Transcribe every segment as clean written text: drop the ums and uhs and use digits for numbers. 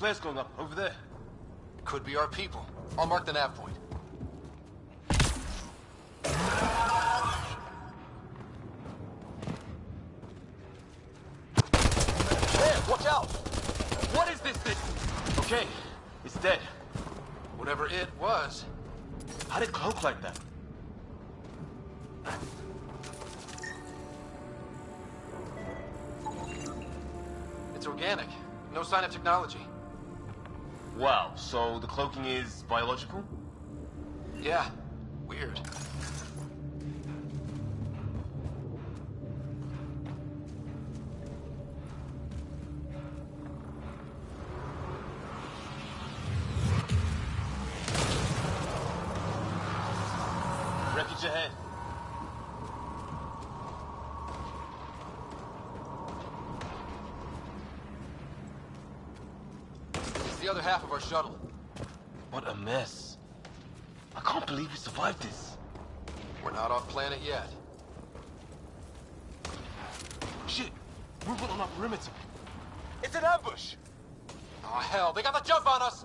flares going up over there. Could be our people. I'll mark the nav point. There, watch out! What is this thing? Okay, it's dead. Whatever it was. How did it cloak like that? It's organic. No sign of technology. Wow, so the cloaking is biological? Yeah, weird. Wreckage ahead. It's the other half of our shuttle. What a mess. I can't believe we survived this. We're not off planet yet. Shit, movement on our perimeter. It's an ambush. Oh hell, they got the jump on us!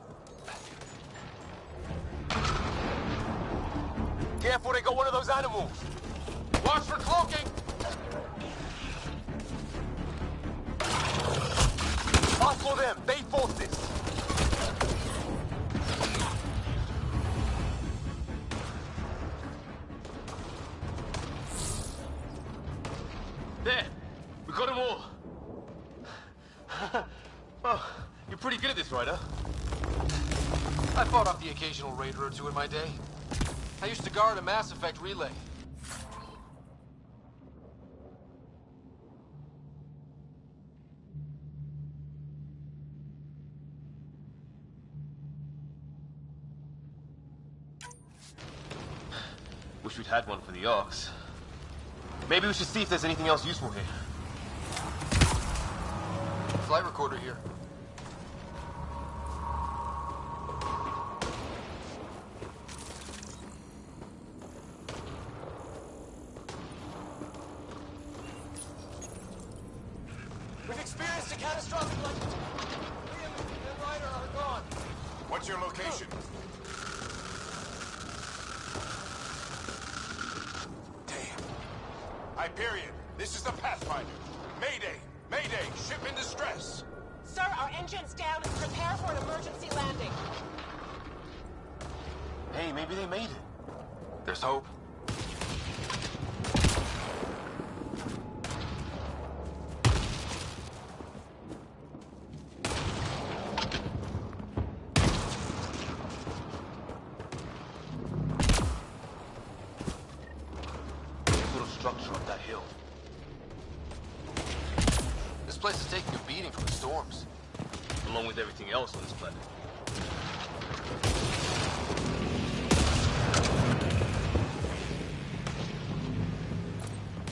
Careful, they got one of those animals. Watch for cloaking! Us or them, they forced this. There, we got them all. Oh, you're pretty good at this, Ryder. I fought off the occasional raider or two in my day. I used to guard a Mass Effect relay. Wish we'd had one for the Arks. Maybe we should see if there's anything else useful here. Flight recorder here. We've experienced a catastrophic Liam and Ryder are gone. What's your location? Damn. Hyperion, this is the Pathfinder. Mayday! Mayday! Ship in distress! Sir, our engine's down and prepare for an emergency landing. Hey, maybe they made it. There's hope. Little structure up that hill. This place is taking a beating from the storms. Along with everything else on this planet.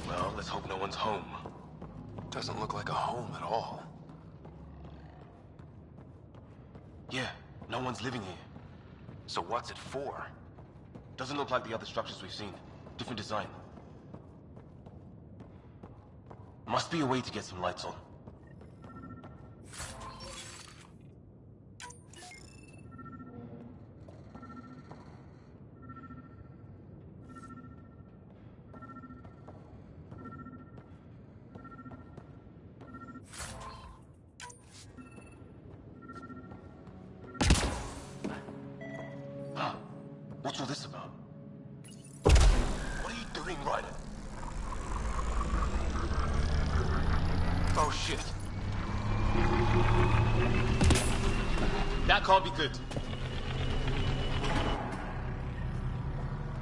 Well, let's hope no one's home. Doesn't look like a home at all. Yeah, no one's living here. So what's it for? Doesn't look like the other structures we've seen. Different design. Must be a way to get some lights on. Huh. What's all this about? What are you doing, Ryder? Oh shit. That can't be good.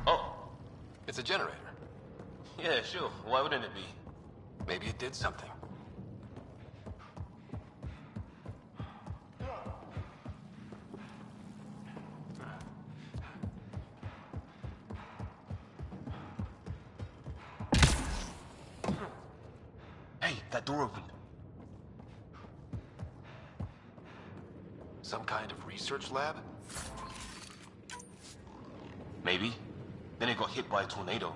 Oh. It's a generator. Yeah, sure. Why wouldn't it be? Maybe it did something. Hey, that door opened. Some kind of research lab? Maybe. Then it got hit by a tornado.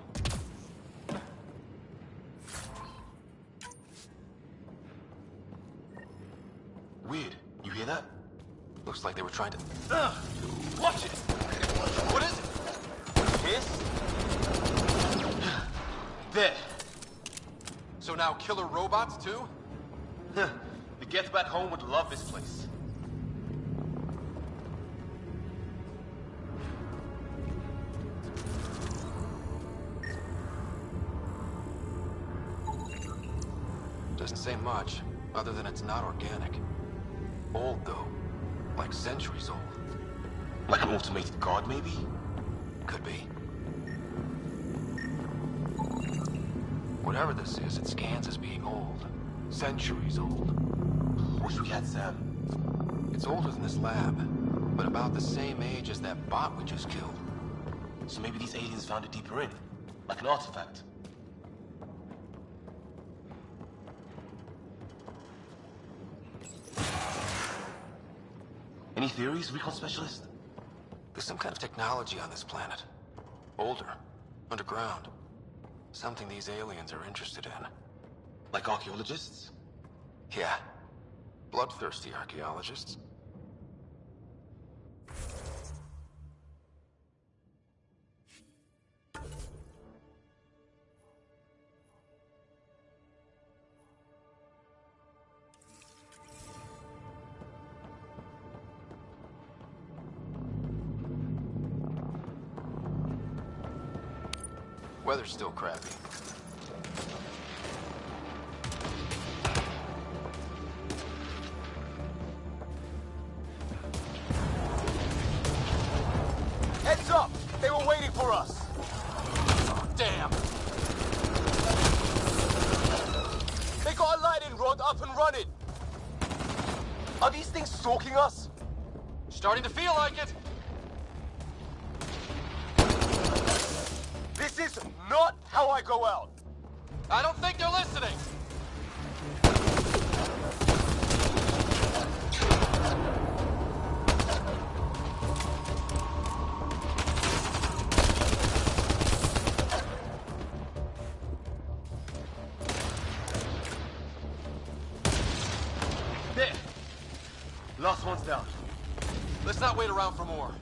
Weird. You hear that? Looks like they were trying to... Watch it! What is it? Kiss? There. So now killer robots, too? The Get Back Home would love this place. Doesn't say much, other than it's not organic. Old, though. Like centuries old. Like an automated guard, maybe? Could be. Whatever this is, it scans as being old. Centuries old. Wish we had Sam. It's older than this lab, but about the same age as that bot we just killed. So maybe these aliens found it deeper in. Like an artifact. Any theories, recon specialist? There's some kind of technology on this planet. Older. Underground. Something these aliens are interested in. Like archaeologists? Yeah. Bloodthirsty archaeologists. Weather's still crappy. Heads up! They were waiting for us! Damn! They got a lighting rod up and running! Are these things stalking us? Starting to feel like it! This is not how I go out! I don't think they're listening! There! Last one's down. Let's not wait around for more.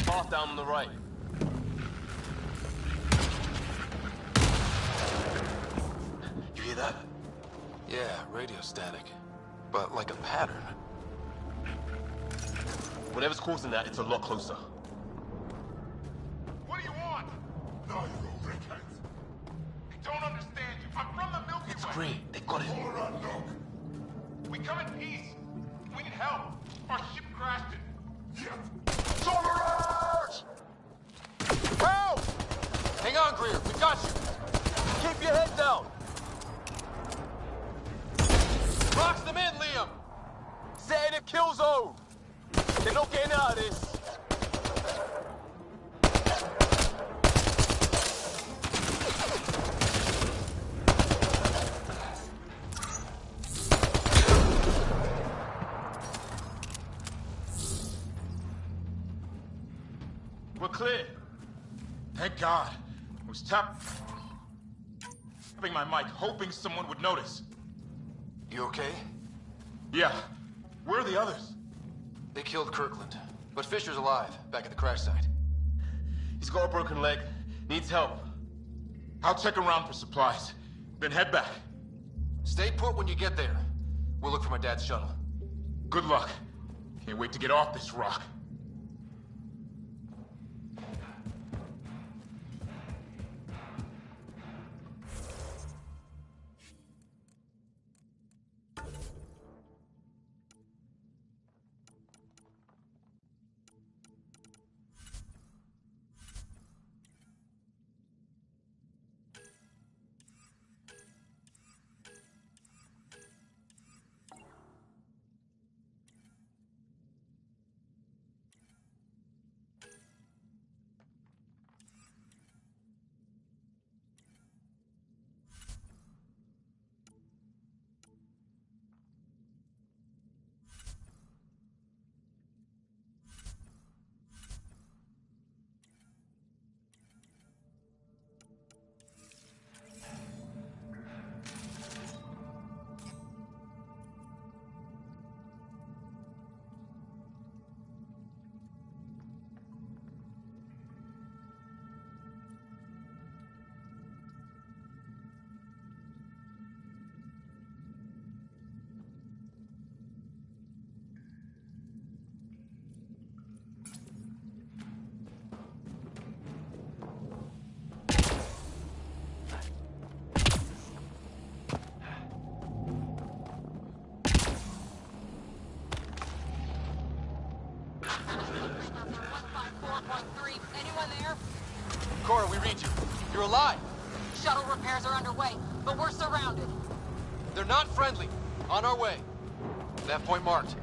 Path down on the right. You hear that? Yeah, radio static. But like a pattern. Whatever's causing that, it's a lot closer. What do you want? No, you dickheads. They don't understand you. I'm from the Milky It's Way. great. They got it. All right, look. We come in peace. We need help. Our ship crashed it. Yep. Soldiers! Help! Hang on, Greer. We got you. Keep your head down. Box them in, Liam. Set in a kill zone. They're not getting out of this. We're clear. Thank God. I was tapping my mic, hoping someone would notice. You okay? Yeah. Where are the others? They killed Kirkland, but Fisher's alive, back at the crash site. He's got a broken leg. Needs help. I'll check around for supplies, then head back. Stay put when you get there. We'll look for my dad's shuttle. Good luck. Can't wait to get off this rock. Anyone there? Cora, we read you. You're alive. Shuttle repairs are underway, but we're surrounded. They're not friendly. On our way. That point marked.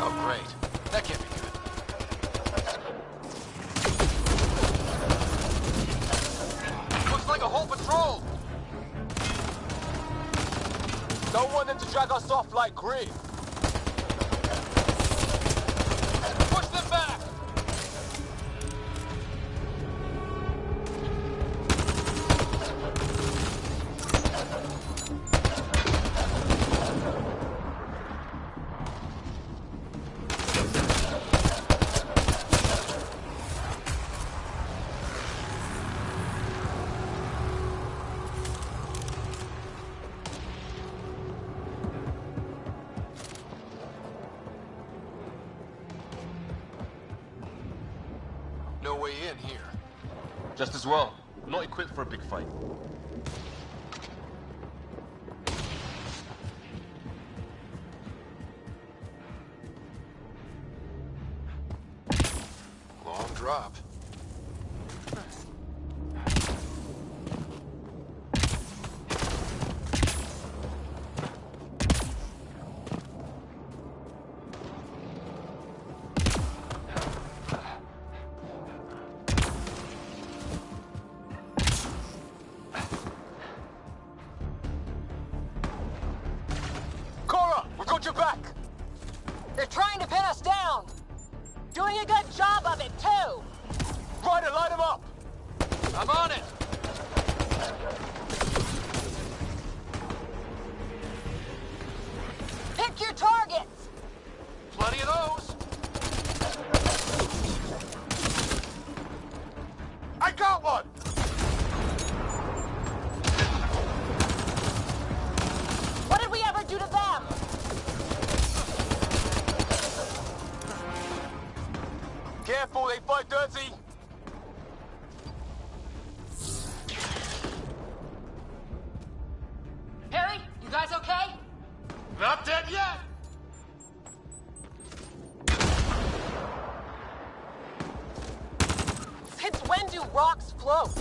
Oh, great. That can't be good. Looks like a whole patrol! Don't want them to drag us off like Grid. Push them back! No way in here. Just as well. I'm not equipped for a big fight. Long drop. Cora, we've got your back! They're trying to pin us down. Doing a good job of it, too. Ryder, light him up! I'm on it! Pick your targets. Plenty of those! I got one! What did we ever do to them? Careful, they fight dirty! Harry, you guys okay? Not dead yet! Since when do rocks float?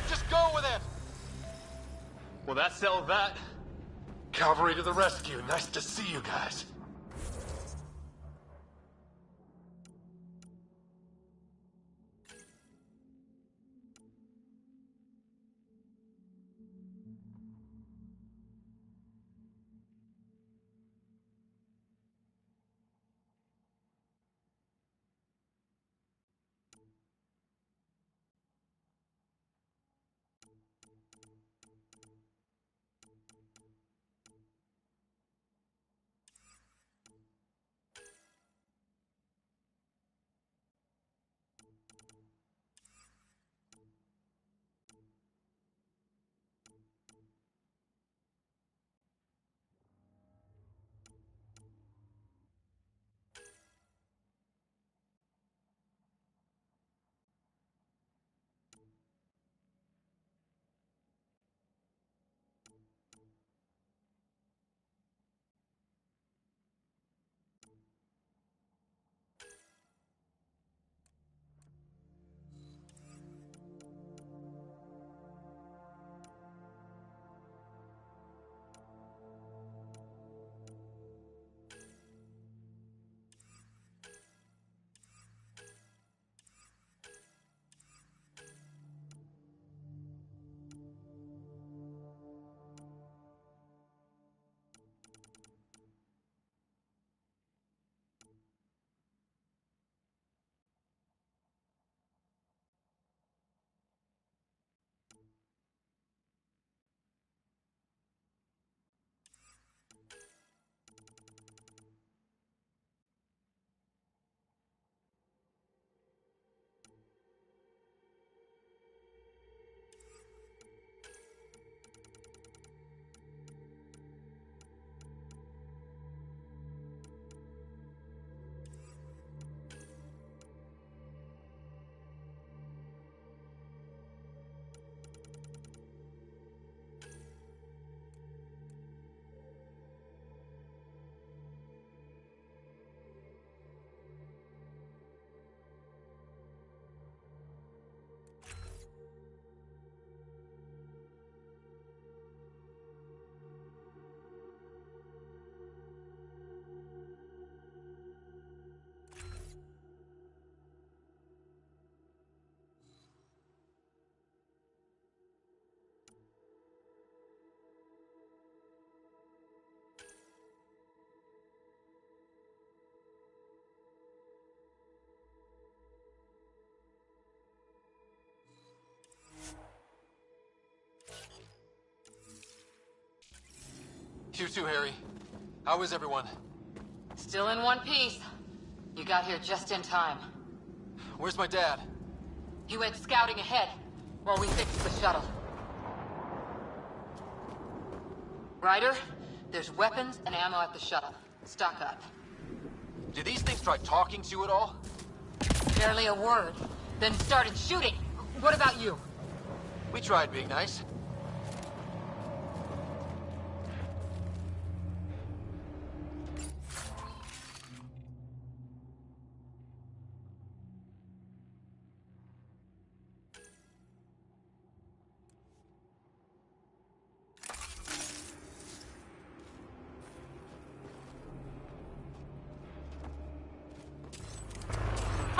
Just go with it! Well, that settled that. Cavalry to the rescue. Nice to see you guys. You too, Harry. How is everyone? Still in one piece. You got here just in time. Where's my dad? He went scouting ahead while we fixed the shuttle. Ryder, there's weapons and ammo at the shuttle. Stock up. Did these things try talking to you at all? Barely a word. Then started shooting. What about you? We tried being nice.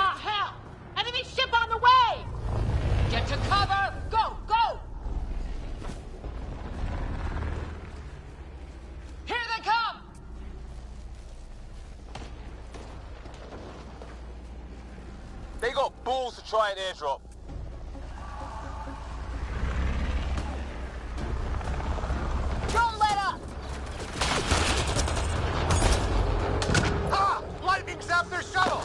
Ah, hell! Enemy ship on the way! Get to cover! Go, go! Here they come! They got balls to try an airdrop. Don't let up! Ah! Lightning zapped their shuttle!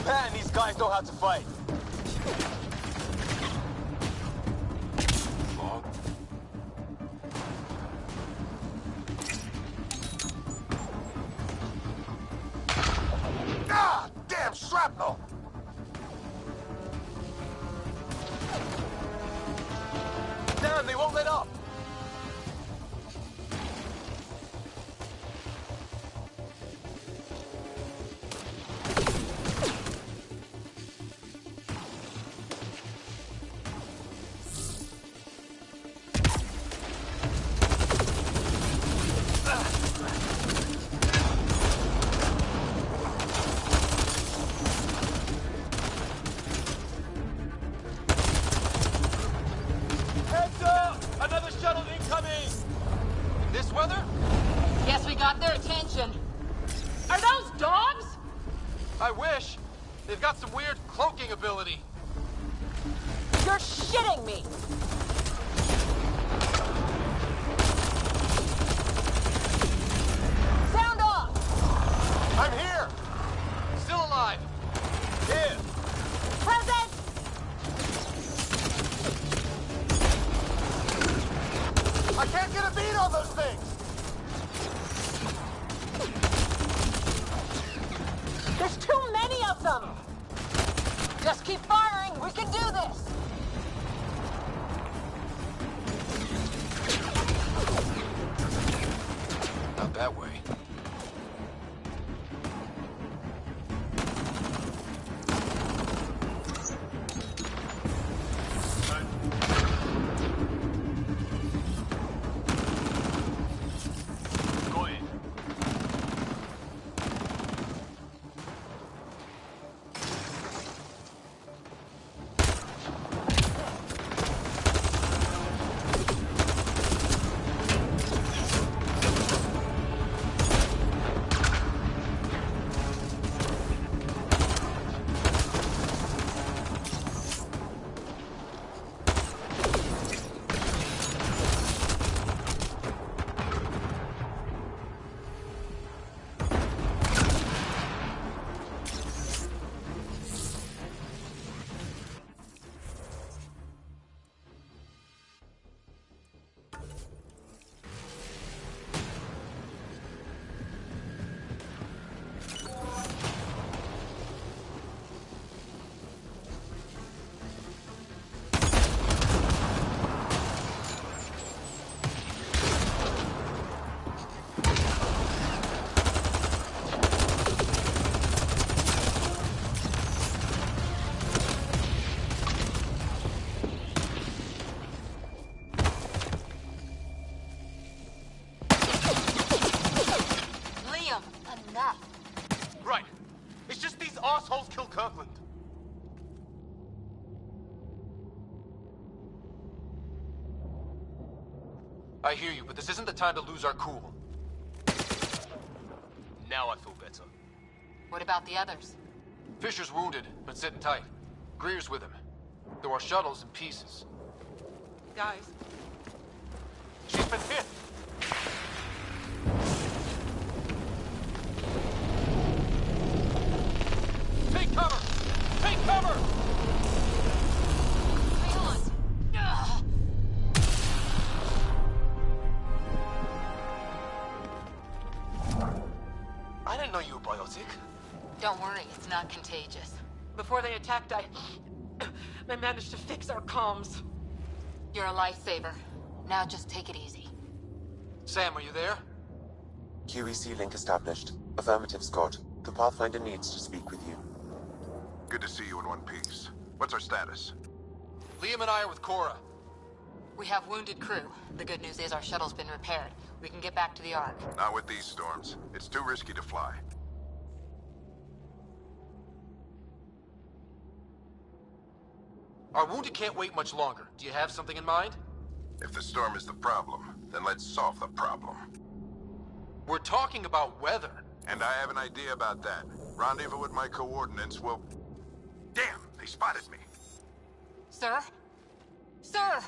Man, these guys know how to fight. Fog? Ah! Damn shrapnel! Damn, they won't let up! this weather? Guess we got their attention. Are those dogs? I wish. They've got some weird cloaking ability. You're shitting me! Sound off! I'm here! Still alive. Here! Present! I can't get a beat on those things! There's too many of them! Just keep firing, we can do this! Not that way. Go in. Liam, enough. Right. It's just these assholes killed Kirkland. I hear you, but this isn't the time to lose our cool. Now I feel better. What about the others? Fisher's wounded, but sitting tight. Greer's with him. Though our shuttle's in pieces. Guys. She's been hit! Take cover! Take cover! Hang on. Ugh. I didn't know you were biotic. Don't worry, it's not contagious. Before they attacked, I managed to fix our comms. You're a lifesaver. Now just take it easy. Sam, are you there? QEC link established. Affirmative, Scott. The Pathfinder needs to speak with you. Good to see you in one piece. What's our status? Liam and I are with Cora. We have wounded crew. The good news is our shuttle's been repaired. We can get back to the Ark. Not with these storms. It's too risky to fly. Our wounded can't wait much longer. Do you have something in mind? If the storm is the problem, then let's solve the problem. We're talking about weather. And I have an idea about that. Rendezvous with my coordinates will... Damn, they spotted me. Sir? Sir!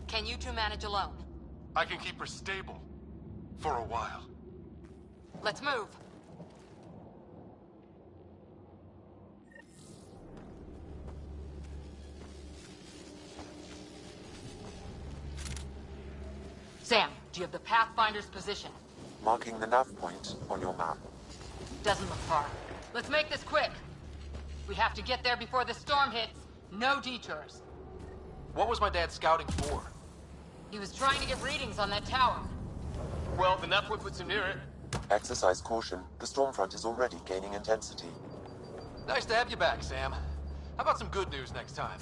Can you two manage alone? I can keep her stable. For a while. Let's move. Sam, do you have the Pathfinder's position? Marking the nav point on your map. Doesn't look far. Let's make this quick. We have to get there before the storm hits. No detours. What was my dad scouting for? He was trying to get readings on that tower. Well, the nav point puts him near it. Exercise caution. The storm front is already gaining intensity. Nice to have you back, Sam. How about some good news next time?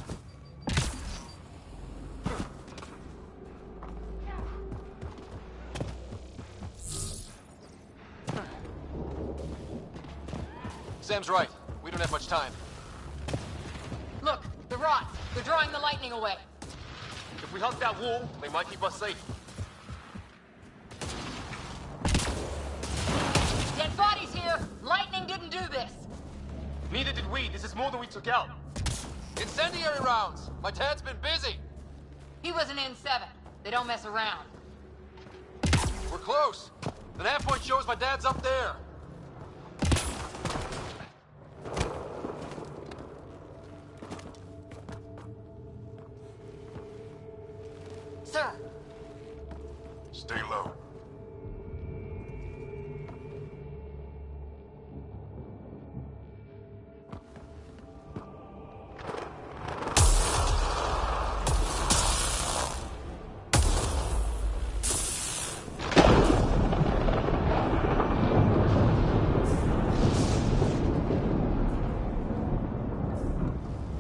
Sam's right. We don't have much time. Look, the rods. They're drawing the lightning away. If we hug that wall, they might keep us safe. Dead bodies here! Lightning didn't do this! Neither did we. This is more than we took out. Incendiary rounds! My dad's been busy! He was an N7. They don't mess around. We're close. The nav point shows my dad's up there. Sir, Stay low.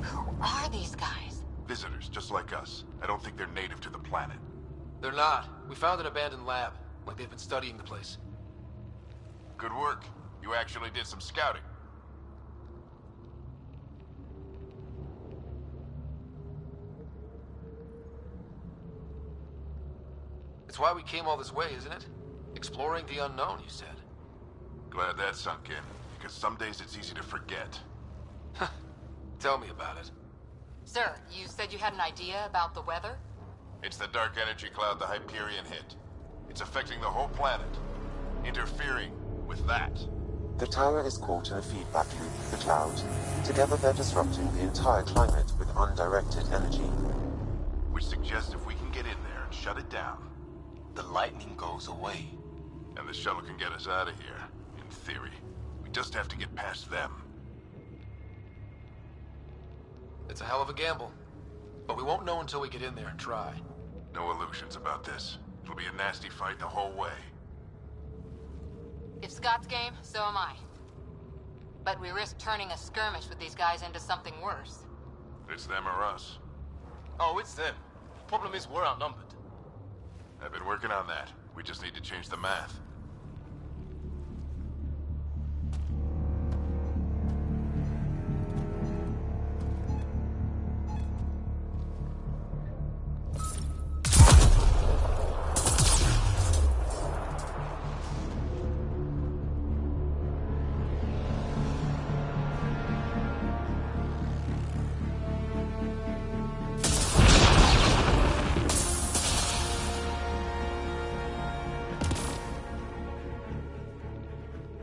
who are these guys? Visitors, just like us. I don't think they're native to the planet. They're not. We found an abandoned lab. Like they've been studying the place. Good work. You actually did some scouting. It's why we came all this way, isn't it? Exploring the unknown, you said. Glad that sunk in, because some days it's easy to forget. Tell me about it. Sir, you said you had an idea about the weather? It's the dark energy cloud the Hyperion hit. It's affecting the whole planet. Interfering with that. The tower is caught in a feedback loop with the cloud. Together they're disrupting the entire climate with undirected energy. Which suggests if we can get in there and shut it down, The lightning goes away. and the shuttle can get us out of here, in theory. We just have to get past them. It's a hell of a gamble. But we won't know until we get in there and try. No illusions about this. It'll be a nasty fight the whole way. If Scott's game, so am I. But we risk turning a skirmish with these guys into something worse. It's them or us. Oh, it's them. Problem is, we're outnumbered. I've been working on that. We just need to change the math.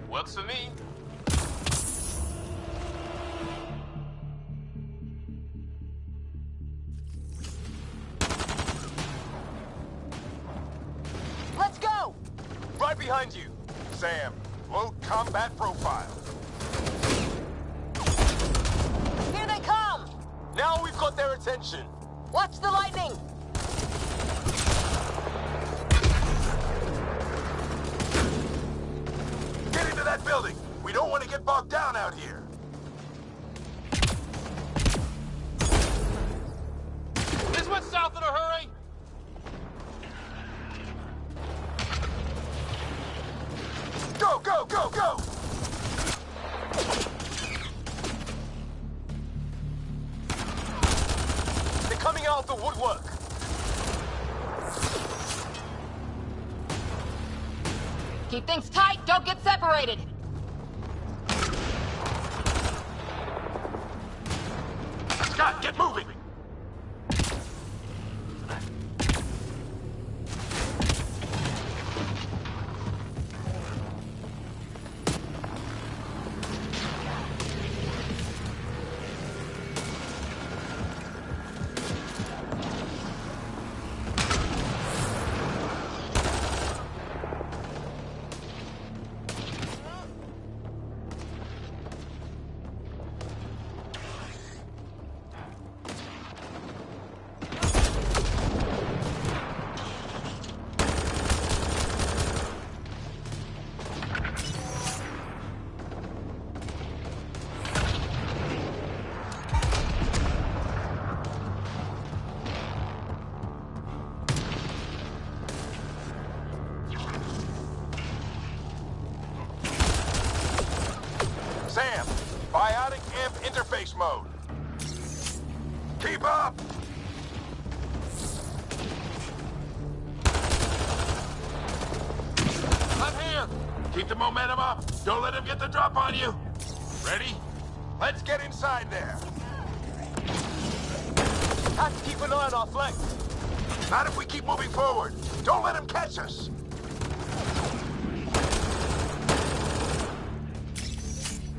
Works for me. Let's go! Right behind you. Sam, load combat profile. Here they come! Now we've got their attention. Watch the lightning! Get into that building! We don't want to get bogged down out here! This one's south in a hurry. Go, go, go, go! They're coming out of the woodwork. Keep things tight, don't get separated! Scott, get moving! Sam, biotic amp interface mode. Keep up! I'm here. Keep the momentum up. Don't let him get the drop on you. Ready? Let's get inside there. Have to keep an eye on our flank. Not if we keep moving forward. Don't let him catch us.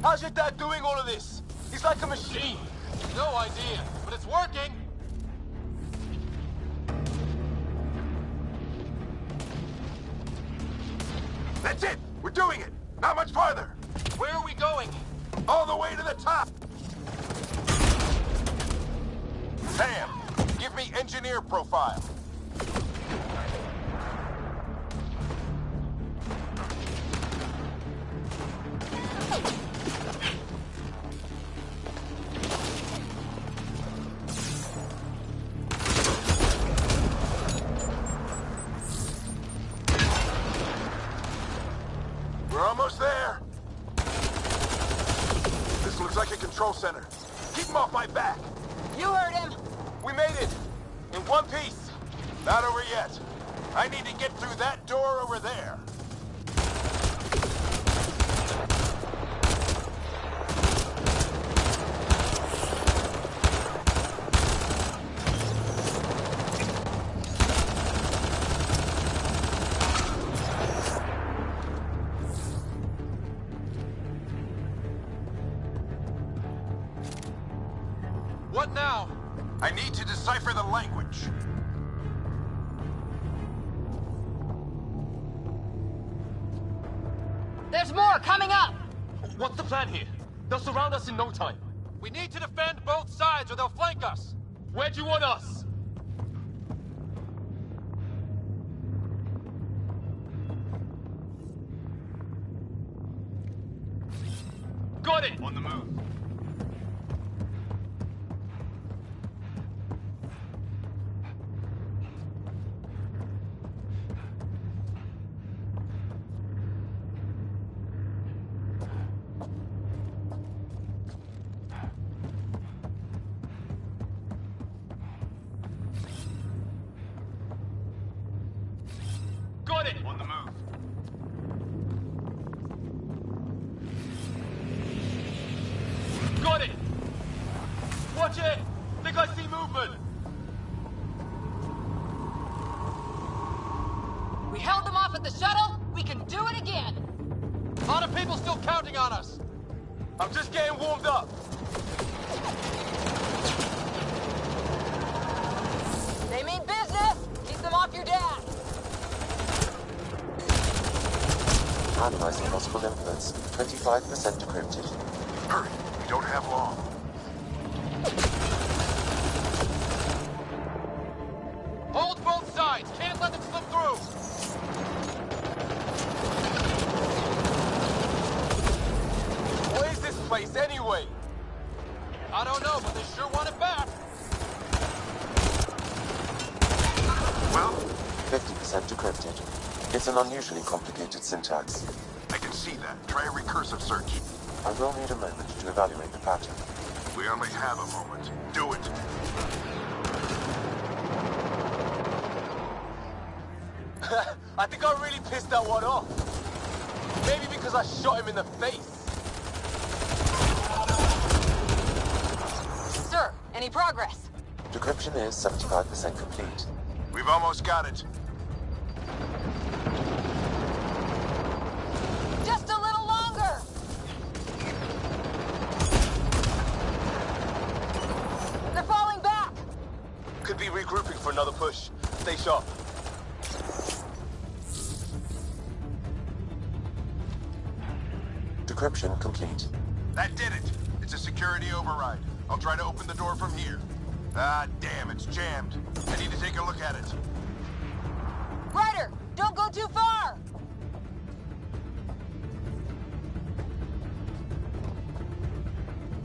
How's your dad doing all of this? He's like a machine. No idea, but it's working. That's it. We're doing it. Not much farther. Where are we going? All the way to the top. Sam, give me engineer profile. We're almost there. This looks like a control center. Keep him off my back. You heard him. We made it. In one piece. Not over yet. I need to get through that door over there. What now? I need to decipher the language. There's more coming up! What's the plan here? They'll surround us in no time. We need to defend both sides or they'll flank us. Where do you want us? Got it! On the move. Got it! On the move. Got it! Watch it! Think I see movement! We held them off at the shuttle. We can do it again. A lot of people still counting on us. I'm just getting warmed up. They mean business. Keep them off your dad. Analyzing possible inputs. 25% decrypted. Hurry. We don't have long. Hold both sides. Can't let them slip through. What is this place anyway? I don't know, but they sure want it back. Well, 50% decrypted. It's an unusually complicated syntax. I can see that. Try a recursive search. I will need a moment to evaluate the pattern. We only have a moment. Do it. I think I really pissed that one off. Maybe because I shot him in the face. Sir, any progress? Decryption is 75% complete. We've almost got it. Just a little longer. They're falling back. Could be regrouping for another push. Stay sharp. Decryption complete. That did it. It's a security override. I'll try to open the door from here. Ah, damn, it's jammed. I need to take a look at it. Ryder, don't go too far.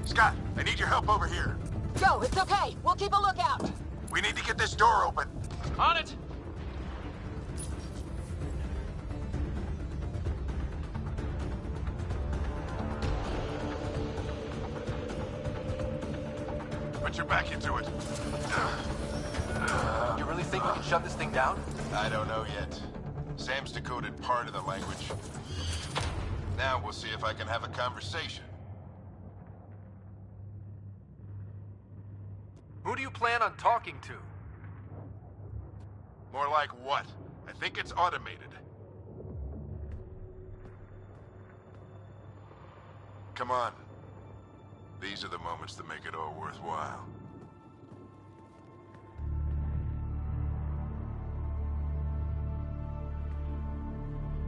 Scott, I need your help over here. Go, it's okay. We'll keep a lookout. We need to get this door open. On it. Put your back into it. You really think we can shut this thing down? I don't know yet. Sam's decoded part of the language. Now we'll see if I can have a conversation. Who do you plan on talking to? More like what? I think it's automated. Come on. These are the moments that make it all worthwhile.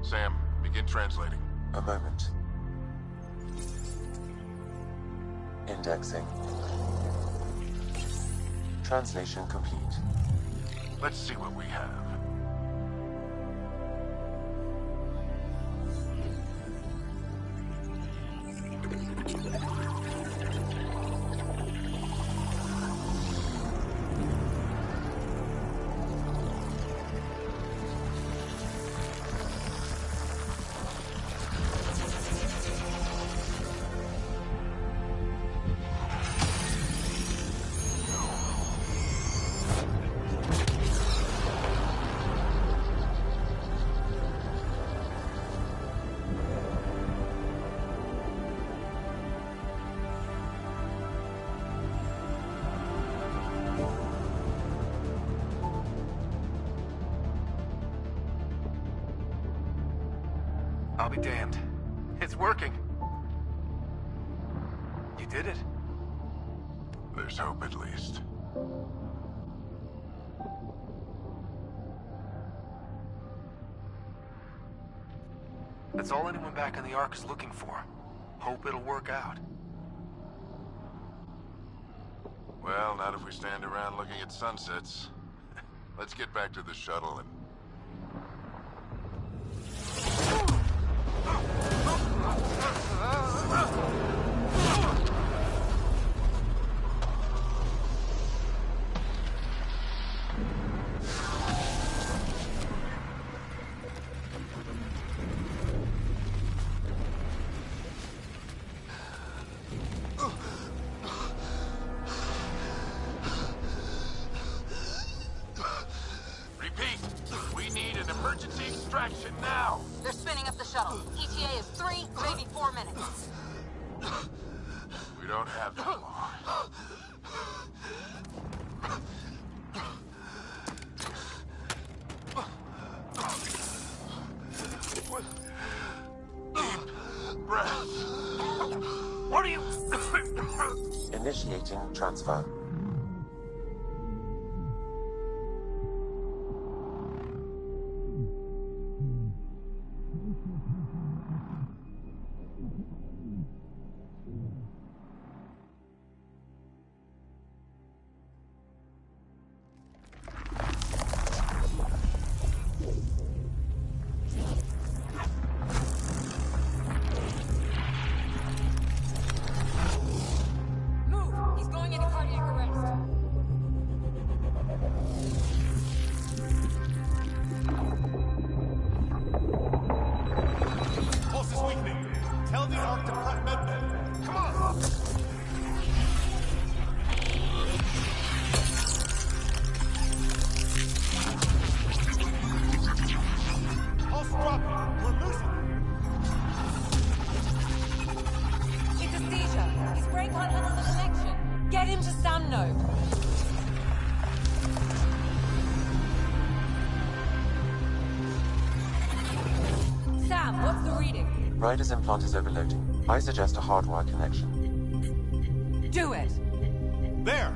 Sam, begin translating. A moment. Indexing. Translation complete. Let's see what we have. I'll be damned. It's working. You did it. There's hope at least. That's all anyone back on the Ark is looking for. Hope it'll work out. Well, not if we stand around looking at sunsets. Let's get back to the shuttle and... Repeat! We need an emergency extraction now! They're spinning up the shuttle. ETA is 3, maybe 4 minutes. We don't have that long. Deep breath. What are you... Initiating transfer. Move! He's going into cardiac arrest. Pulse is weakening. Tell the Ark to prep medbay. Come on! Pulse dropping. We're losing. It's a seizure. His brain can't handle the connection. Get him to Sam Node. Sam, what's the reading? Ryder's implant is overloading. I suggest a hardwire connection. Do it. There!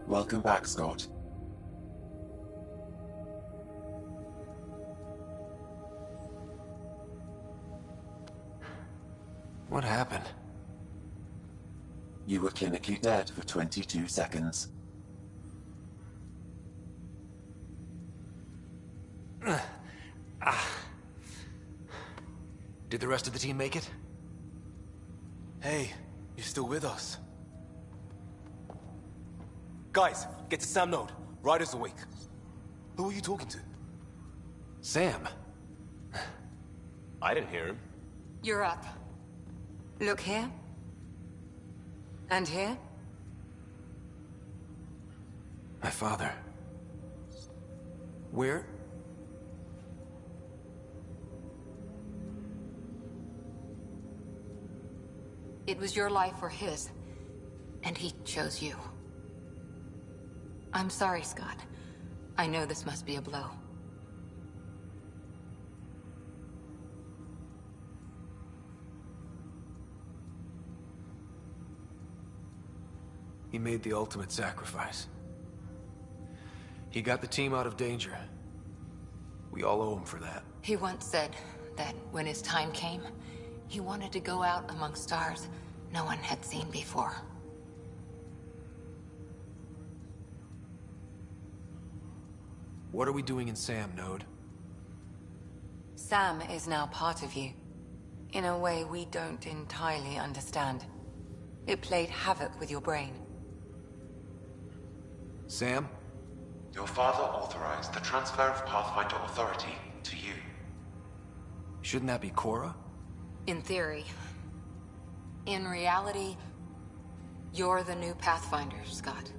Welcome back, Scott. What happened? You were clinically dead for 22 seconds. Did the rest of the team make it? Hey, you're still with us. Guys, get to Sam Node. Ryder's awake. Who are you talking to? Sam. I didn't hear him. You're up. Look here. And here? My father. Where? It was your life or his, and he chose you. I'm sorry, Scott. I know this must be a blow. He made the ultimate sacrifice. He got the team out of danger. We all owe him for that. He once said that when his time came, he wanted to go out among stars no one had seen before. What are we doing in Sam, Node? Sam is now part of you. In a way we don't entirely understand. It played havoc with your brain. Sam? Your father authorized the transfer of Pathfinder authority to you. Shouldn't that be Cora? In theory. In reality, you're the new Pathfinder, Scott.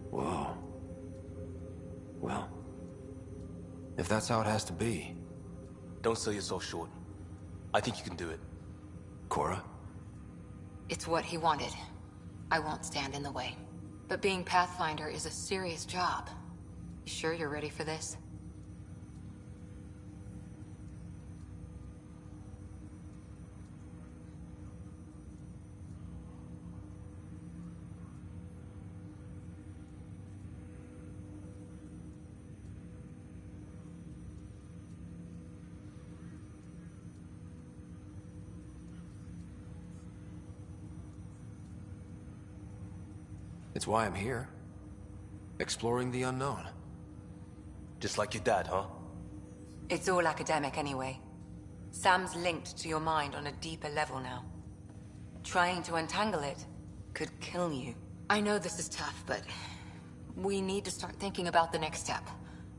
Whoa. Well, if that's how it has to be. Don't sell yourself short. I think you can do it. Cora? It's what he wanted. I won't stand in the way. But being Pathfinder is a serious job. You sure you're ready for this? It's why I'm here. Exploring the unknown. Just like your dad, huh? It's all academic anyway. Sam's linked to your mind on a deeper level now. Trying to untangle it could kill you. I know this is tough, but we need to start thinking about the next step.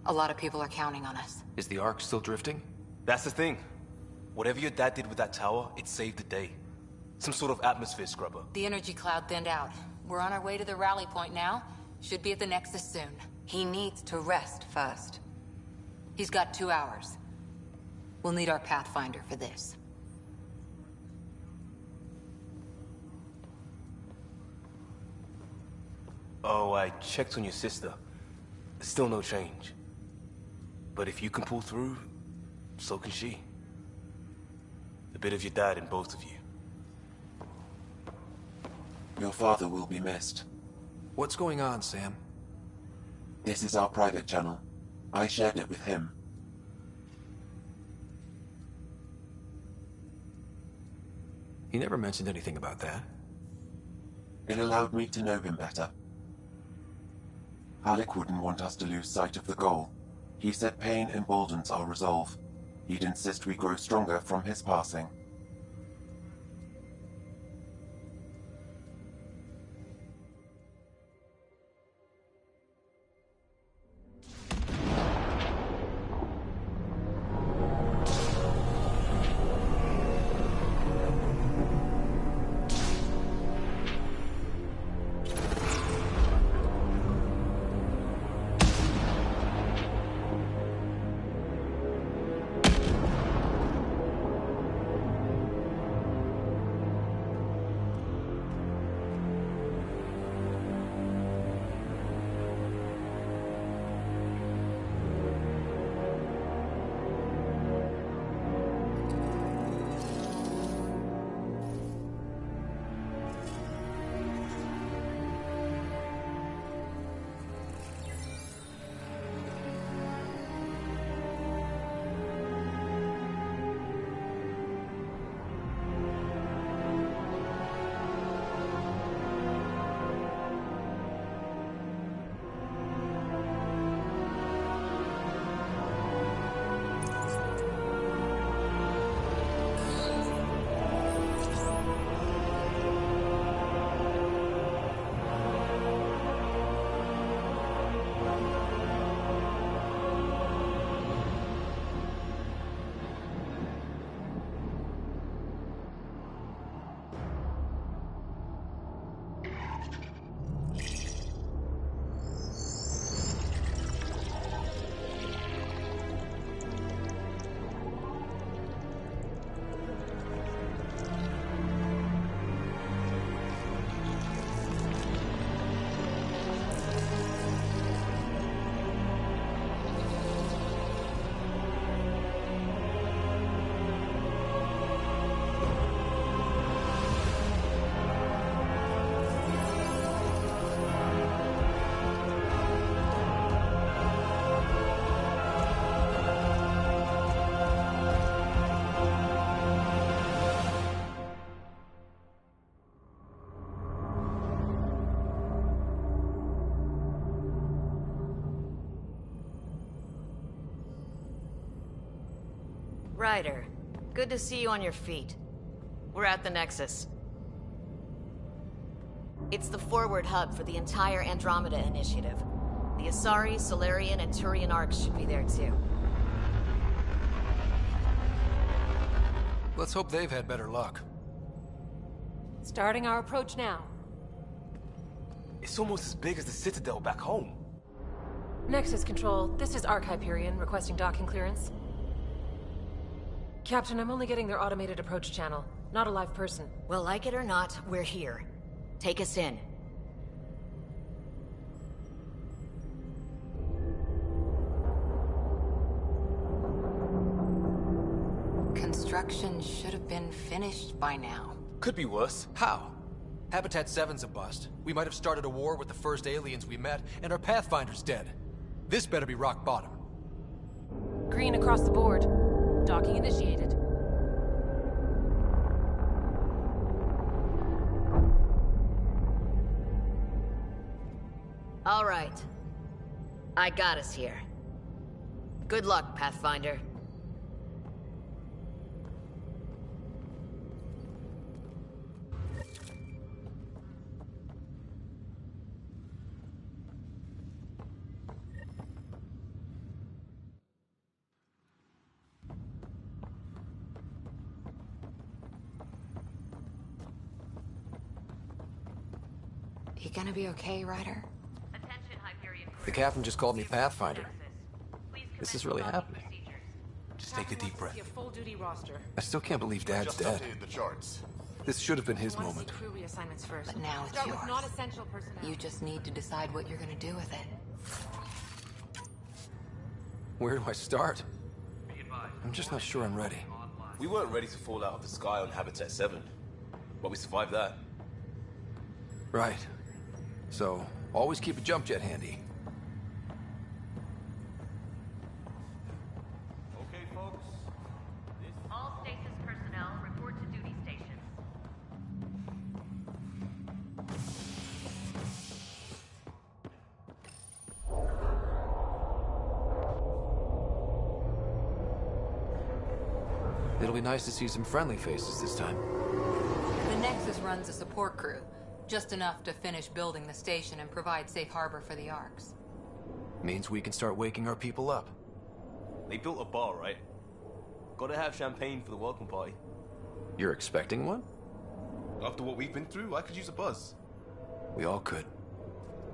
A lot of people are counting on us. Is the Ark still drifting? That's the thing. Whatever your dad did with that tower, it saved the day. Some sort of atmosphere scrubber. The energy cloud thinned out. We're on our way to the rally point now. Should be at the Nexus soon. He needs to rest first. He's got 2 hours. We'll need our Pathfinder for this. Oh, I checked on your sister. Still no change. But if you can pull through, so can she. A bit of your dad in both of you. Your father will be missed. What's going on, Sam? This is our private channel. I shared it with him. He never mentioned anything about that. It allowed me to know him better. Alec wouldn't want us to lose sight of the goal. He said pain emboldens our resolve. He'd insist we grow stronger from his passing. Ryder, good to see you on your feet. We're at the Nexus. It's the forward hub for the entire Andromeda Initiative. The Asari, Solarian, and Turian arcs should be there too. Let's hope they've had better luck. Starting our approach now. It's almost as big as the Citadel back home. Nexus Control, this is Arc Hyperion requesting docking clearance. Captain, I'm only getting their automated approach channel, not a live person. Well, like it or not, we're here. Take us in. Construction should have been finished by now. Could be worse. How? Habitat 7's a bust. We might have started a war with the first aliens we met, and our Pathfinder's dead. This better be rock bottom. Green across the board. Docking initiated. All right. I got us here. Good luck, Pathfinder. You gonna be okay, Ryder? The captain just called me Pathfinder. This is really happening. Just take a deep breath. A full-duty roster. I still can't believe Dad's Just dead. updated the charts. This should have been his Want to see moment. crew reassignments first. But now it's Start with yours. non-essential personnel. You just need to decide what you're gonna do with it. Where do I start? I'm just not sure I'm ready. We weren't ready to fall out of the sky on Habitat 7, but we survived that. Right. So, always keep a jump jet handy. Okay, folks. All stasis personnel report to duty stations. It'll be nice to see some friendly faces this time. The Nexus runs a support crew. Just enough to finish building the station and provide safe harbor for the Arks. Means we can start waking our people up. They built a bar, right? Gotta have champagne for the welcome party. You're expecting one? After what we've been through, I could use a buzz. We all could.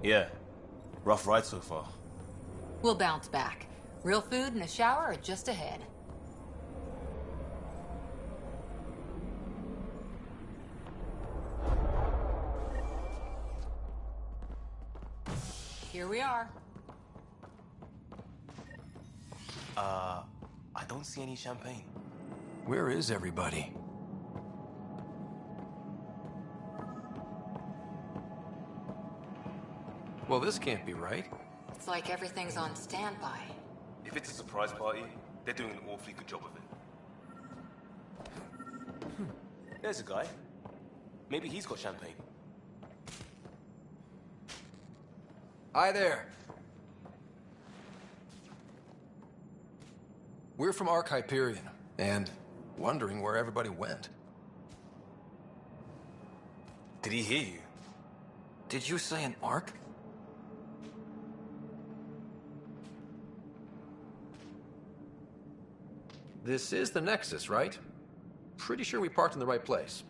Yeah. Rough ride so far. We'll bounce back. Real food and a shower are just ahead. Here we are. I don't see any champagne. Where is everybody? Well, this can't be right. It's like everything's on standby. If it's a surprise party, they're doing an awfully good job of it. There's a guy. Maybe he's got champagne. Hi there. We're from Arc Hyperion, and wondering where everybody went. Did he hear you? Did you say an Arc? This is the Nexus, right? Pretty sure we parked in the right place.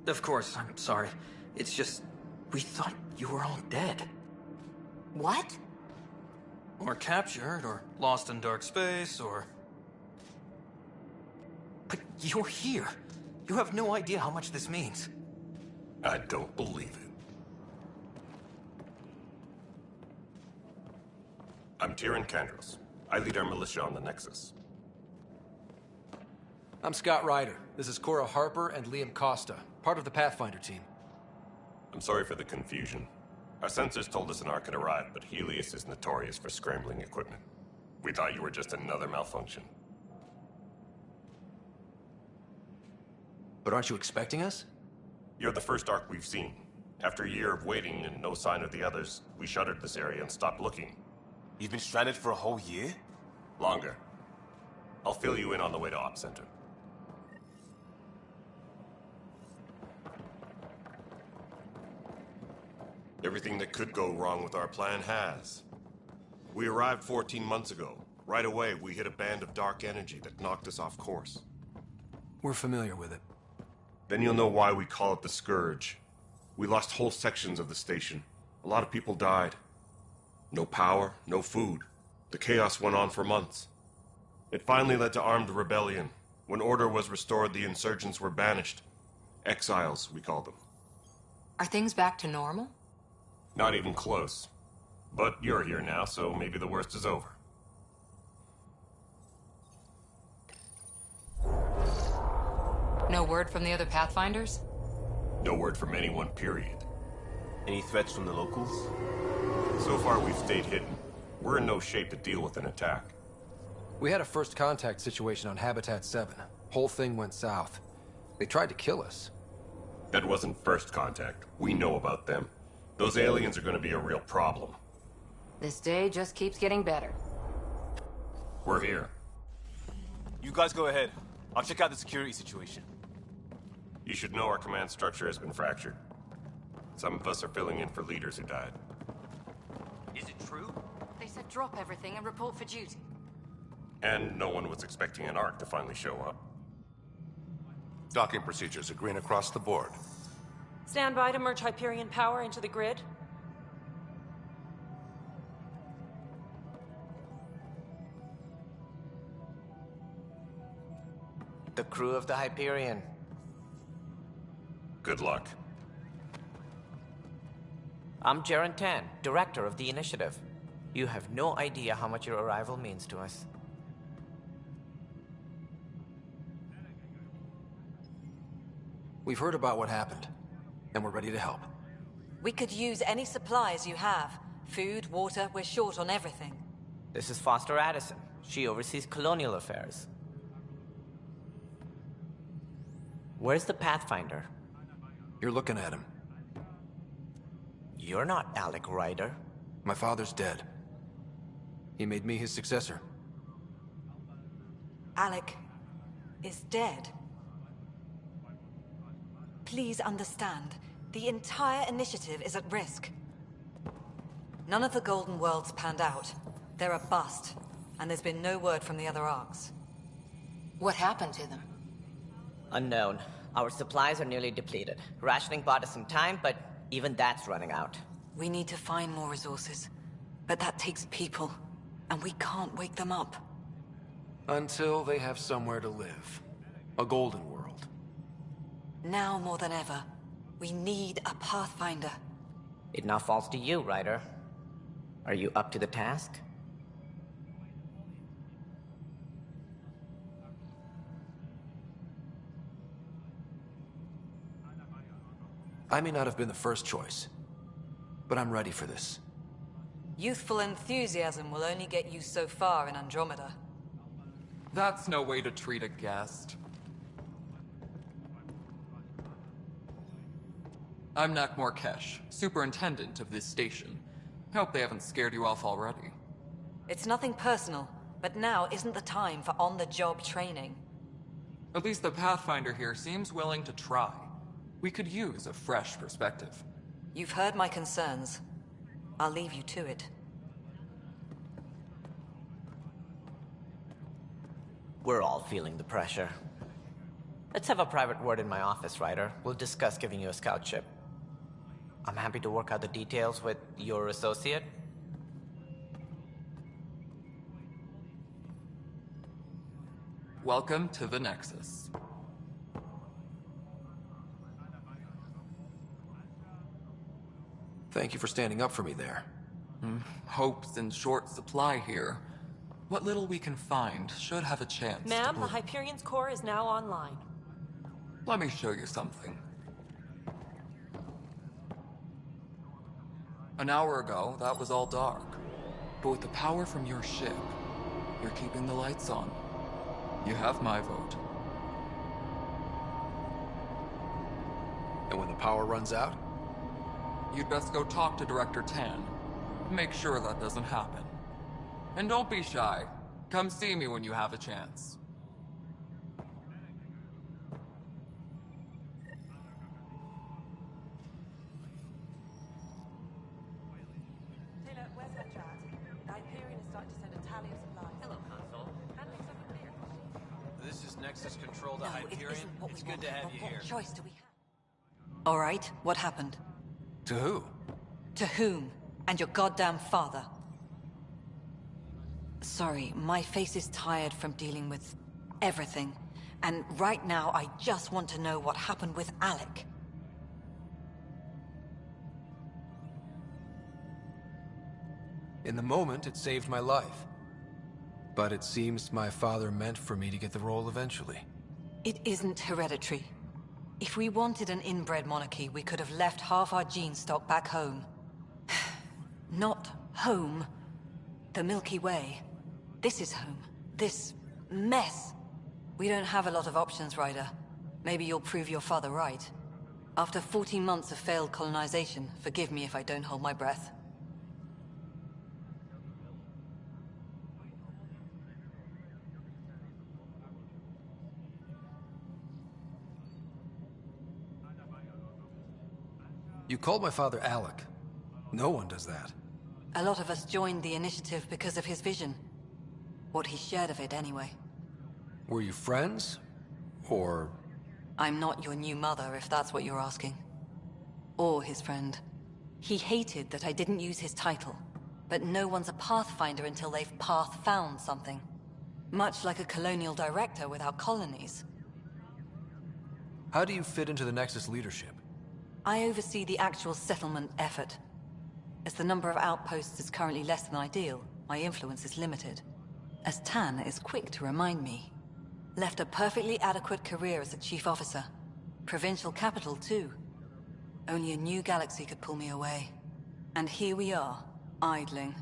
Of course, I'm sorry. It's just, we thought you were all dead. What? Or captured, or lost in dark space, or... But you're here. You have no idea how much this means. I don't believe it. I'm Tyrion Kandros. I lead our militia on the Nexus. I'm Scott Ryder. This is Cora Harper and Liam Costa, part of the Pathfinder team. I'm sorry for the confusion. Our sensors told us an Ark had arrived, but Helios is notorious for scrambling equipment. We thought you were just another malfunction. But aren't you expecting us? You're the first Ark we've seen. After a year of waiting and no sign of the others, we shuttered this area and stopped looking. You've been stranded for a whole year? Longer. I'll fill you in on the way to Op Center. Everything that could go wrong with our plan has. We arrived 14 months ago. Right away, we hit a band of dark energy that knocked us off course. We're familiar with it. Then you'll know why we call it the Scourge. We lost whole sections of the station. A lot of people died. No power, no food. The chaos went on for months. It finally led to armed rebellion. When order was restored, the insurgents were banished. Exiles, we call them. Are things back to normal? Not even close. But you're here now, so maybe the worst is over. No word from the other Pathfinders? No word from anyone, period. Any threats from the locals? So far, we've stayed hidden. We're in no shape to deal with an attack. We had a first contact situation on Habitat 7. Whole thing went south. They tried to kill us. That wasn't first contact. We know about them. Those aliens are going to be a real problem. This day just keeps getting better. We're here. You guys go ahead. I'll check out the security situation. You should know our command structure has been fractured. Some of us are filling in for leaders who died. Is it true? They said drop everything and report for duty. And no one was expecting an Ark to finally show up. Docking procedures are green across the board. Stand by to merge Hyperion power into the grid. The crew of the Hyperion. Good luck. I'm Jaren Tan, director of the initiative. You have no idea how much your arrival means to us. We've heard about what happened, and we're ready to help. We could use any supplies you have. Food, water, we're short on everything. This is Foster Addison. She oversees colonial affairs. Where's the Pathfinder? You're looking at him. You're not Alec Ryder. My father's dead. He made me his successor. Alec is dead. Please understand, the entire initiative is at risk. None of the Golden Worlds panned out. They're a bust, and there's been no word from the other Arks. What happened to them? Unknown. Our supplies are nearly depleted. Rationing bought us some time, but even that's running out. We need to find more resources, but that takes people, and we can't wake them up. Until they have somewhere to live. A golden world. Now more than ever, we need a Pathfinder. It now falls to you, Ryder. Are you up to the task? I may not have been the first choice, but I'm ready for this. Youthful enthusiasm will only get you so far in Andromeda. That's no way to treat a guest. I'm Nakmor Kesh, superintendent of this station. Hope they haven't scared you off already. It's nothing personal, but now isn't the time for on-the-job training. At least the Pathfinder here seems willing to try. We could use a fresh perspective. You've heard my concerns. I'll leave you to it. We're all feeling the pressure. Let's have a private word in my office, Ryder. We'll discuss giving you a scout ship. I'm happy to work out the details with your associate. Welcome to the Nexus. Thank you for standing up for me there. Hope's in short supply here. What little we can find should have a chance. Ma'am, the Hyperion's core is now online. Let me show you something. An hour ago, that was all dark. But with the power from your ship, you're keeping the lights on. You have my vote. And when the power runs out? You'd best go talk to Director Tan. Make sure that doesn't happen. And don't be shy. Come see me when you have a chance. Taylor, where's that chat? The Hyperion is starting to send a tally of supplies. Hello, Console. Handling's over there. This is Nexus Control to No, Hyperion. it isn't what It's we good want. to have you What here. choice do we have? All right, what happened? To who? To whom? And your goddamn father. Sorry, my face is tired from dealing with everything. And right now, I just want to know what happened with Alec. In the moment, it saved my life. But it seems my father meant for me to get the role eventually. It isn't hereditary. If we wanted an inbred monarchy, we could have left half our gene stock back home. Not home. The Milky Way. This is home. This mess. We don't have a lot of options, Ryder. Maybe you'll prove your father right. After 14 months of failed colonization, forgive me if I don't hold my breath. You called my father Alec. No one does that. A lot of us joined the initiative because of his vision. What he shared of it, anyway. Were you friends? Or... I'm not your new mother, if that's what you're asking. Or his friend. He hated that I didn't use his title. But no one's a Pathfinder until they've path-found something. Much like a colonial director without colonies. How do you fit into the Nexus leadership? I oversee the actual settlement effort. As the number of outposts is currently less than ideal, my influence is limited. As Tan is quick to remind me. Left a perfectly adequate career as a chief officer. Provincial capital, too. Only a new galaxy could pull me away. And here we are, idling.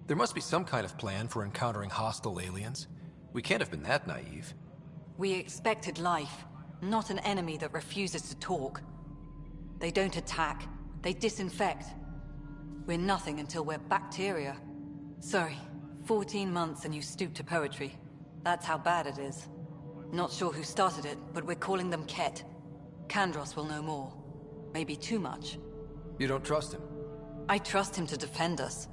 There must be some kind of plan for encountering hostile aliens. We can't have been that naive. We expected life, not an enemy that refuses to talk. They don't attack, they disinfect. We're nothing until we're bacteria. Sorry, 14 months and you stoop to poetry. That's how bad it is. Not sure who started it, but we're calling them Ket. Kandros will know more. Maybe too much. You don't trust him? I trust him to defend us.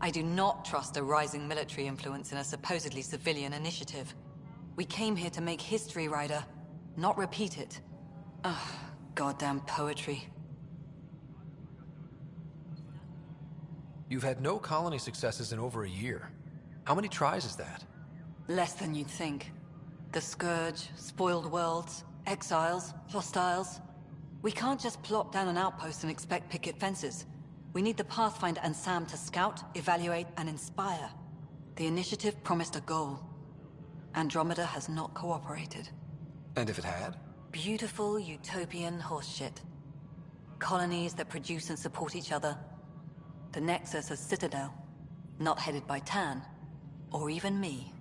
I do not trust a rising military influence in a supposedly civilian initiative. We came here to make history, Ryder, not repeat it. Ugh, goddamn poetry. You've had no colony successes in over a year. How many tries is that? Less than you'd think. The Scourge, spoiled worlds, exiles, hostiles. We can't just plop down an outpost and expect picket fences. We need the Pathfinder and Sam to scout, evaluate, and inspire. The initiative promised a goal. Andromeda has not cooperated. And if it had? Beautiful utopian horseshit. Colonies that produce and support each other. The Nexus as Citadel. Not headed by Tan. Or even me.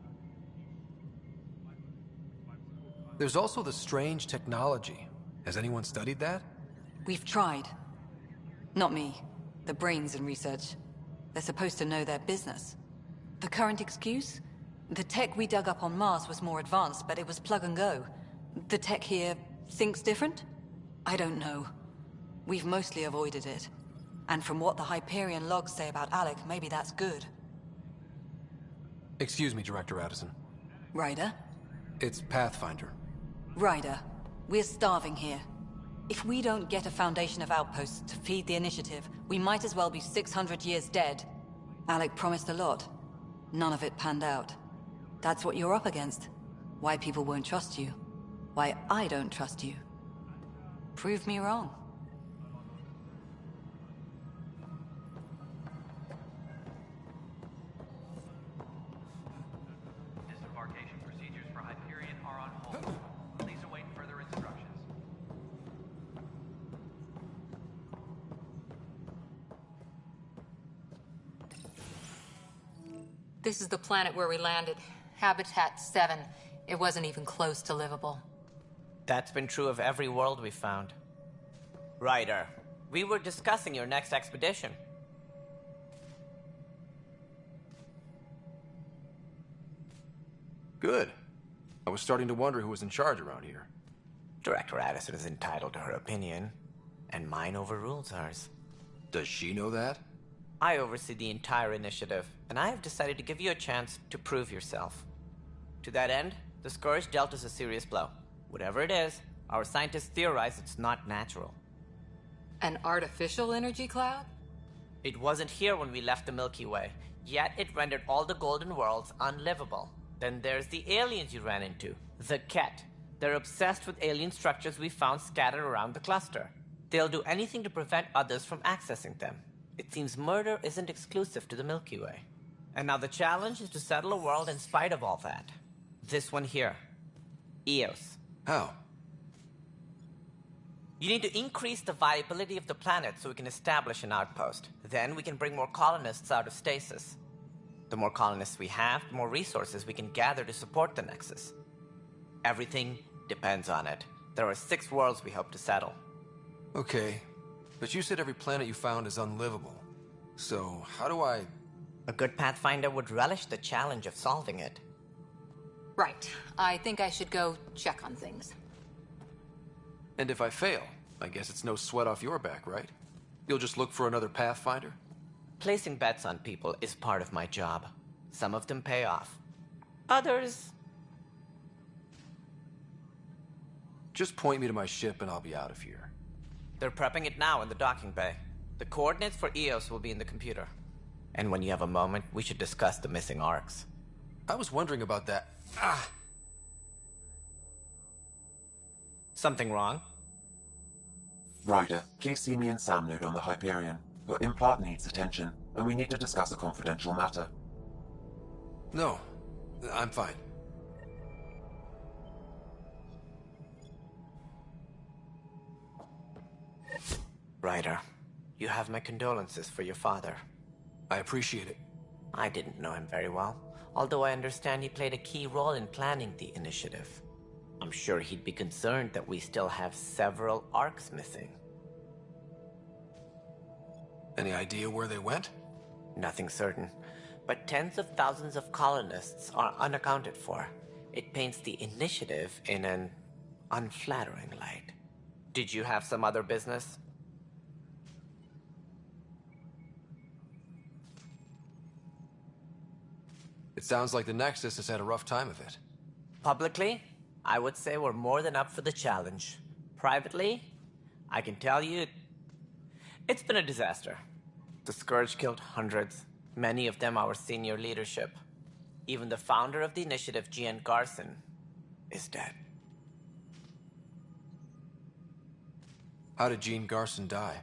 There's also the strange technology. Has anyone studied that? We've tried. Not me. The brains in research. They're supposed to know their business. The current excuse? The tech we dug up on Mars was more advanced, but it was plug and go. The tech here thinks different? I don't know. We've mostly avoided it. And from what the Hyperion logs say about Alec, maybe that's good. Excuse me, Director Addison. Ryder? It's Pathfinder. Ryder, we're starving here. If we don't get a foundation of outposts to feed the initiative, we might as well be 600 years dead. Alec promised a lot. None of it panned out. That's what you're up against. Why people won't trust you. Why I don't trust you. Prove me wrong. Disembarkation procedures for Hyperion are on hold. Please await further instructions. This is the planet where we landed. Habitat 7. It wasn't even close to livable. That's been true of every world we've found. Ryder, we were discussing your next expedition. Good. I was starting to wonder who was in charge around here. Director Addison is entitled to her opinion, and mine overrules hers. Does she know that? I oversee the entire initiative, and I have decided to give you a chance to prove yourself. To that end, the Scourge dealt us a serious blow. Whatever it is, our scientists theorize it's not natural. An artificial energy cloud? It wasn't here when we left the Milky Way, yet it rendered all the Golden Worlds unlivable. Then there's the aliens you ran into, the Ket. They're obsessed with alien structures we found scattered around the cluster. They'll do anything to prevent others from accessing them. It seems murder isn't exclusive to the Milky Way. And now the challenge is to settle a world in spite of all that. This one here. Eos. How? You need to increase the viability of the planet so we can establish an outpost. Then we can bring more colonists out of stasis. The more colonists we have, the more resources we can gather to support the Nexus. Everything depends on it. There are 6 worlds we hope to settle. Okay, but you said every planet you found is unlivable. So, how do I... A good Pathfinder would relish the challenge of solving it. Right. I think I should go check on things. And if I fail, I guess it's no sweat off your back, right? You'll just look for another Pathfinder? Placing bets on people is part of my job. Some of them pay off. Others... Just point me to my ship and I'll be out of here. They're prepping it now in the docking bay. The coordinates for Eos will be in the computer. And when you have a moment, we should discuss the missing arcs. I was wondering about that. Something wrong? Ryder, please see me and Sam Node on the Hyperion. Your implant needs attention, and we need to discuss a confidential matter. No, I'm fine. Ryder, you have my condolences for your father. I appreciate it. I didn't know him very well, although I understand he played a key role in planning the initiative. I'm sure he'd be concerned that we still have several arcs missing. Any idea where they went? Nothing certain, but tens of thousands of colonists are unaccounted for. It paints the initiative in an unflattering light. Did you have some other business? It sounds like the Nexus has had a rough time of it. Publicly, I would say we're more than up for the challenge. Privately, I can tell you, it's been a disaster. The Scourge killed hundreds, many of them our senior leadership. Even the founder of the initiative, Gian Garson, is dead. How did Jean Garson die?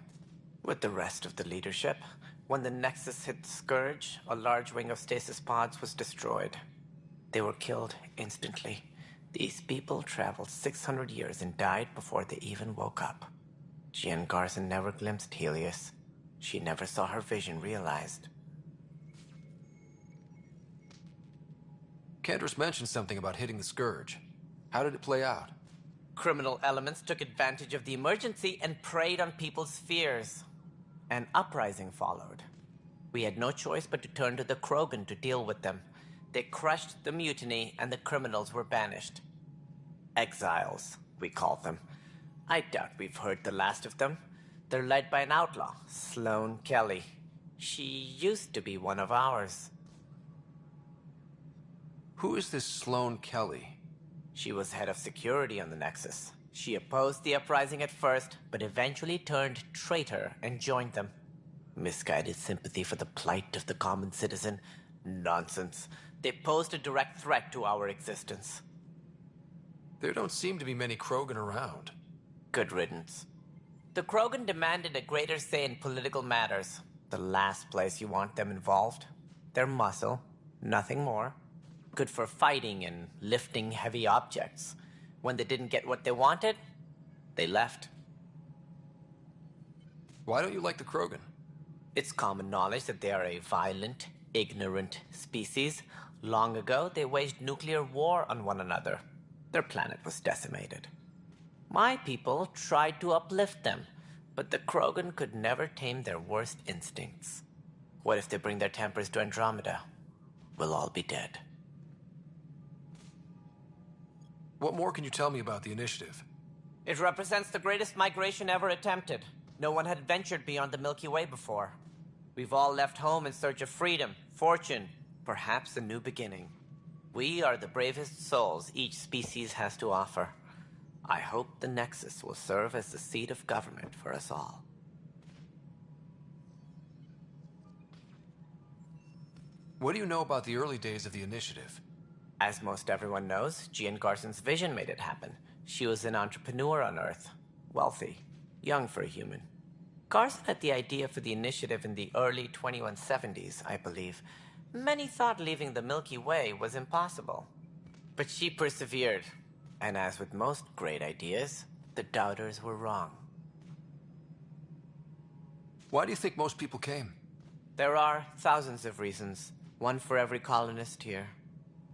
With the rest of the leadership. When the Nexus hit the Scourge, a large wing of stasis pods was destroyed. They were killed instantly. These people traveled 600 years and died before they even woke up. Gian Garson never glimpsed Helios. She never saw her vision realized. Cantor's mentioned something about hitting the Scourge. How did it play out? Criminal elements took advantage of the emergency and preyed on people's fears. An uprising followed. We had no choice but to turn to the Krogan to deal with them. They crushed the mutiny and the criminals were banished. Exiles, we call them. I doubt we've heard the last of them. They're led by an outlaw, Sloane Kelly. She used to be one of ours. Who is this Sloane Kelly? She was head of security on the Nexus. She opposed the uprising at first, but eventually turned traitor and joined them. Misguided sympathy for the plight of the common citizen? Nonsense. They posed a direct threat to our existence. There don't seem to be many Krogan around. Good riddance. The Krogan demanded a greater say in political matters. The last place you want them involved. Their muscle, nothing more. Good for fighting and lifting heavy objects. When they didn't get what they wanted, they left. Why don't you like the Krogan? It's common knowledge that they are a violent, ignorant species. Long ago, they waged nuclear war on one another. Their planet was decimated. My people tried to uplift them, but the Krogan could never tame their worst instincts. What if they bring their tempers to Andromeda? We'll all be dead. What more can you tell me about the initiative? It represents the greatest migration ever attempted. No one had ventured beyond the Milky Way before. We've all left home in search of freedom, fortune, perhaps a new beginning. We are the bravest souls each species has to offer. I hope the Nexus will serve as the seat of government for us all. What do you know about the early days of the initiative? As most everyone knows, Jean Garson's vision made it happen. She was an entrepreneur on Earth. Wealthy. Young for a human. Garson had the idea for the initiative in the early 2170s, I believe. Many thought leaving the Milky Way was impossible. But she persevered. And as with most great ideas, the doubters were wrong. Why do you think most people came? There are thousands of reasons, one for every colonist here.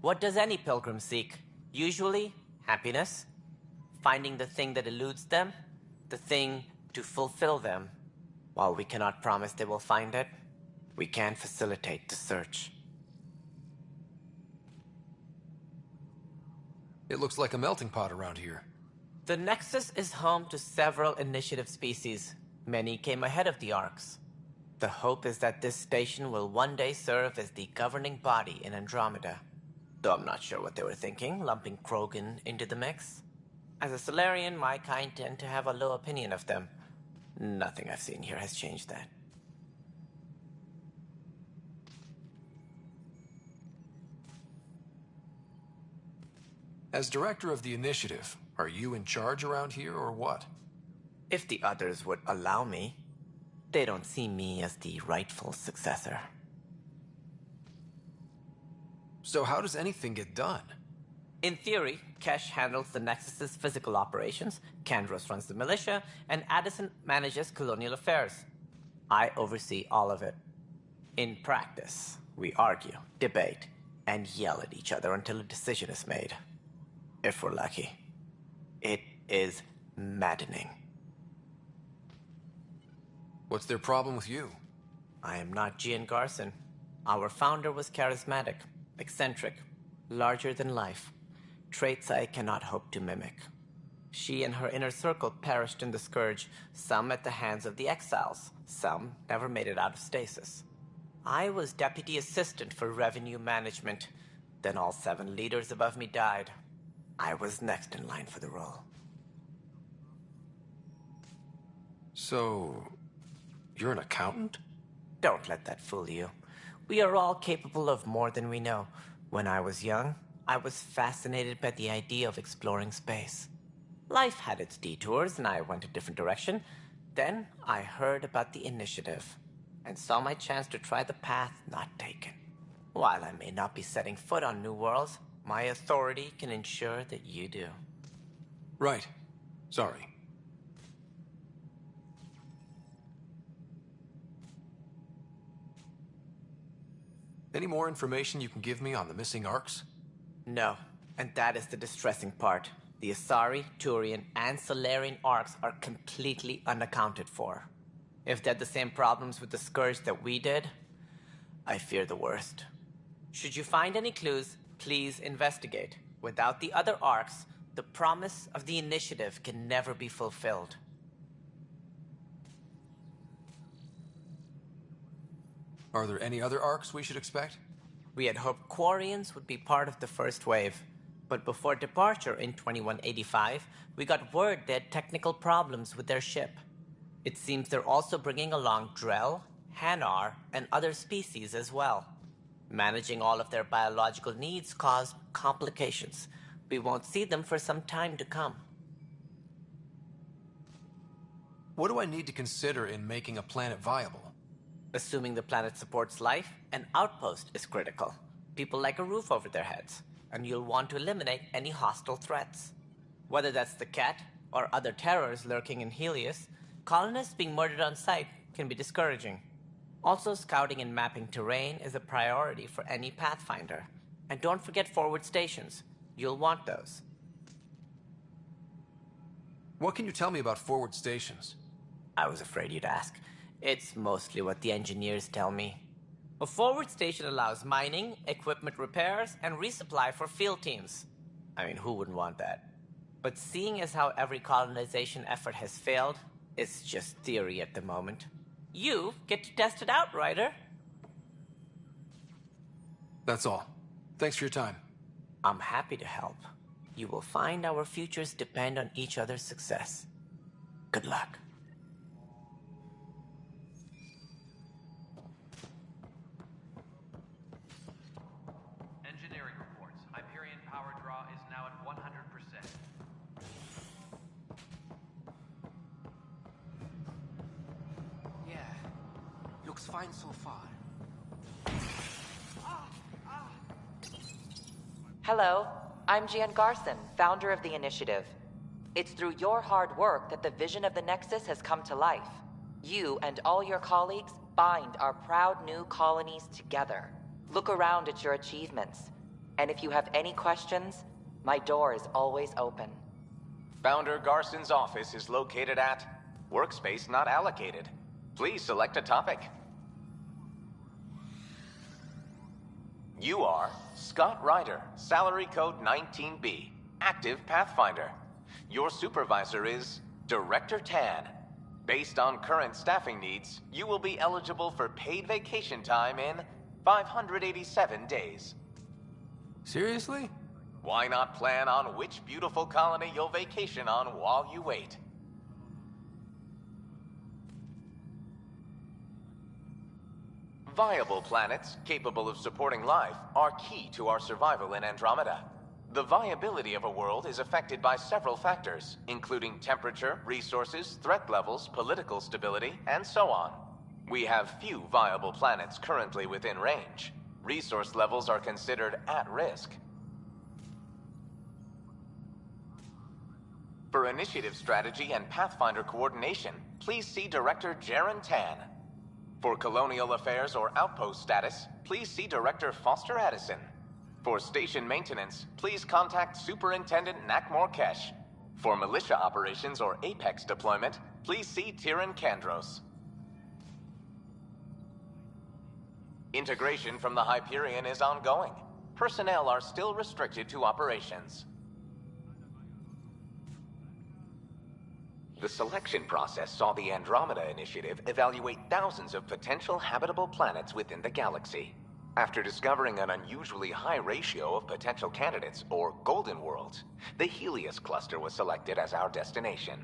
What does any pilgrim seek? Usually, happiness. Finding the thing that eludes them, the thing to fulfill them. While we cannot promise they will find it, we can facilitate the search. It looks like a melting pot around here. The Nexus is home to several initiative species. Many came ahead of the Arks. The hope is that this station will one day serve as the governing body in Andromeda. Though I'm not sure what they were thinking, lumping Krogan into the mix. As a Solarian, my kind tend to have a low opinion of them. Nothing I've seen here has changed that. As director of the initiative, are you in charge around here or what? If the others would allow me, they don't see me as the rightful successor. So how does anything get done? In theory, Kesh handles the Nexus's physical operations, Kandros runs the militia, and Addison manages colonial affairs. I oversee all of it. In practice, we argue, debate, and yell at each other until a decision is made. If we're lucky. It is maddening. What's their problem with you? I am not Jean Garson. Our founder was charismatic, eccentric, larger than life. Traits I cannot hope to mimic. She and her inner circle perished in the Scourge, some at the hands of the Exiles, some never made it out of stasis. I was deputy assistant for revenue management. Then all 7 leaders above me died. I was next in line for the role. So, you're an accountant? Don't let that fool you. We are all capable of more than we know. When I was young, I was fascinated by the idea of exploring space. Life had its detours, and I went a different direction. Then I heard about the initiative, and saw my chance to try the path not taken. While I may not be setting foot on new worlds, my authority can ensure that you do. Right. Sorry. Any more information you can give me on the missing Arks? No, and that is the distressing part. The Asari, Turian, and Solarian Arks are completely unaccounted for. If they had the same problems with the Scourge that we did, I fear the worst. Should you find any clues, please investigate. Without the other Arks, the promise of the initiative can never be fulfilled. Are there any other Arks we should expect? We had hoped Quarians would be part of the first wave. But before departure in 2185, we got word they had technical problems with their ship. It seems they're also bringing along Drell, Hanar, and other species as well. Managing all of their biological needs caused complications. We won't see them for some time to come. What do I need to consider in making a planet viable? Assuming the planet supports life, an outpost is critical. People like a roof over their heads, and you'll want to eliminate any hostile threats. Whether that's the Cat or other terrors lurking in Helios, colonists being murdered on sight can be discouraging. Also, scouting and mapping terrain is a priority for any Pathfinder. And don't forget forward stations. You'll want those. What can you tell me about forward stations? I was afraid you'd ask. It's mostly what the engineers tell me. A forward station allows mining, equipment repairs, and resupply for field teams. I mean, who wouldn't want that? But seeing as how every colonization effort has failed, it's just theory at the moment. You get to test it out, Ryder. That's all. Thanks for your time. I'm happy to help. You will find our futures depend on each other's success. Good luck. Engineering reports. Hyperion power draw is now at 100%. Yeah. Looks fine so far. Hello, I'm Gian Garson, founder of the Initiative. It's through your hard work that the vision of the Nexus has come to life. You and all your colleagues bind our proud new colonies together. Look around at your achievements. And if you have any questions, my door is always open. Founder Garson's office is located at Workspace Not Allocated. Please select a topic. You are Scott Ryder, salary code 19B, active Pathfinder. Your supervisor is Director Tan. Based on current staffing needs, you will be eligible for paid vacation time in 587 days. Seriously? Why not plan on which beautiful colony you'll vacation on while you wait? Viable planets capable of supporting life are key to our survival in Andromeda. The viability of a world is affected by several factors, including temperature, resources, threat levels, political stability, and so on. We have few viable planets currently within range. Resource levels are considered at risk. For initiative strategy and Pathfinder coordination, please see Director Jaren Tan. For colonial affairs or outpost status, please see Director Foster Addison. For station maintenance, please contact Superintendent Nakmor Kesh. For militia operations or Apex deployment, please see Tyrion Kandros. Integration from the Hyperion is ongoing. Personnel are still restricted to operations. The selection process saw the Andromeda Initiative evaluate thousands of potential habitable planets within the galaxy. After discovering an unusually high ratio of potential candidates, or golden worlds, the Helios cluster was selected as our destination.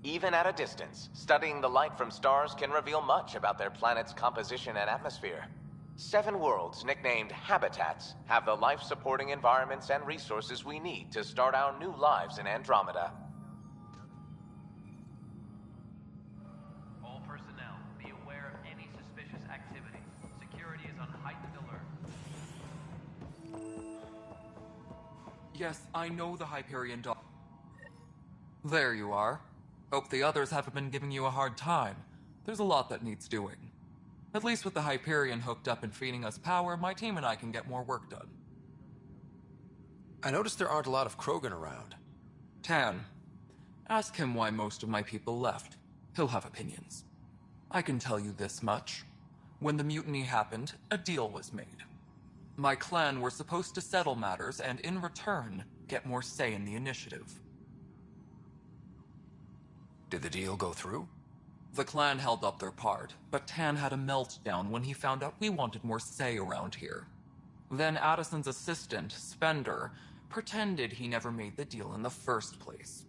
Even at a distance, studying the light from stars can reveal much about their planet's composition and atmosphere. 7 worlds, nicknamed habitats, have the life-supporting environments and resources we need to start our new lives in Andromeda. All personnel, be aware of any suspicious activity. Security is on heightened alert. Yes, I know the Hyperion dog. There you are. Hope the others haven't been giving you a hard time. There's a lot that needs doing. At least with the Hyperion hooked up and feeding us power, my team and I can get more work done. I noticed there aren't a lot of Krogan around. Tan, ask him why most of my people left. He'll have opinions. I can tell you this much. When the mutiny happened, a deal was made. My clan were supposed to settle matters and, in return, get more say in the initiative. Did the deal go through? The clan held up their part, but Tan had a meltdown when he found out we wanted more say around here. Then Addison's assistant, Spender, pretended he never made the deal in the first place.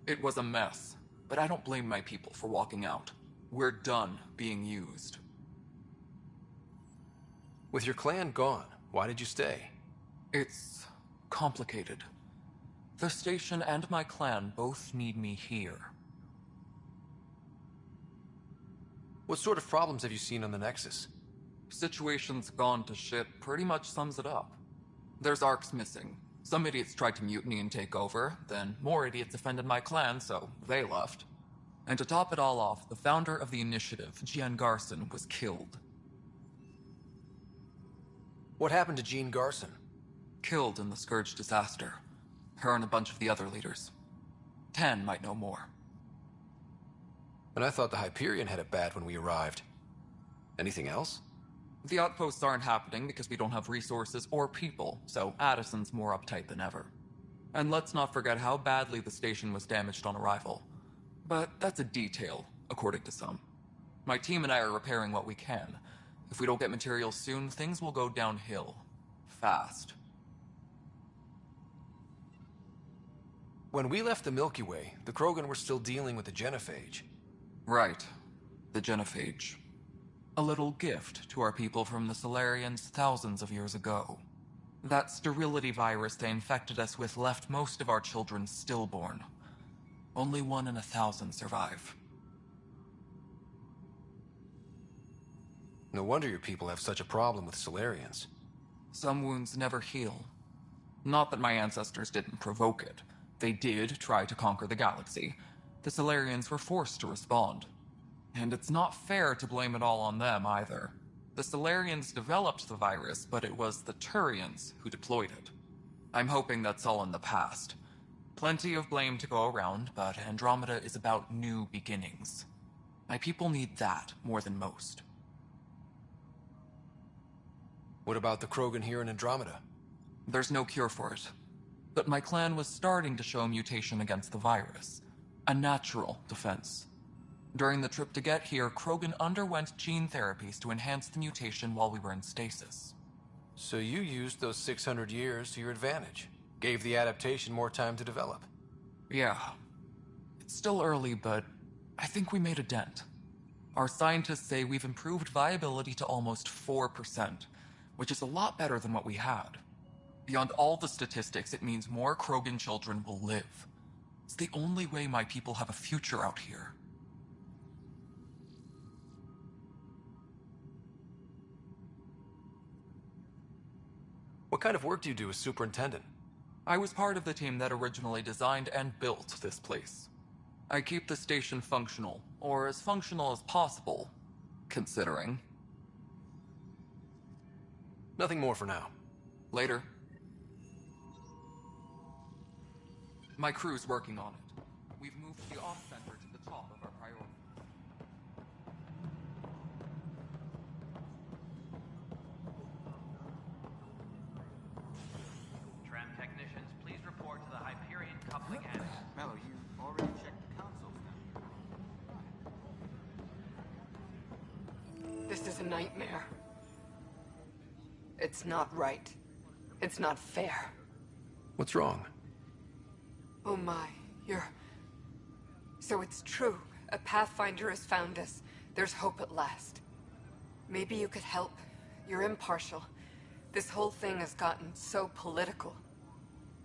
It was a mess, but I don't blame my people for walking out. We're done being used. With your clan gone, why did you stay? It's complicated. The station and my clan both need me here. What sort of problems have you seen on the Nexus? Situation's gone to shit pretty much sums it up. There's Arcs missing. Some idiots tried to mutiny and take over, then more idiots offended my clan, so they left. And to top it all off, the founder of the initiative, Gian Garson, was killed. What happened to Jean Garson? Killed in the Scourge disaster. Her and a bunch of the other leaders. Tan might know more. And I thought the Hyperion had it bad when we arrived. Anything else? The outposts aren't happening because we don't have resources or people, so Addison's more uptight than ever. And let's not forget how badly the station was damaged on arrival. But that's a detail, according to some. My team and I are repairing what we can. If we don't get materials soon, things will go downhill. Fast. When we left the Milky Way, the Krogan were still dealing with the genophage. Right. The genophage. A little gift to our people from the Solarians thousands of years ago. That sterility virus they infected us with left most of our children stillborn. Only 1 in 1,000 survive. No wonder your people have such a problem with Solarians. Some wounds never heal. Not that my ancestors didn't provoke it. They did try to conquer the galaxy. The Solarians were forced to respond. And it's not fair to blame it all on them, either. The Solarians developed the virus, but it was the Turians who deployed it. I'm hoping that's all in the past. Plenty of blame to go around, but Andromeda is about new beginnings. My people need that more than most. What about the Krogan here in Andromeda? There's no cure for it. But my clan was starting to show mutation against the virus. A natural defense. During the trip to get here, Krogan underwent gene therapies to enhance the mutation while we were in stasis. So you used those 600 years to your advantage. Gave the adaptation more time to develop. Yeah. It's still early, but I think we made a dent. Our scientists say we've improved viability to almost 4%, which is a lot better than what we had. Beyond all the statistics, it means more Krogan children will live. It's the only way my people have a future out here. What kind of work do you do as superintendent? I was part of the team that originally designed and built this place. I keep the station functional, or as functional as possible, considering. Nothing more for now. Later. My crew's working on it. We've moved the off center to the top of our priority. Tram technicians, please report to the Hyperion coupling annex. Mello, you already checked the consoles now. This is a nightmare. It's not right. It's not fair. What's wrong? Oh my, So it's true. A Pathfinder has found us. There's hope at last. Maybe you could help. You're impartial. This whole thing has gotten so political.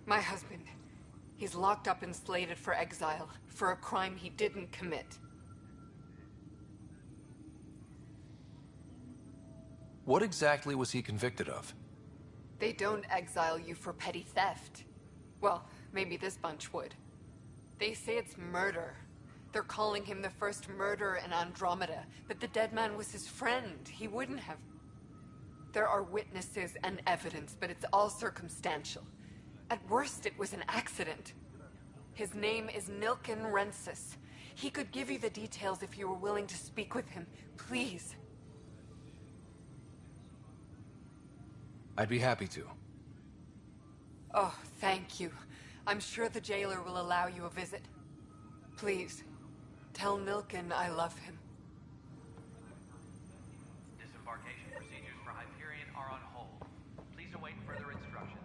My husband, he's locked up and slated for exile for a crime he didn't commit. What exactly was he convicted of? They don't exile you for petty theft. Well, maybe this bunch would. They say it's murder. They're calling him the first murderer in Andromeda, but the dead man was his friend. He wouldn't have. There are witnesses and evidence, but it's all circumstantial. At worst, it was an accident. His name is Nilken Rensis. He could give you the details if you were willing to speak with him. Please. I'd be happy to. Oh, thank you. I'm sure the jailer will allow you a visit. Please, tell Nilken I love him. Disembarkation procedures for Hyperion are on hold. Please await further instructions.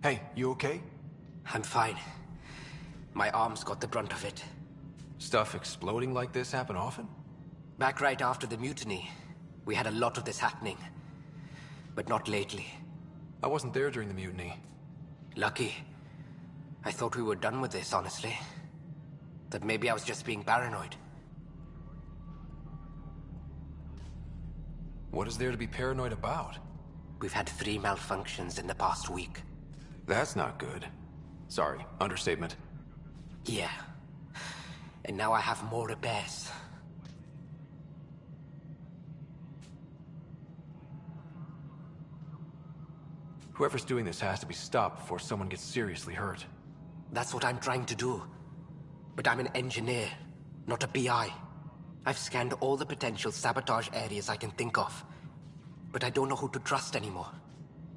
Hey, you okay? I'm fine. My arms got the brunt of it. Stuff exploding like this happen often? Back right after the mutiny, we had a lot of this happening. But not lately. I wasn't there during the mutiny. Lucky. I thought we were done with this, honestly. That maybe I was just being paranoid. What is there to be paranoid about? We've had 3 malfunctions in the past week. That's not good. Sorry, understatement. Yeah. And now I have more repairs. Whoever's doing this has to be stopped before someone gets seriously hurt. That's what I'm trying to do. But I'm an engineer. not a PI. I've scanned all the potential sabotage areas I can think of, but I don't know who to trust anymore.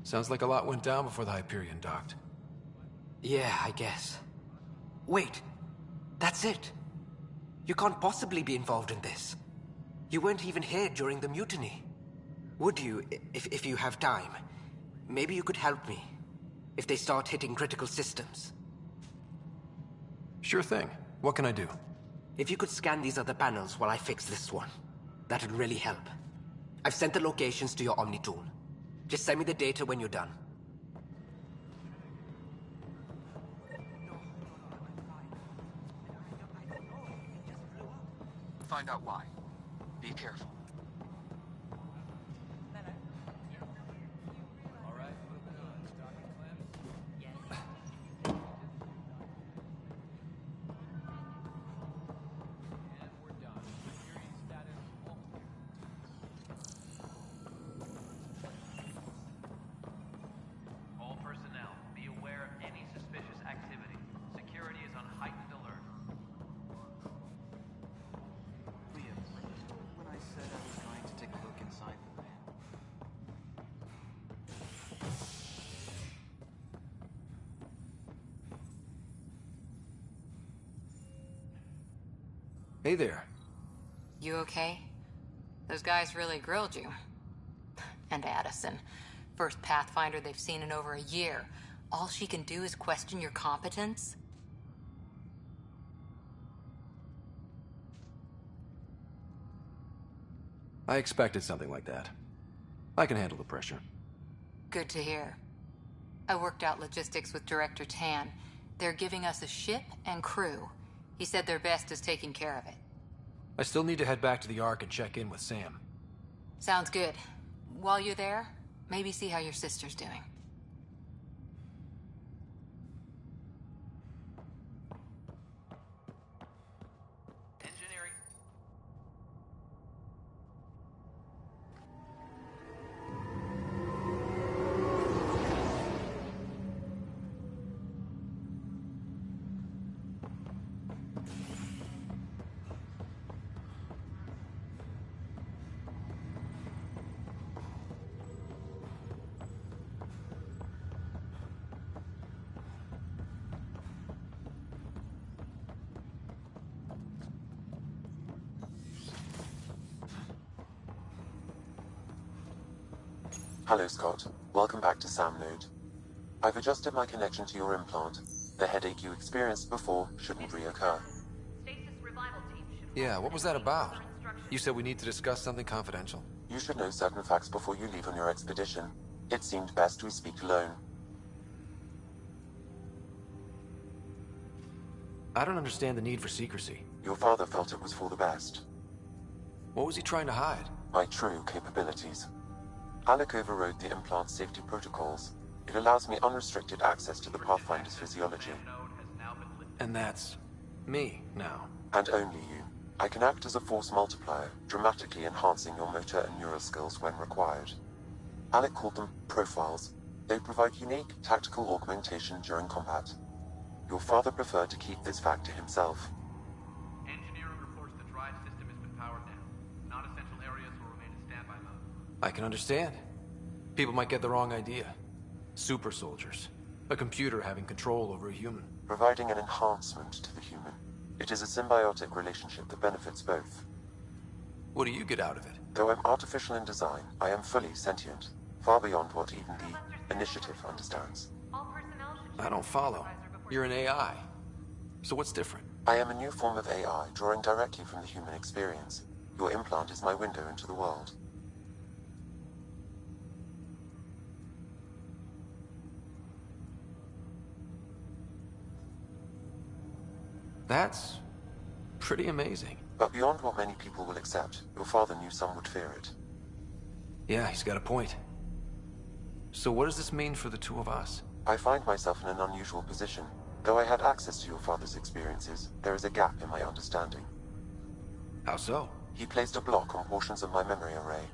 Sounds like a lot went down before the Hyperion docked. Yeah, I guess. Wait, that's it. You can't possibly be involved in this. You weren't even here during the mutiny. Would you, if you have time? Maybe you could help me, if they start hitting critical systems. Sure thing. What can I do? If you could scan these other panels while I fix this one, that'd really help. I've sent the locations to your Omni tool. Just send me the data when you're done. Find out why. Be careful. All personnel, be aware of any suspicious activity. Security is on heightened alert. Liam, when I said I was going to take a look inside the van. Hey there. You okay? Those guys really grilled you. And Addison. First Pathfinder they've seen in over a year. All she can do is question your competence? I expected something like that. I can handle the pressure. Good to hear. I worked out logistics with Director Tan. They're giving us a ship and crew. He said their best is taking care of it. I still need to head back to the Ark and check in with Sam. Sounds good. While you're there, maybe see how your sister's doing. Engineering. Hello, Scott. Welcome back to Sam Node. I've adjusted my connection to your implant. The headache you experienced before shouldn't reoccur. Yeah, what was that about? You said we need to discuss something confidential. You should know certain facts before you leave on your expedition. It seemed best we speak alone. I don't understand the need for secrecy. Your father felt it was for the best. What was he trying to hide? My true capabilities. Alec overrode the implant safety protocols. It allows me unrestricted access to the Pathfinder's physiology. And that's me now. And only you. I can act as a force multiplier, dramatically enhancing your motor and neural skills when required. Alec called them profiles. They provide unique tactical augmentation during combat. Your father preferred to keep this fact to himself. Engineering reports the drive system has been powered down. Non-essential areas will remain in standby mode. I can understand. People might get the wrong idea. Super soldiers. A computer having control over a human. Providing an enhancement to the human. It is a symbiotic relationship that benefits both. What do you get out of it? Though I'm artificial in design, I am fully sentient. Far beyond what even the Initiative understands. I don't follow. You're an AI. So what's different? I am a new form of AI, drawing directly from the human experience. Your implant is my window into the world. That's pretty amazing. But beyond what many people will accept, your father knew some would fear it. Yeah, he's got a point. So what does this mean for the two of us? I find myself in an unusual position. Though I had access to your father's experiences, there is a gap in my understanding. How so? He placed a block on portions of my memory array.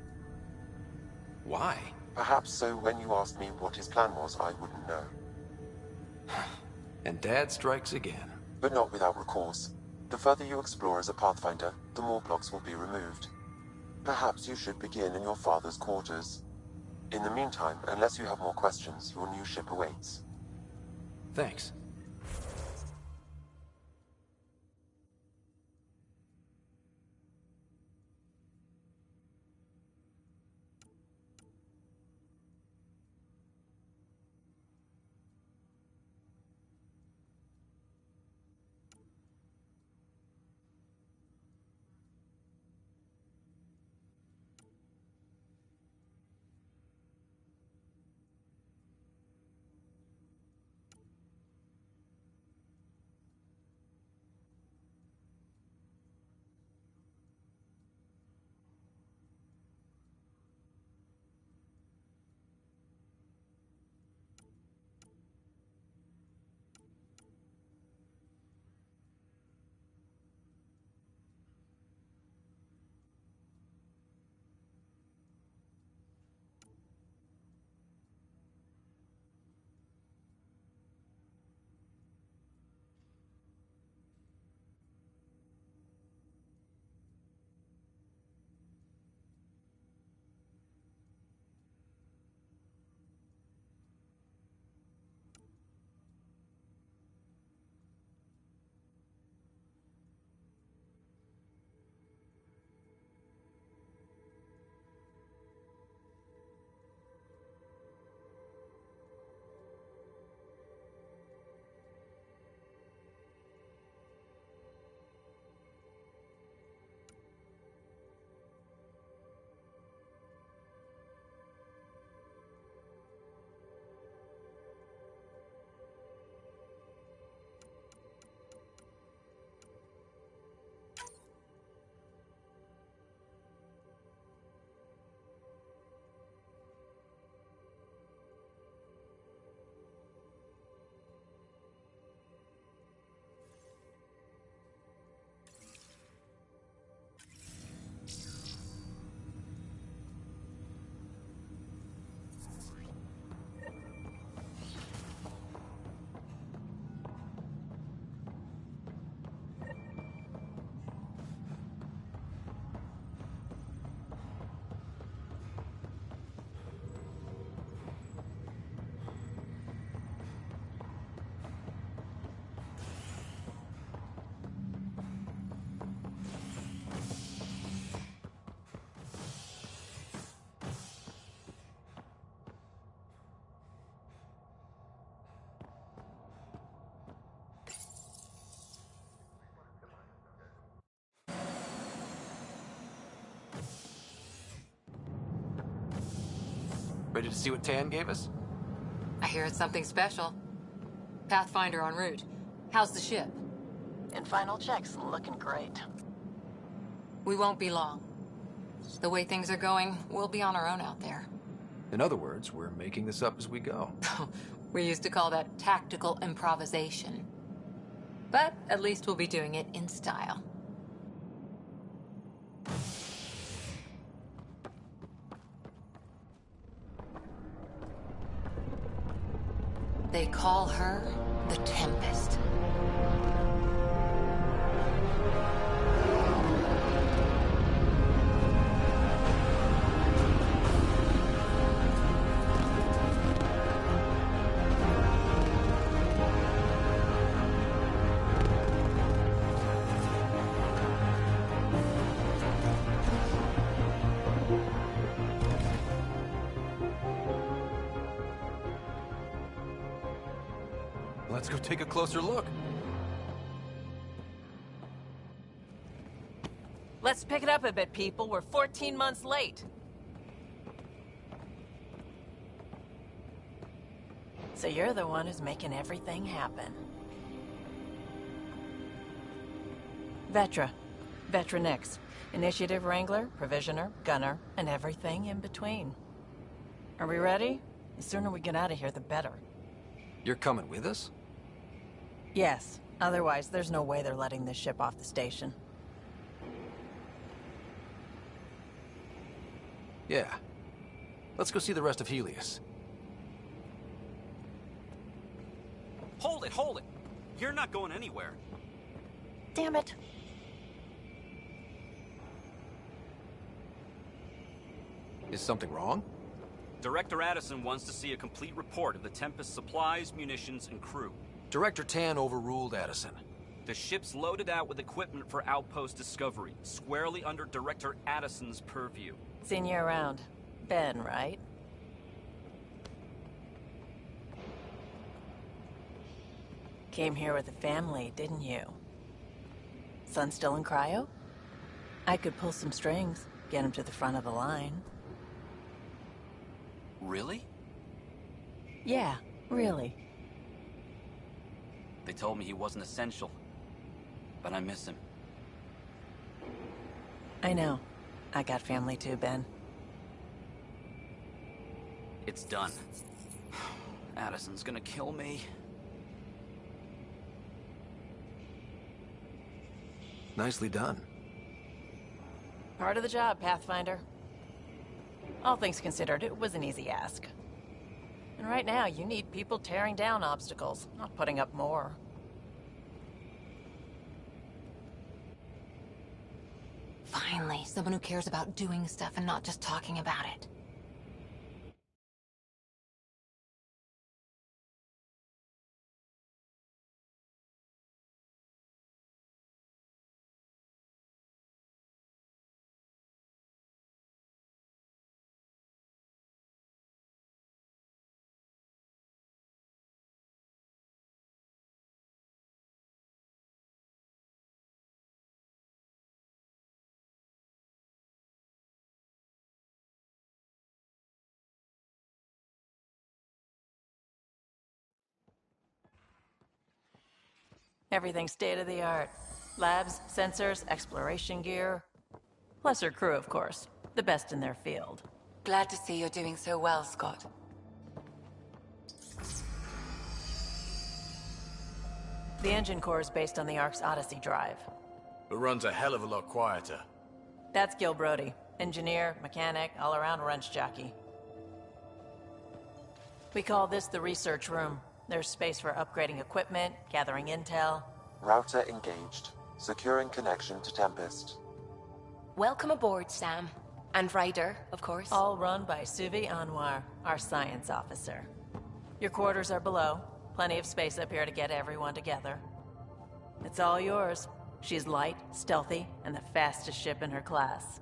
Why? Perhaps so when you asked me what his plan was, I wouldn't know. And Dad strikes again. But not without recourse. The further you explore as a Pathfinder, the more blocks will be removed. Perhaps you should begin in your father's quarters. In the meantime, unless you have more questions, your new ship awaits. Thanks. Ready to see what Tan gave us? I hear it's something special. Pathfinder en route. How's the ship? In final checks, looking great. We won't be long. The way things are going, we'll be on our own out there. In other words, we're making this up as we go. We used to call that tactical improvisation. But at least we'll be doing it in style. They call her the Tempest. Let's go take a closer look. Let's pick it up a bit, people. We're 14 months late. So you're the one who's making everything happen. Vetra. Vetra Nix. Initiative Wrangler, Provisioner, Gunner, and everything in between. Are we ready? The sooner we get out of here, the better. You're coming with us? Yes. Otherwise, there's no way they're letting this ship off the station. Yeah. Let's go see the rest of Helios. Hold it, hold it! You're not going anywhere. Damn it. Is something wrong? Director Addison wants to see a complete report of the Tempest's supplies, munitions, and crew. Director Tan overruled Addison. The ship's loaded out with equipment for outpost discovery, squarely under Director Addison's purview. Seen you around. Ben, right? Came here with a family, didn't you? Son still in cryo? I could pull some strings, get him to the front of the line. Really? Yeah, really. They told me he wasn't essential, but I miss him. I know. I got family too, Ben. It's done. Addison's gonna kill me. Nicely done. Part of the job, Pathfinder. All things considered, it was an easy ask. And right now, you need people tearing down obstacles, not putting up more. Finally, someone who cares about doing stuff and not just talking about it. Everything state-of-the-art. Labs, sensors, exploration gear. Plus her crew, of course. The best in their field. Glad to see you're doing so well, Scott. The engine core is based on the Ark's Odyssey drive. It runs a hell of a lot quieter. That's Gil Brody. Engineer, mechanic, all-around wrench jockey. We call this the research room. There's space for upgrading equipment, gathering intel. Router engaged. Securing connection to Tempest. Welcome aboard, Sam. And Ryder, of course. All run by Suvi Anwar, our science officer. Your quarters are below. Plenty of space up here to get everyone together. It's all yours. She's light, stealthy, and the fastest ship in her class.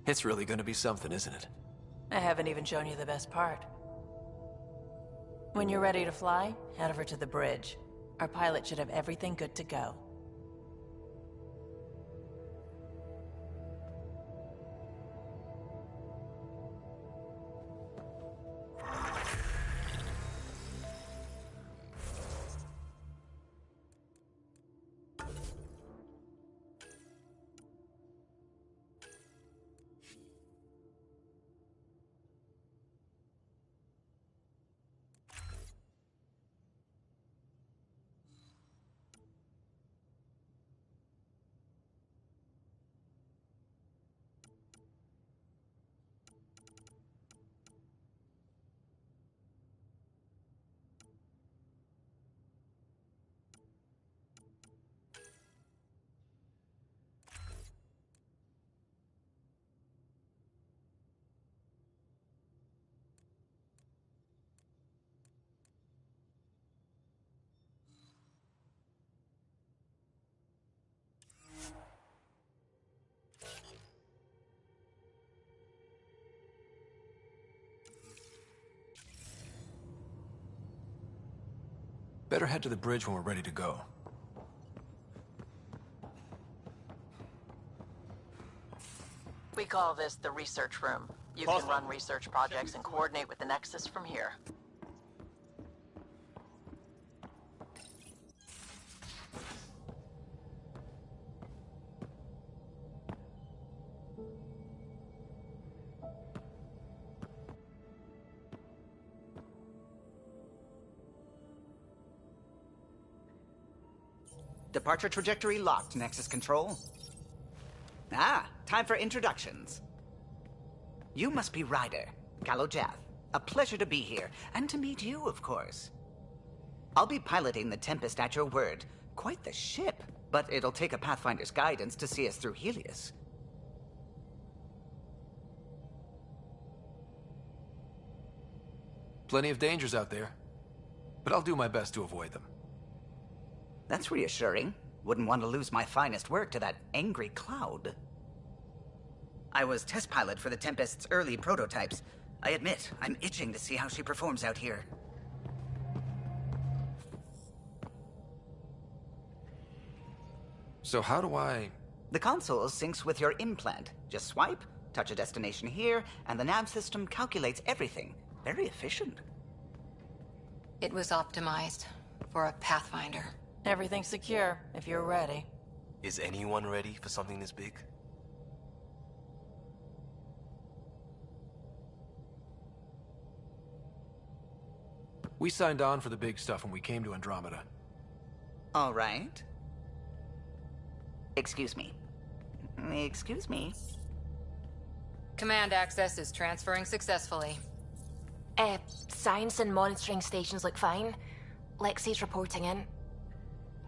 It's really gonna be something, isn't it? I haven't even shown you the best part. When you're ready to fly, head over to the bridge. Our pilot should have everything good to go. Better head to the bridge when we're ready to go. We call this the research room. You can run research projects and coordinate with the Nexus from here. Departure trajectory locked, Nexus Control. Ah, time for introductions. You must be Ryder, Kalojath, A pleasure to be here, and to meet you, of course. I'll be piloting the Tempest at your word. Quite the ship, but it'll take a Pathfinder's guidance to see us through Helios. Plenty of dangers out there, but I'll do my best to avoid them. That's reassuring. Wouldn't want to lose my finest work to that angry cloud. I was test pilot for the Tempest's early prototypes. I admit, I'm itching to see how she performs out here. So how do I... The console syncs with your implant. Just swipe, touch a destination here, and the nav system calculates everything. Very efficient. It was optimized for a Pathfinder. Everything's secure, if you're ready. Is anyone ready for something this big? We signed on for the big stuff when we came to Andromeda. All right. Excuse me. Excuse me. Command access is transferring successfully. Science and monitoring stations look fine. Lexi's reporting in.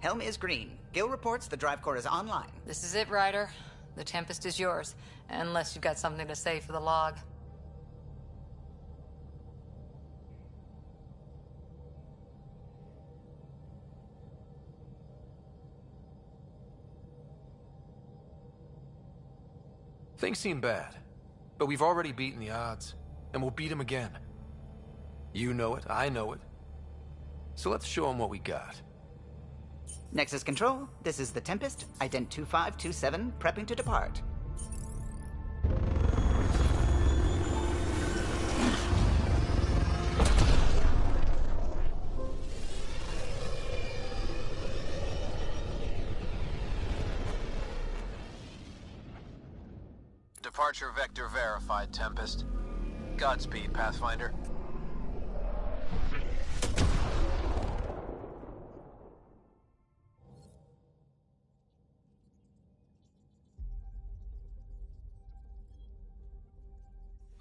Helm is green. Gil reports the drive core is online. This is it, Ryder. The Tempest is yours, unless you've got something to say for the log. Things seem bad, but we've already beaten the odds, and we'll beat them again. You know it, I know it. So let's show them what we got. Nexus Control, this is the Tempest, Ident 2527, prepping to depart. Departure vector verified, Tempest. Godspeed, Pathfinder.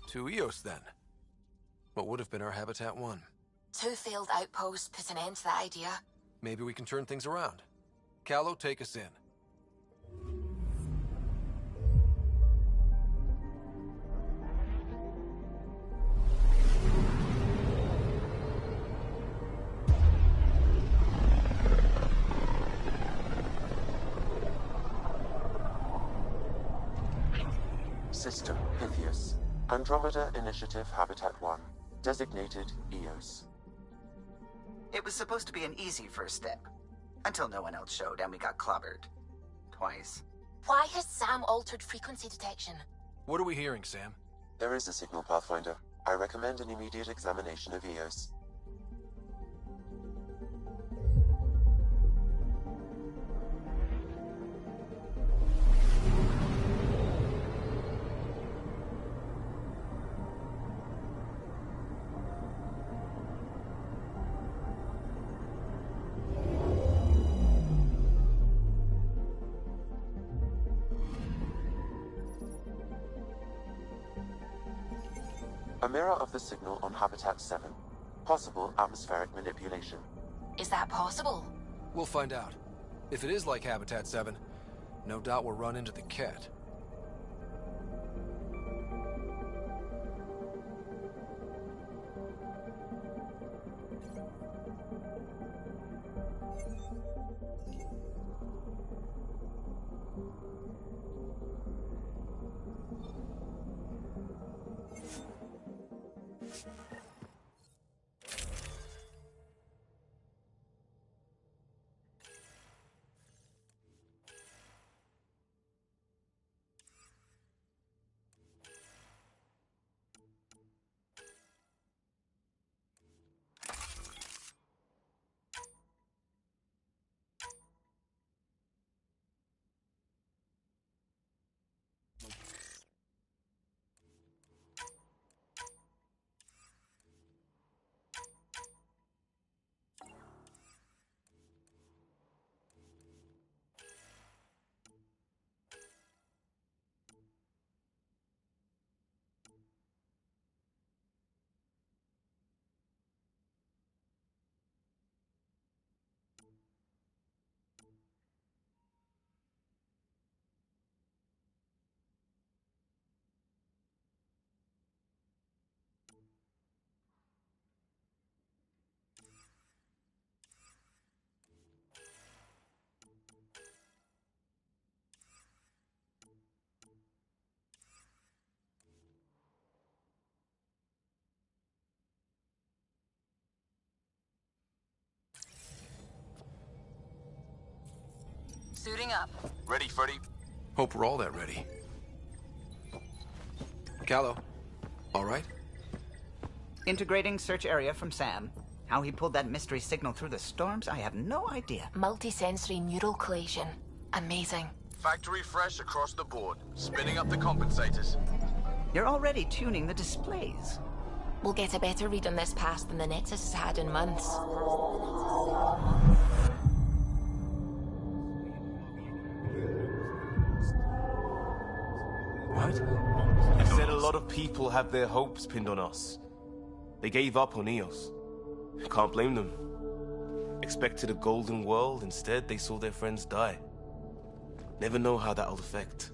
To Eos, then. What would have been our Habitat 1. 2 failed outposts put an end to that idea. Maybe we can turn things around. Callow, take us in. System Pythias. Andromeda Initiative Habitat 1. Designated Eos. It was supposed to be an easy first step. Until no one else showed and we got clobbered. Twice. Why has Sam altered frequency detection? What are we hearing, Sam? There is a signal, Pathfinder. I recommend an immediate examination of Eos. A mirror of the signal on Habitat 7. Possible atmospheric manipulation. Is that possible? We'll find out. If it is like Habitat 7, no doubt we'll run into the Ket. Suiting up. Ready, Freddy? Hope we're all that ready. Callow, all right? Integrating search area from Sam. How he pulled that mystery signal through the storms, I have no idea. Multisensory neural collation. Amazing. Factory fresh across the board. Spinning up the compensators. You're already tuning the displays. We'll get a better read on this pass than the Nexus has had in months. What? You said a lot of people have their hopes pinned on us. They gave up on EOS. Can't blame them. Expected a golden world, instead they saw their friends die. Never know how that'll affect.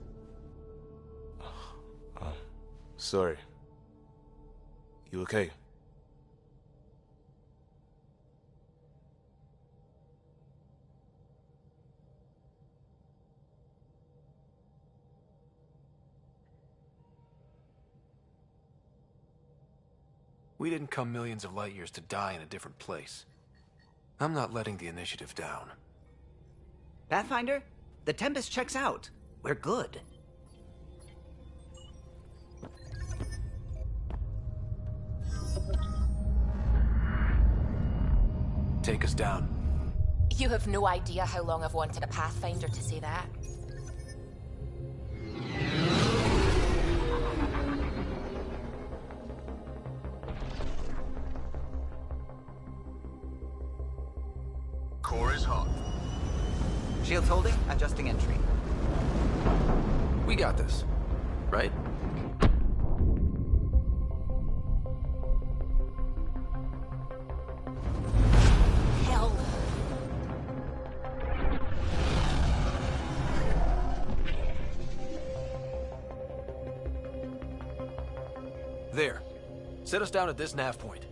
Sorry. You okay? We didn't come millions of light years to die in a different place. I'm not letting the initiative down. Pathfinder, the Tempest checks out. We're good. Take us down. You have no idea how long I've wanted a Pathfinder to say that. Core is hot. Shields holding, adjusting entry. We got this, right? Hell. There. Set us down at this nav point.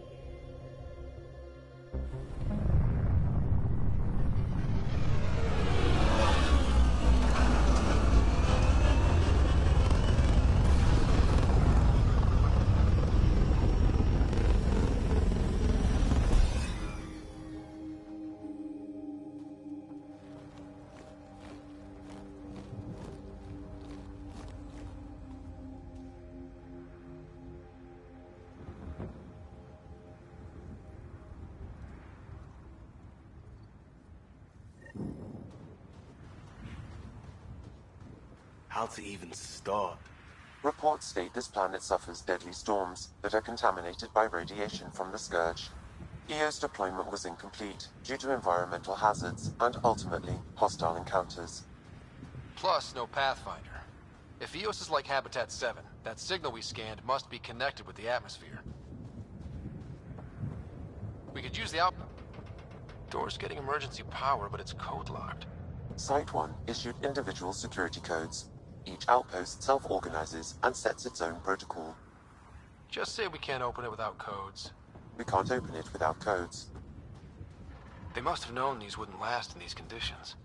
How to even start? Reports state this planet suffers deadly storms that are contaminated by radiation from the Scourge. EO's deployment was incomplete due to environmental hazards and ultimately hostile encounters. Plus, no Pathfinder. If EOS is like Habitat 7, that signal we scanned must be connected with the atmosphere. We could use the out... Door's getting emergency power, but it's code-locked. Site 1 issued individual security codes. Each outpost self-organizes and sets its own protocol. Just say we can't open it without codes. We can't open it without codes. They must have known these wouldn't last in these conditions.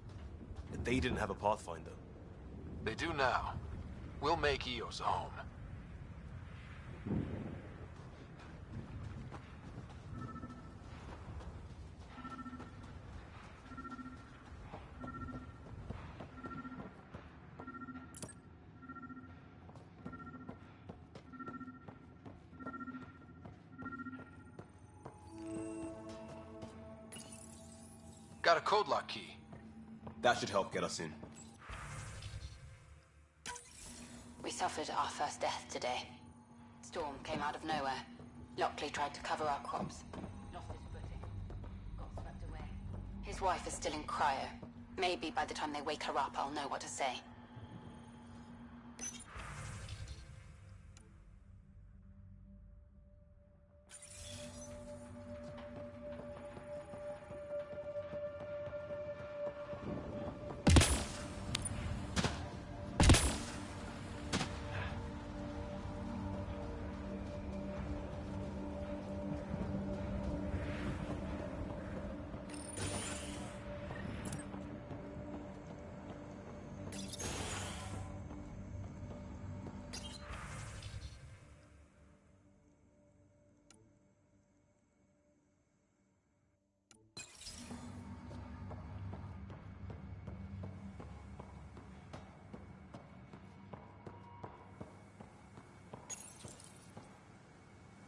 And they didn't have a Pathfinder. They do now. We'll make EOS a home. Got a code lock key. That should help get us in. We suffered our first death today. Storm came out of nowhere. Lockley tried to cover our crops. Lost his footing. Got swept away. His wife is still in cryo. Maybe by the time they wake her up, I'll know what to say.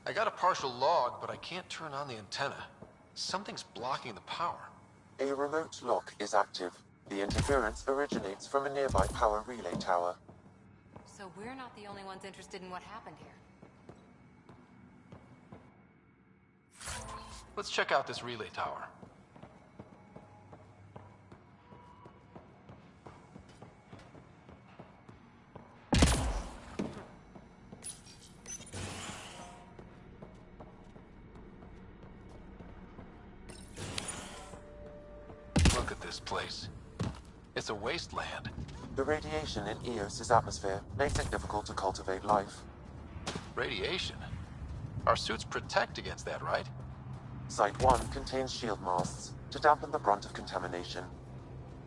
I got a partial log, but I can't turn on the antenna. Something's blocking the power. A remote lock is active. The interference originates from a nearby power relay tower. So we're not the only ones interested in what happened here. Let's check out this relay tower. Look at this place. It's a wasteland. The radiation in Eos's atmosphere makes it difficult to cultivate life. Radiation? Our suits protect against that, right? Site 1 contains shield masts to dampen the brunt of contamination.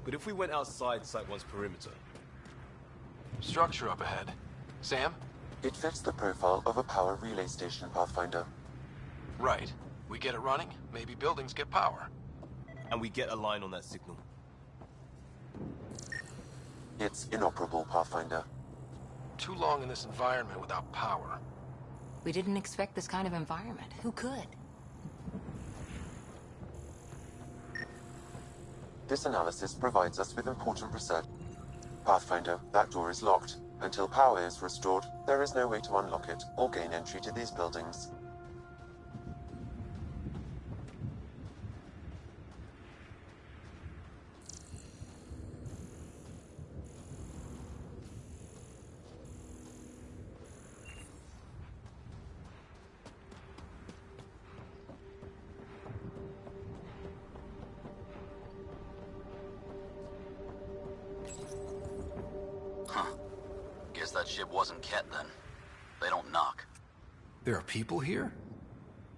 But if we went outside Site 1's perimeter? Structure up ahead. Sam? It fits the profile of a power relay station, Pathfinder. Right. We get it running, maybe buildings get power. And we get a line on that signal. It's inoperable, Pathfinder. Too long in this environment without power. We didn't expect this kind of environment. Who could? This analysis provides us with important research. Pathfinder, that door is locked. Until power is restored, there is no way to unlock it or gain entry to these buildings. Guess that ship wasn't Ket then. They don't knock. There are people here?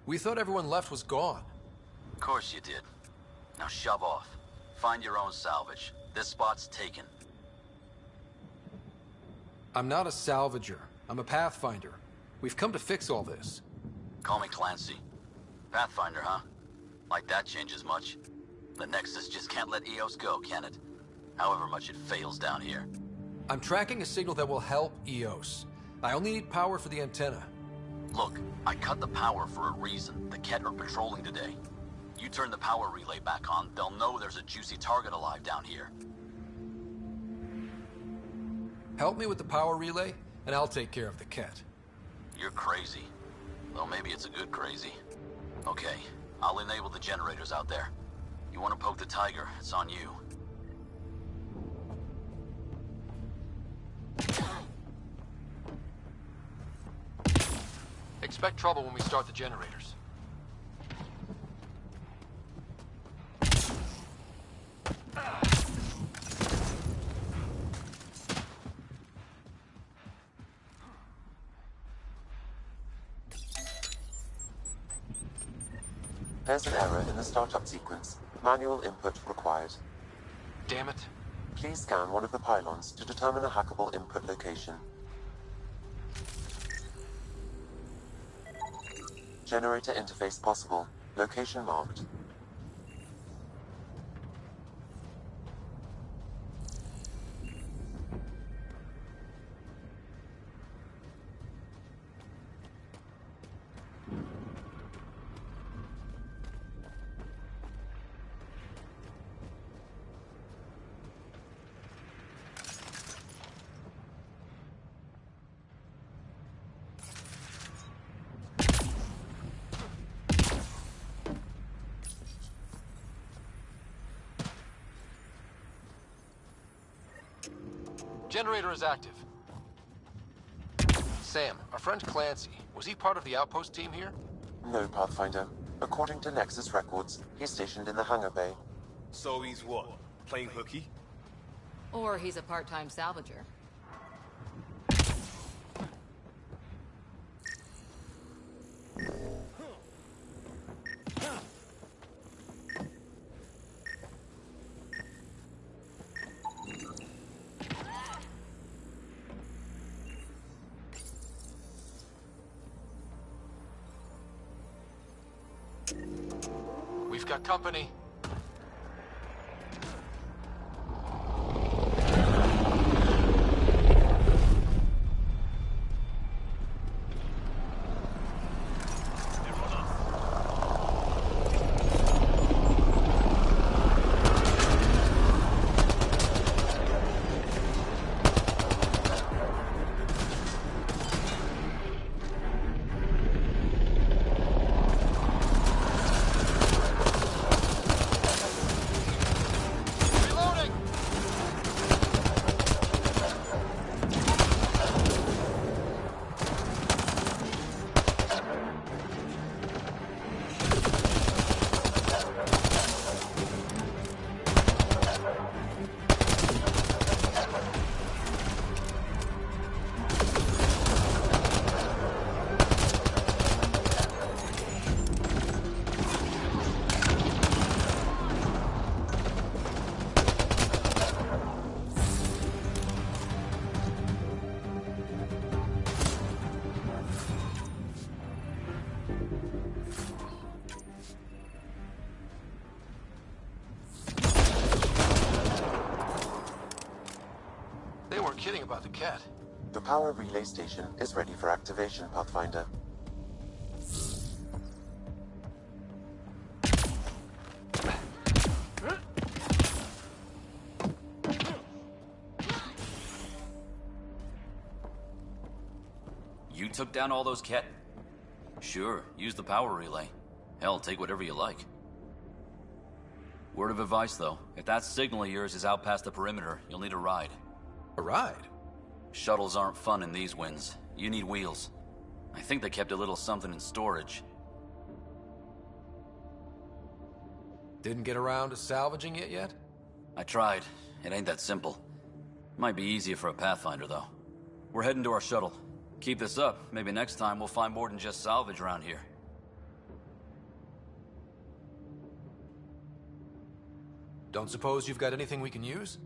We thought everyone left was gone. Of course you did. Now shove off. Find your own salvage. This spot's taken. I'm not a salvager. I'm a Pathfinder. We've come to fix all this. Call me Clancy. Pathfinder, huh? Like that changes much. The Nexus just can't let Eos go, can it? However much it fails down here. I'm tracking a signal that will help Eos. I only need power for the antenna. Look, I cut the power for a reason. The Ket are patrolling today. You turn the power relay back on, they'll know there's a juicy target alive down here. Help me with the power relay, and I'll take care of the Ket. You're crazy. Well, maybe it's a good crazy. Okay, I'll enable the generators out there. You want to poke the tiger, it's on you. Expect trouble when we start the generators. There's an error in the startup sequence. Manual input required. Damn it. Please scan one of the pylons to determine a hackable input location. Generator interface possible. Location marked. Generator is active. Sam, our friend Clancy, was he part of the outpost team here? No, Pathfinder. According to Nexus records, he's stationed in the hangar bay. So he's what? Playing hooky? Or he's a part-time salvager. We've got company. weren't kidding about the cat. The power relay station is ready for activation, Pathfinder. You took down all those Ket? Sure, use the power relay. Hell, take whatever you like. Word of advice, though. If that signal of yours is out past the perimeter, you'll need a ride. A ride? Shuttles aren't fun in these winds. You need wheels. I think they kept a little something in storage. Didn't get around to salvaging it yet? I tried. It ain't that simple. Might be easier for a Pathfinder, though. We're heading to our shuttle. Keep this up. Maybe next time we'll find more than just salvage around here. Don't suppose you've got anything we can use?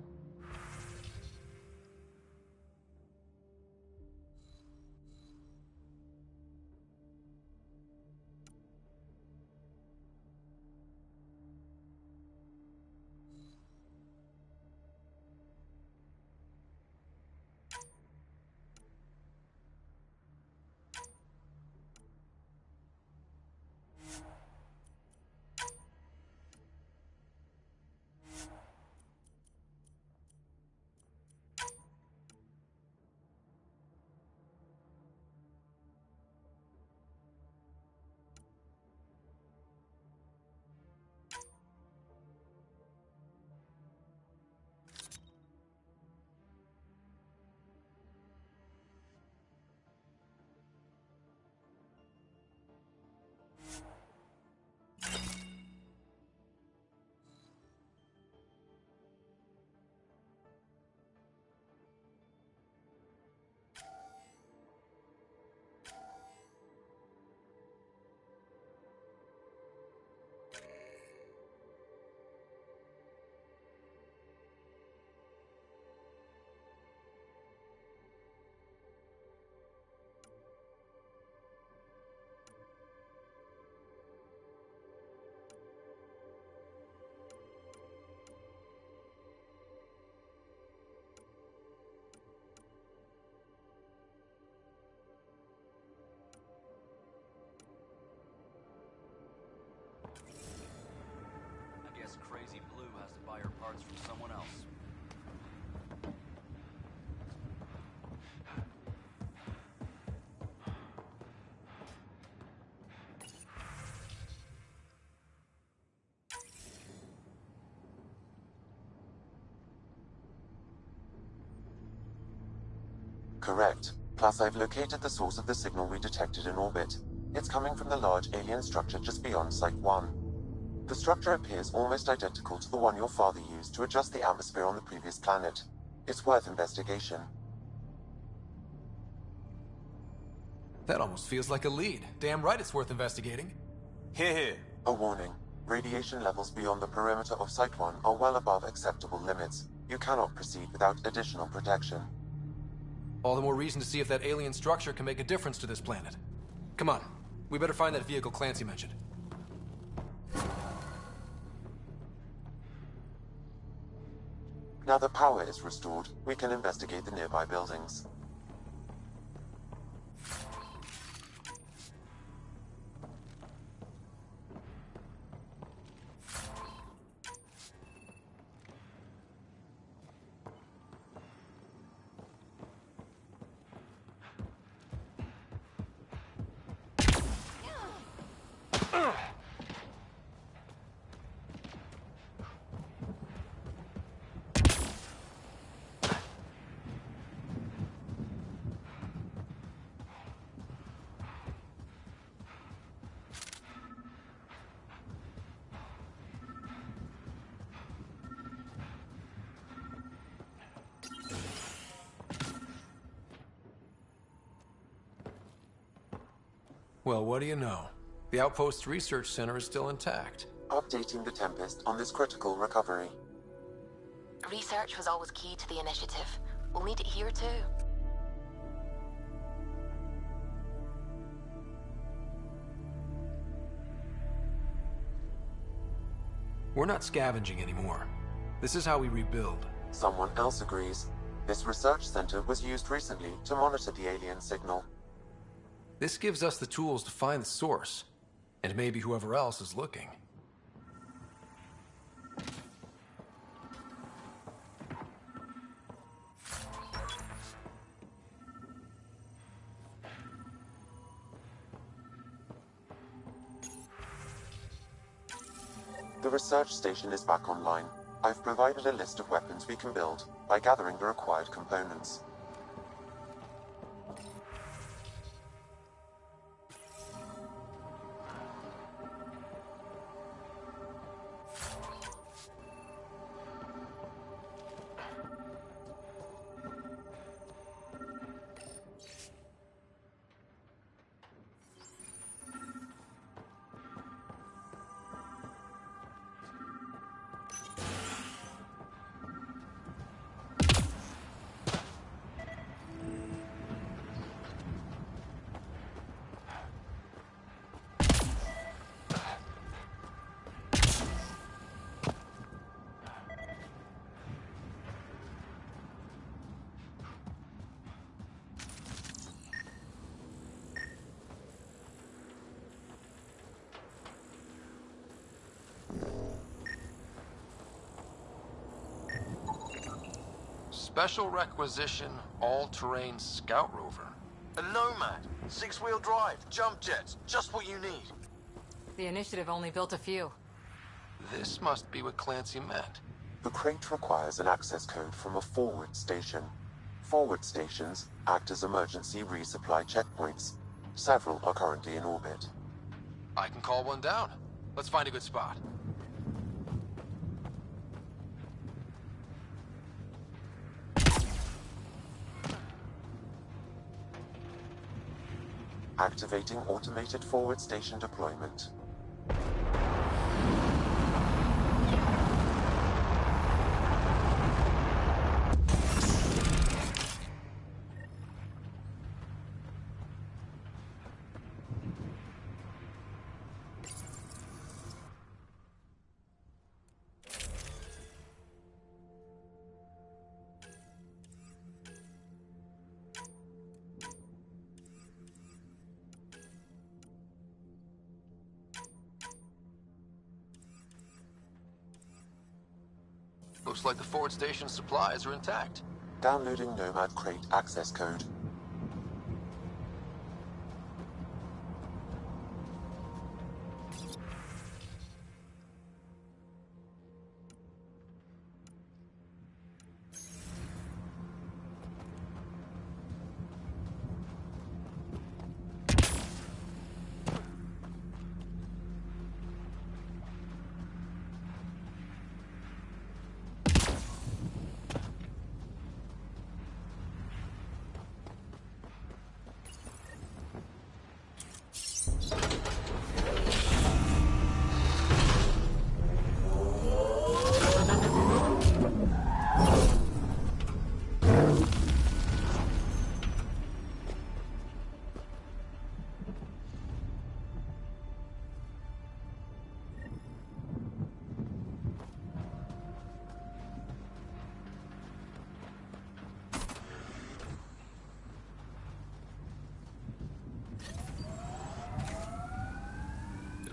Crazy Blue has to buy her parts from someone else. Correct. Plus, I've located the source of the signal we detected in orbit. It's coming from the large alien structure just beyond Site 1. The structure appears almost identical to the one your father used to adjust the atmosphere on the previous planet. It's worth investigation. That almost feels like a lead. Damn right it's worth investigating. Here. A warning. Radiation levels beyond the perimeter of Site 1 are well above acceptable limits. You cannot proceed without additional protection. All the more reason to see if that alien structure can make a difference to this planet. Come on. We better find that vehicle Clancy mentioned. Now that power is restored, we can investigate the nearby buildings. Well, what do you know? The Outpost Research Center is still intact. Updating the Tempest on this critical recovery. Research was always key to the initiative. We'll need it here too. We're not scavenging anymore. This is how we rebuild. Someone else agrees. This research center was used recently to monitor the alien signal. This gives us the tools to find the source, and maybe whoever else is looking. The research station is back online. I've provided a list of weapons we can build by gathering the required components. Special requisition, all-terrain scout rover. A Nomad, 6-wheel drive, jump jets, just what you need. The Initiative only built a few. This must be what Clancy meant. The crate requires an access code from a forward station. Forward stations act as emergency resupply checkpoints. Several are currently in orbit. I can call one down. Let's find a good spot. Activating automated forward station deployment. Looks like the forward station supplies are intact. Downloading Nomad crate access code.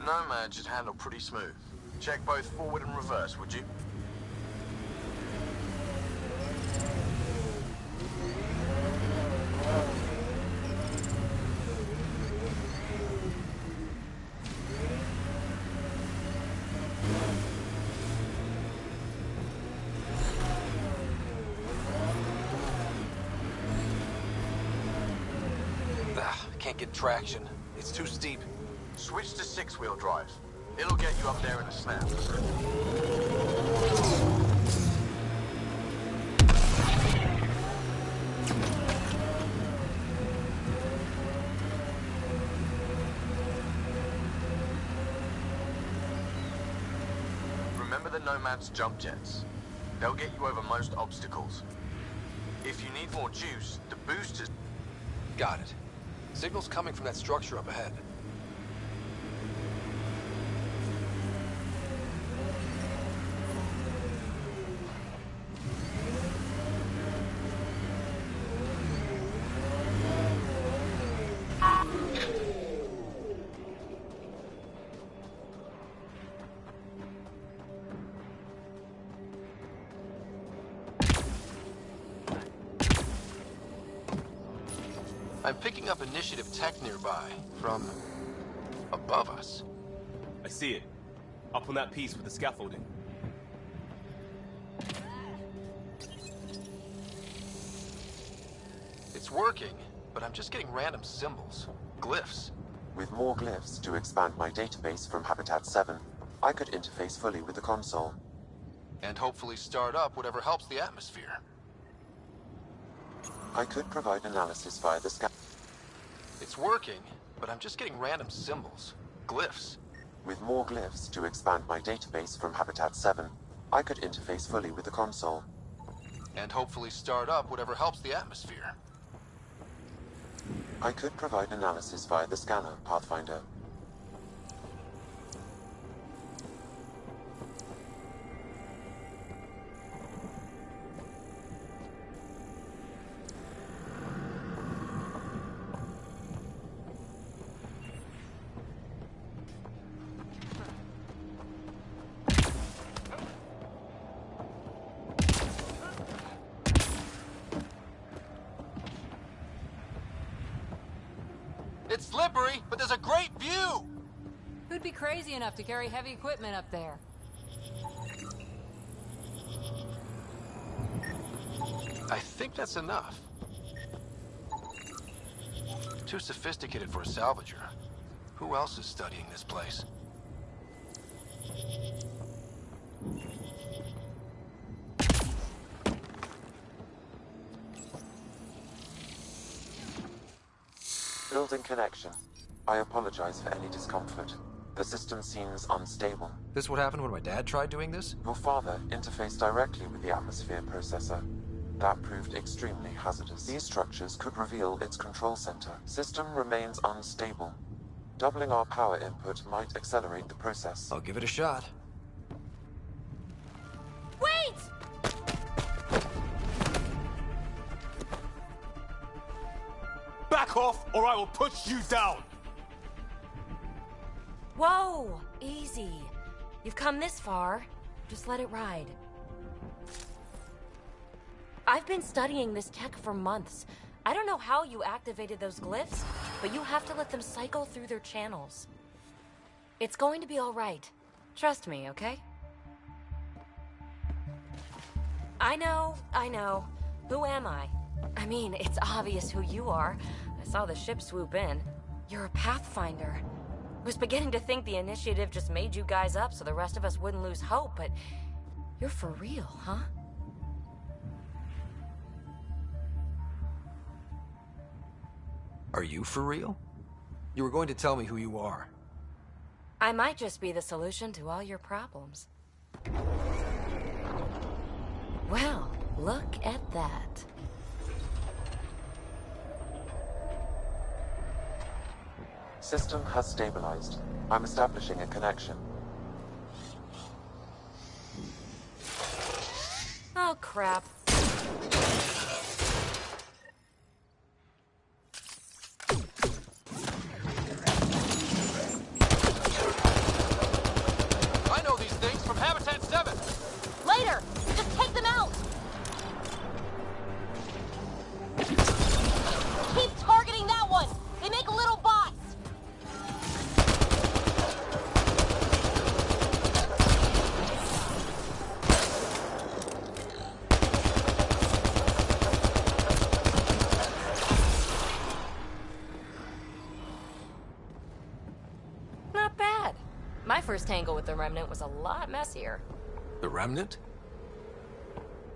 Nomad should handle pretty smooth. Check both forward and reverse, would you? Can't get traction. It's too steep. Switch to 6-wheel drive. It'll get you up there in a snap. Remember the Nomad's jump jets. They'll get you over most obstacles. If you need more juice, the boosters... Got it. Signal's coming from that structure up ahead. I'm picking up initiative tech nearby, from above us. I see it. Up on that piece with the scaffolding. It's working, but I'm just getting random symbols. Glyphs. With more glyphs to expand my database from Habitat 7, I could interface fully with the console. And hopefully start up whatever helps the atmosphere. I could provide analysis via the scan. It's working, but I'm just getting random symbols. Glyphs. With more glyphs to expand my database from Habitat 7, I could interface fully with the console. And hopefully start up whatever helps the atmosphere. I could provide analysis via the scanner, Pathfinder. It's slippery, but there's a great view! Who'd be crazy enough to carry heavy equipment up there? I think that's enough. Too sophisticated for a salvager. Who else is studying this place? Building connection. I apologize for any discomfort. The system seems unstable. This what happened when my dad tried doing this? Your father interfaced directly with the atmosphere processor. That proved extremely hazardous. These structures could reveal its control center. System remains unstable. Doubling our power input might accelerate the process. I'll give it a shot. Wait! Back off, or I will push you down! Whoa! Easy. You've come this far. Just let it ride. I've been studying this tech for months. I don't know how you activated those glyphs, but you have to let them cycle through their channels. It's going to be all right. Trust me, okay? I know. Who am I? I mean, it's obvious who you are. I saw the ship swoop in. You're a Pathfinder. I was beginning to think the initiative just made you guys up so the rest of us wouldn't lose hope, but you're for real, huh? Are you for real? You were going to tell me who you are. I might just be the solution to all your problems. Well, look at that. System has stabilized. I'm establishing a connection. Oh, crap. I know these things from Habitat 7! Later! Just take them out! Keep targeting that one! They make little bots! Not bad. My first tangle with the Remnant was a lot messier. The Remnant?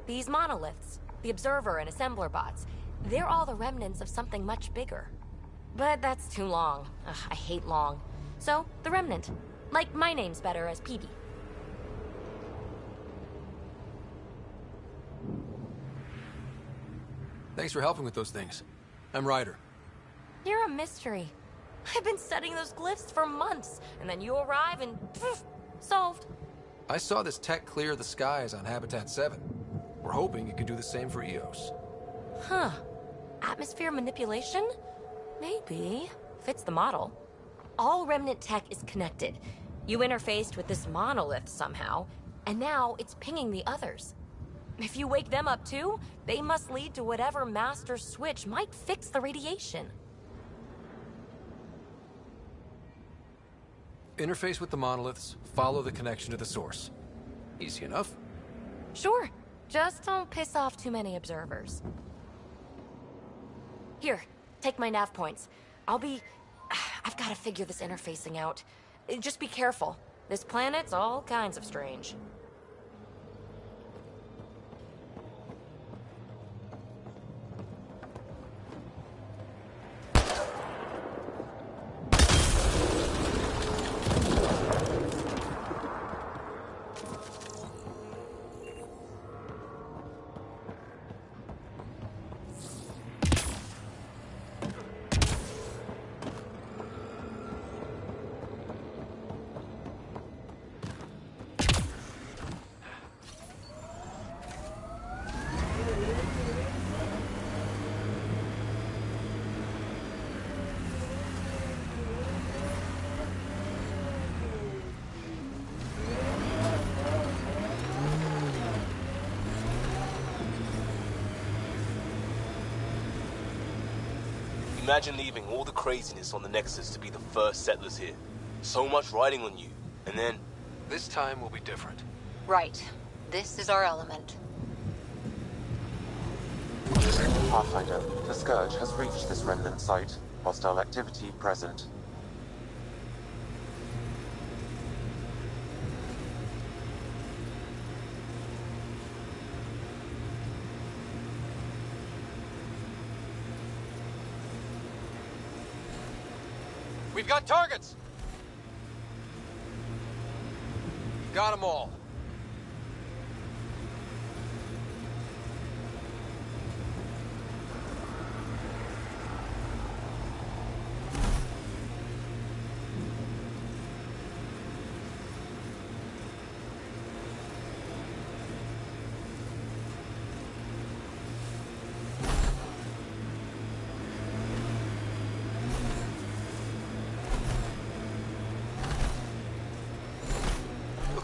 These monoliths, the Observer and Assembler bots, they're all the remnants of something much bigger. But that's too long. Ugh, I hate long. So, the Remnant. Like my name's better as PB. Thanks for helping with those things. I'm Ryder. You're a mystery. I've been studying those glyphs for months, and then you arrive and poof, solved. I saw this tech clear the skies on Habitat 7. We're hoping it could do the same for EOS. Huh. Atmosphere manipulation? Maybe. Fits the model. All Remnant tech is connected. You interfaced with this monolith somehow, and now it's pinging the others. If you wake them up too, they must lead to whatever master switch might fix the radiation. Interface with the monoliths, follow the connection to the source. Easy enough? Sure. Just don't piss off too many observers. Here, take my nav points. I've got to figure this interfacing out. Just be careful. This planet's all kinds of strange. Imagine leaving all the craziness on the Nexus to be the first settlers here. So much riding on you, and then... This time will be different. Right. This is our element. Pathfinder, the Scourge has reached this remnant site. Hostile activity present. We've got targets! Got them all.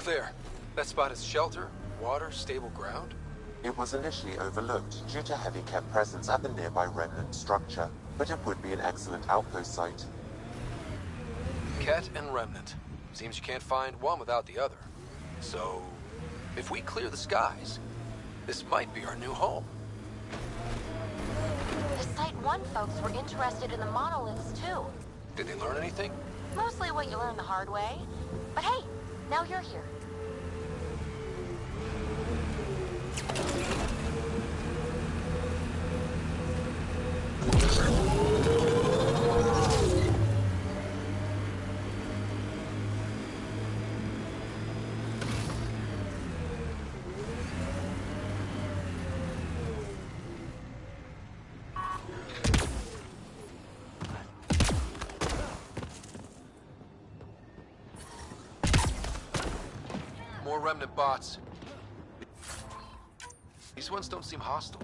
There. That spot is shelter, water, stable ground? It was initially overlooked due to heavy kept presence at the nearby remnant structure, but it would be an excellent outpost site. Ket and remnant. Seems you can't find one without the other. So, if we clear the skies, this might be our new home. The Site 1 folks were interested in the monoliths too. Did they learn anything? Mostly what you learn the hard way. But hey, now you're here. More remnant bots. These ones don't seem hostile.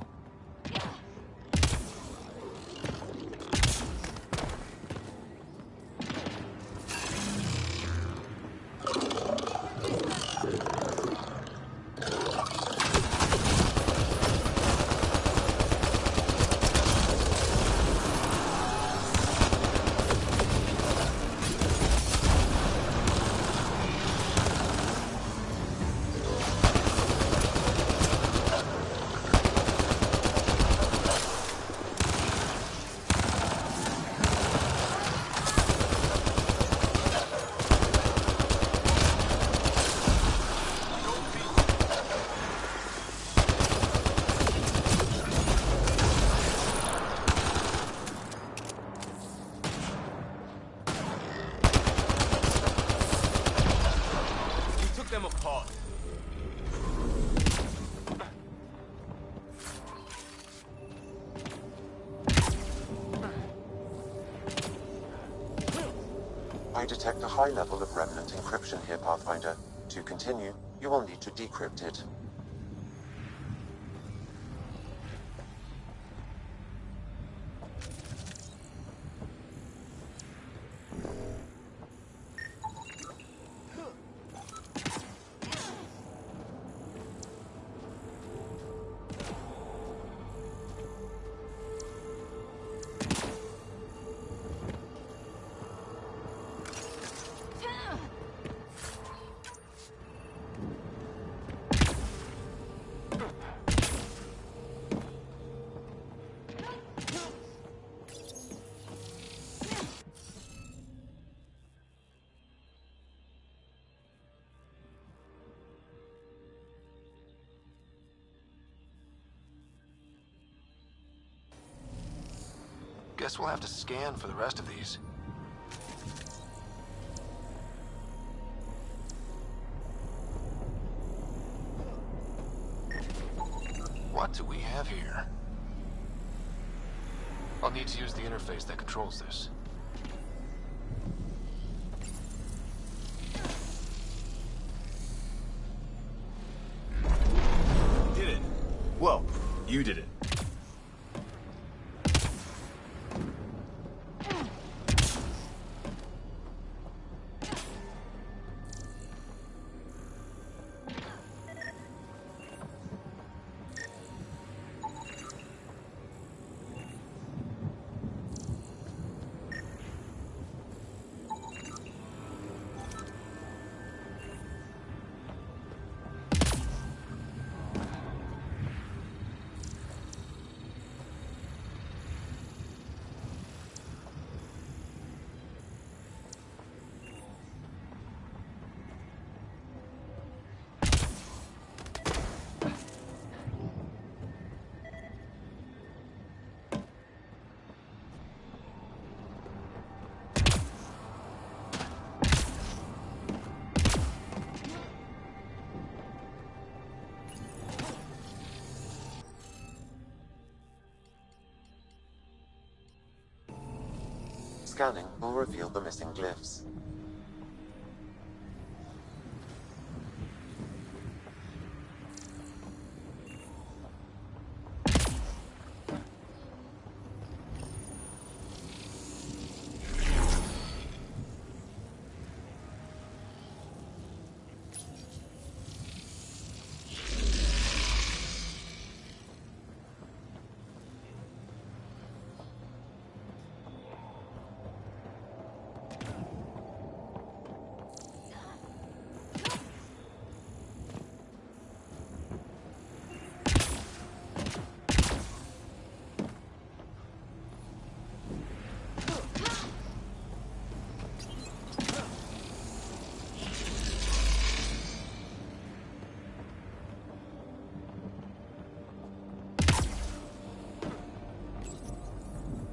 I detect a high level of remnant encryption here, Pathfinder. To continue, you will need to decrypt it. Guess we'll have to scan for the rest of these. What do we have here? I'll need to use the interface that controls this. Did it. Well, you did it. Scanning will reveal the missing glyphs.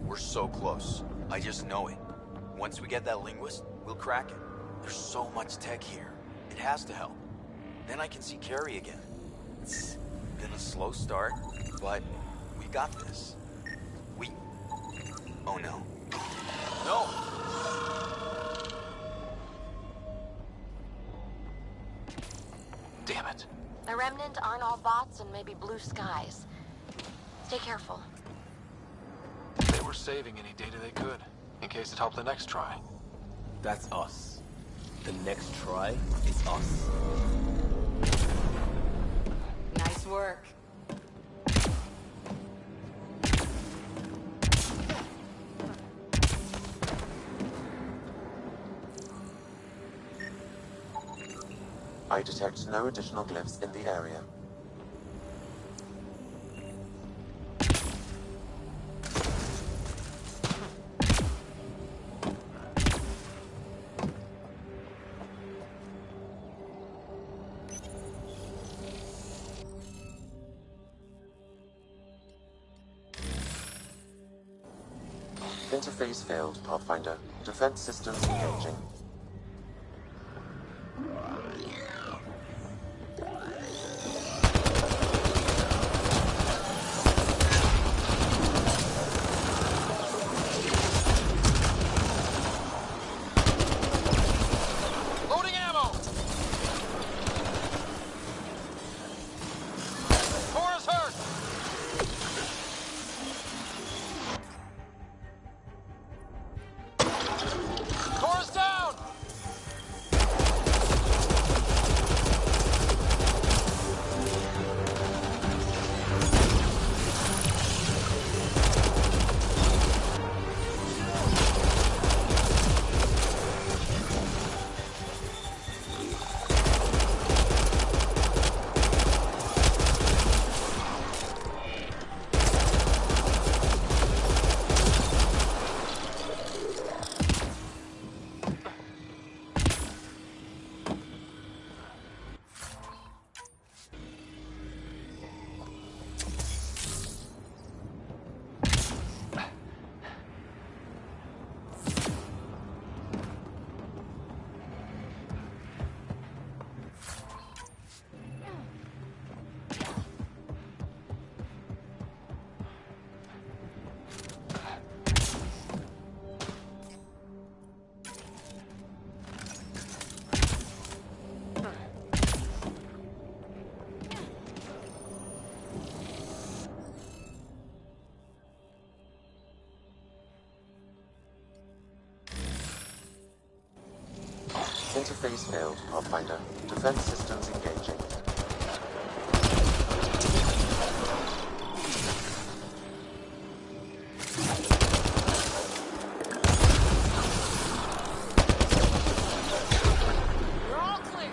We're so close. I just know it. Once we get that linguist, we'll crack it. There's so much tech here. It has to help. Then I can see Carrie again. It's been a slow start, but we got this. Oh no. No! Damn it. The Remnant aren't all bots and maybe blue skies. Stay careful. They were saving any data they could, in case it helped the next try. That's us. The next try is us. Nice work. I detect no additional glyphs in the area. Interface failed, Pathfinder. Defense systems engaging. Loading ammo! Cora's hurt! Cora's down! Interface failed, Pathfinder. Defense systems engaging. We're all clear.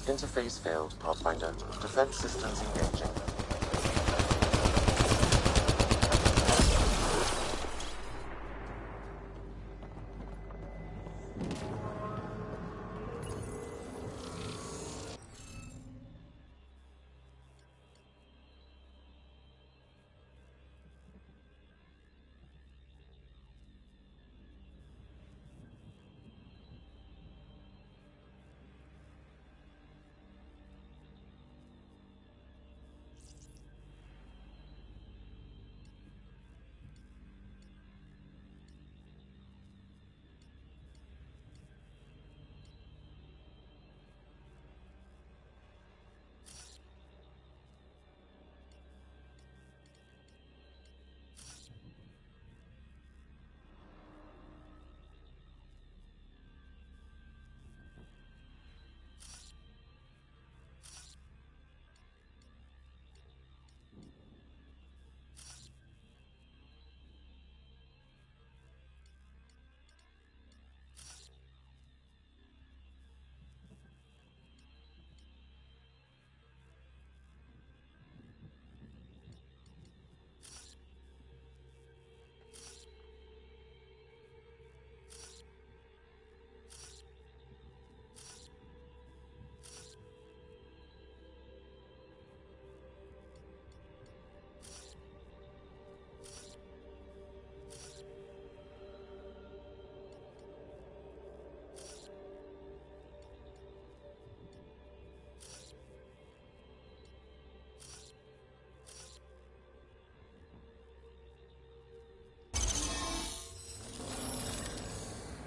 Interface failed, Pathfinder. Defense systems engaging.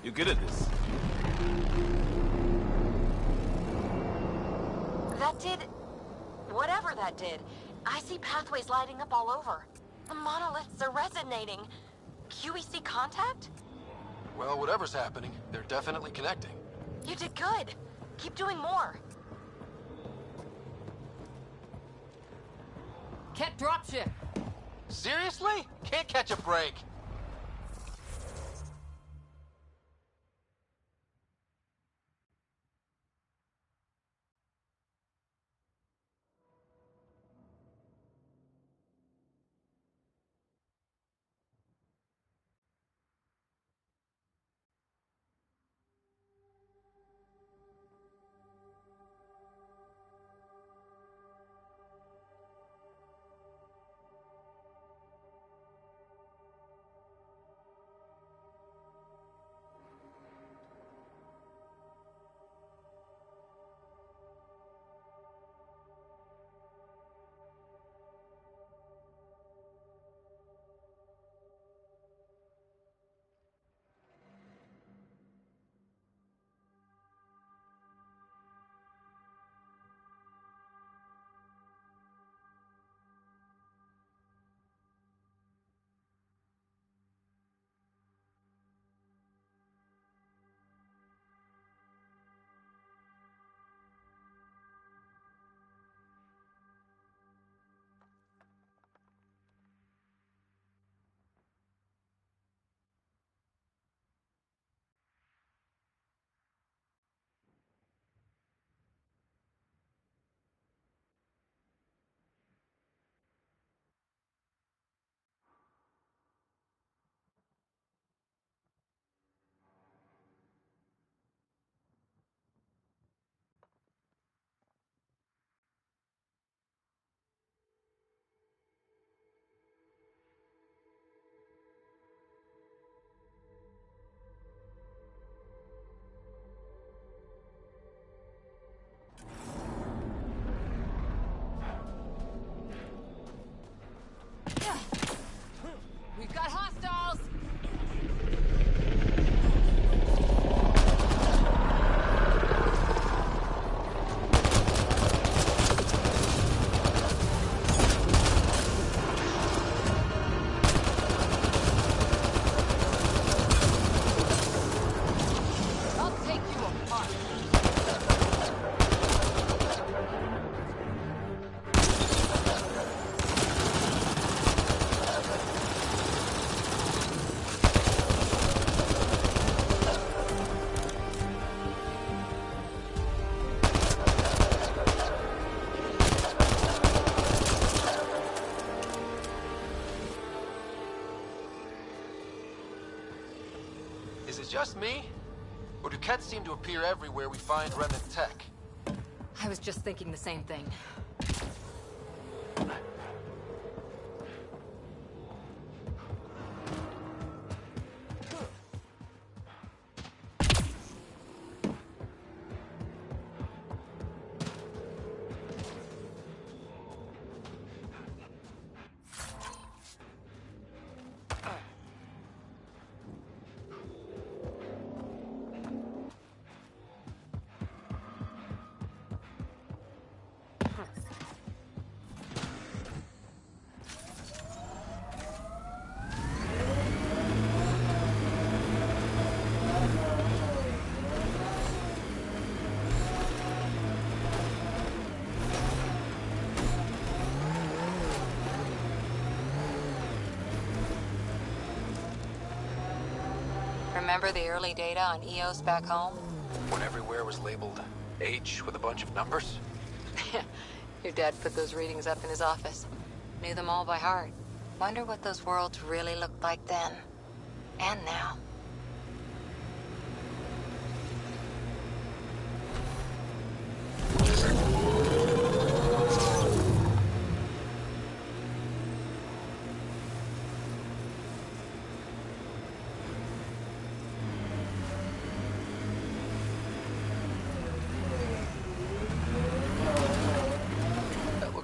You're good at this. That did... whatever that did. I see pathways lighting up all over. The monoliths are resonating. QEC contact? Well, whatever's happening, they're definitely connecting. You did good. Keep doing more. Ket dropship. Seriously? Can't catch a break. just me? Or do Kett seem to appear everywhere we find remnant tech? I was just thinking the same thing. Remember the early data on EOS back home? When everywhere was labeled H with a bunch of numbers? Your dad put those readings up in his office. Knew them all by heart. Wonder what those worlds really looked like then. And now.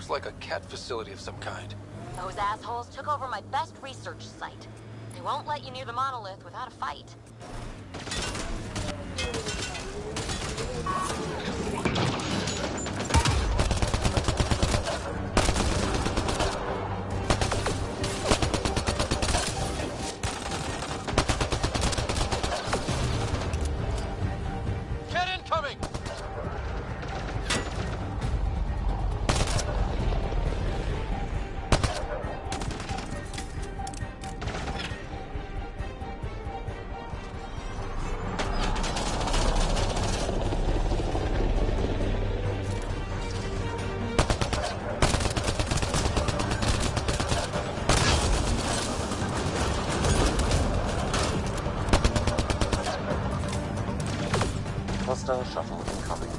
Like a Kett facility of some kind. Those assholes took over my best research site. They won't let you near the monolith without a fight. Kett incoming! Hostile shuttle incoming.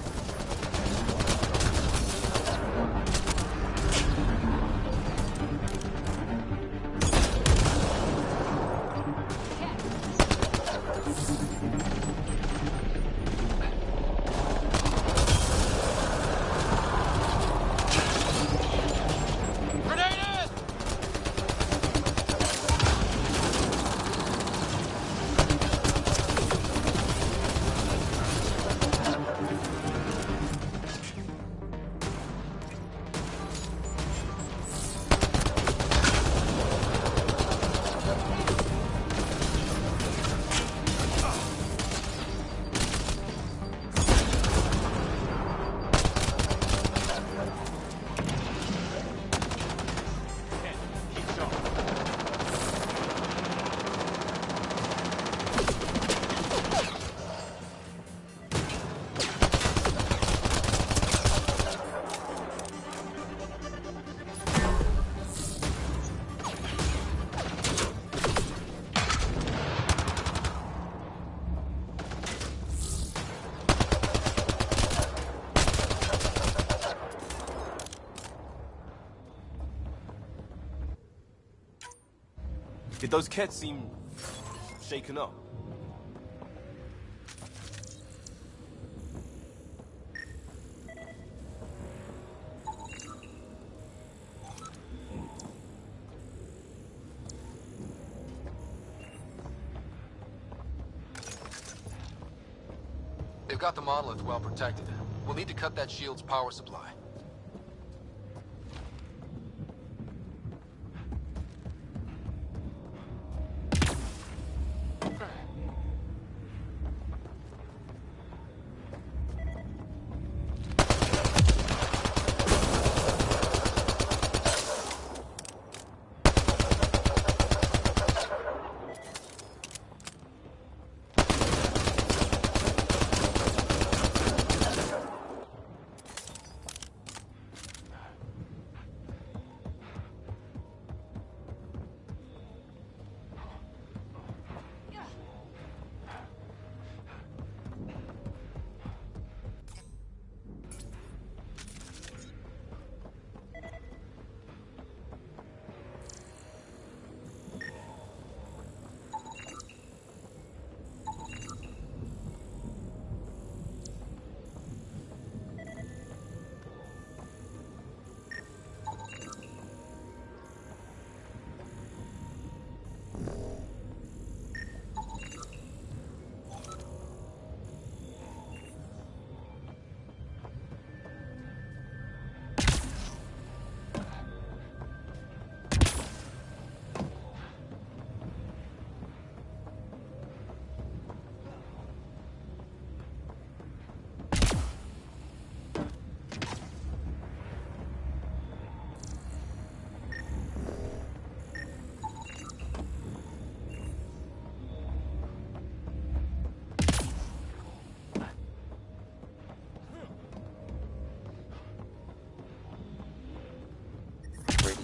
Did those Kett seem shaken up? They've got the monolith well protected. We'll need to cut that shield's power supply.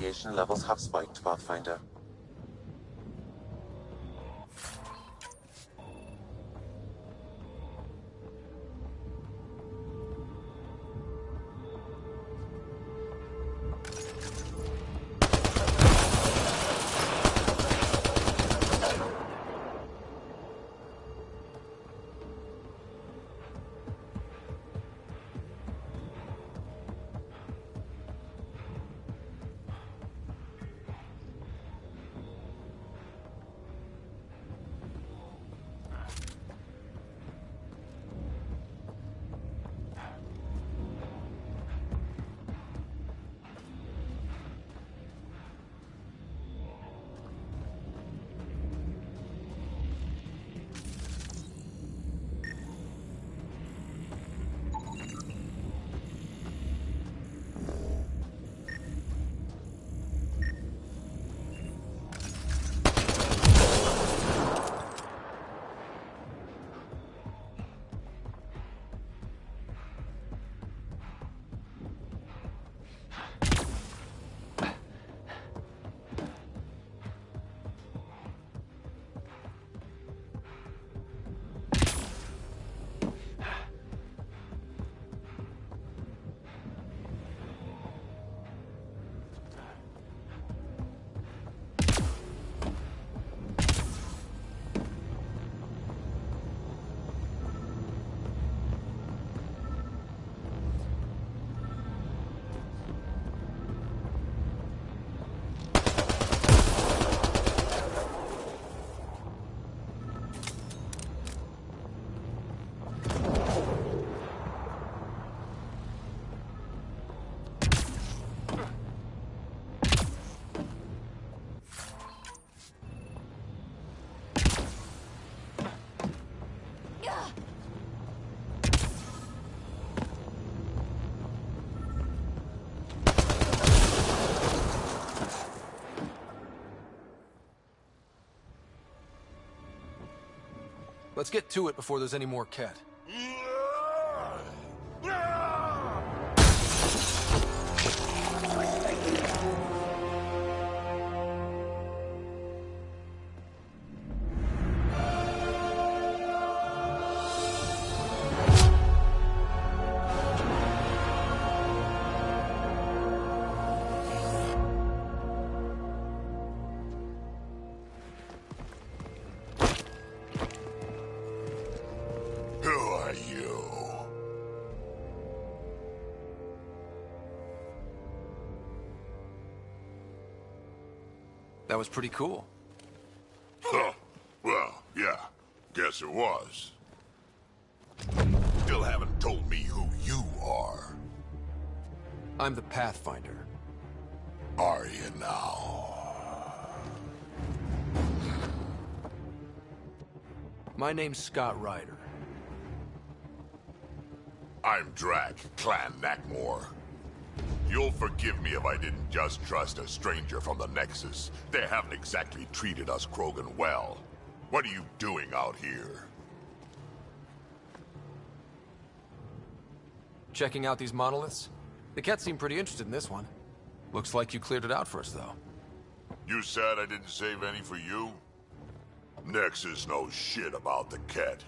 radiation levels have spiked, Pathfinder. Let's get to it before there's any more Ket. That was pretty cool. Huh. Well, yeah. Guess it was. Still haven't told me who you are. I'm the Pathfinder. Are you now? My name's Scott Ryder. I'm Drack, Clan Nakmor. You'll forgive me if I didn't just trust a stranger from the Nexus. They haven't exactly treated us Krogan well. What are you doing out here? Checking out these monoliths? The Ket seem pretty interested in this one. Looks like you cleared it out for us, though. You said I didn't save any for you? Nexus knows shit about the Ket.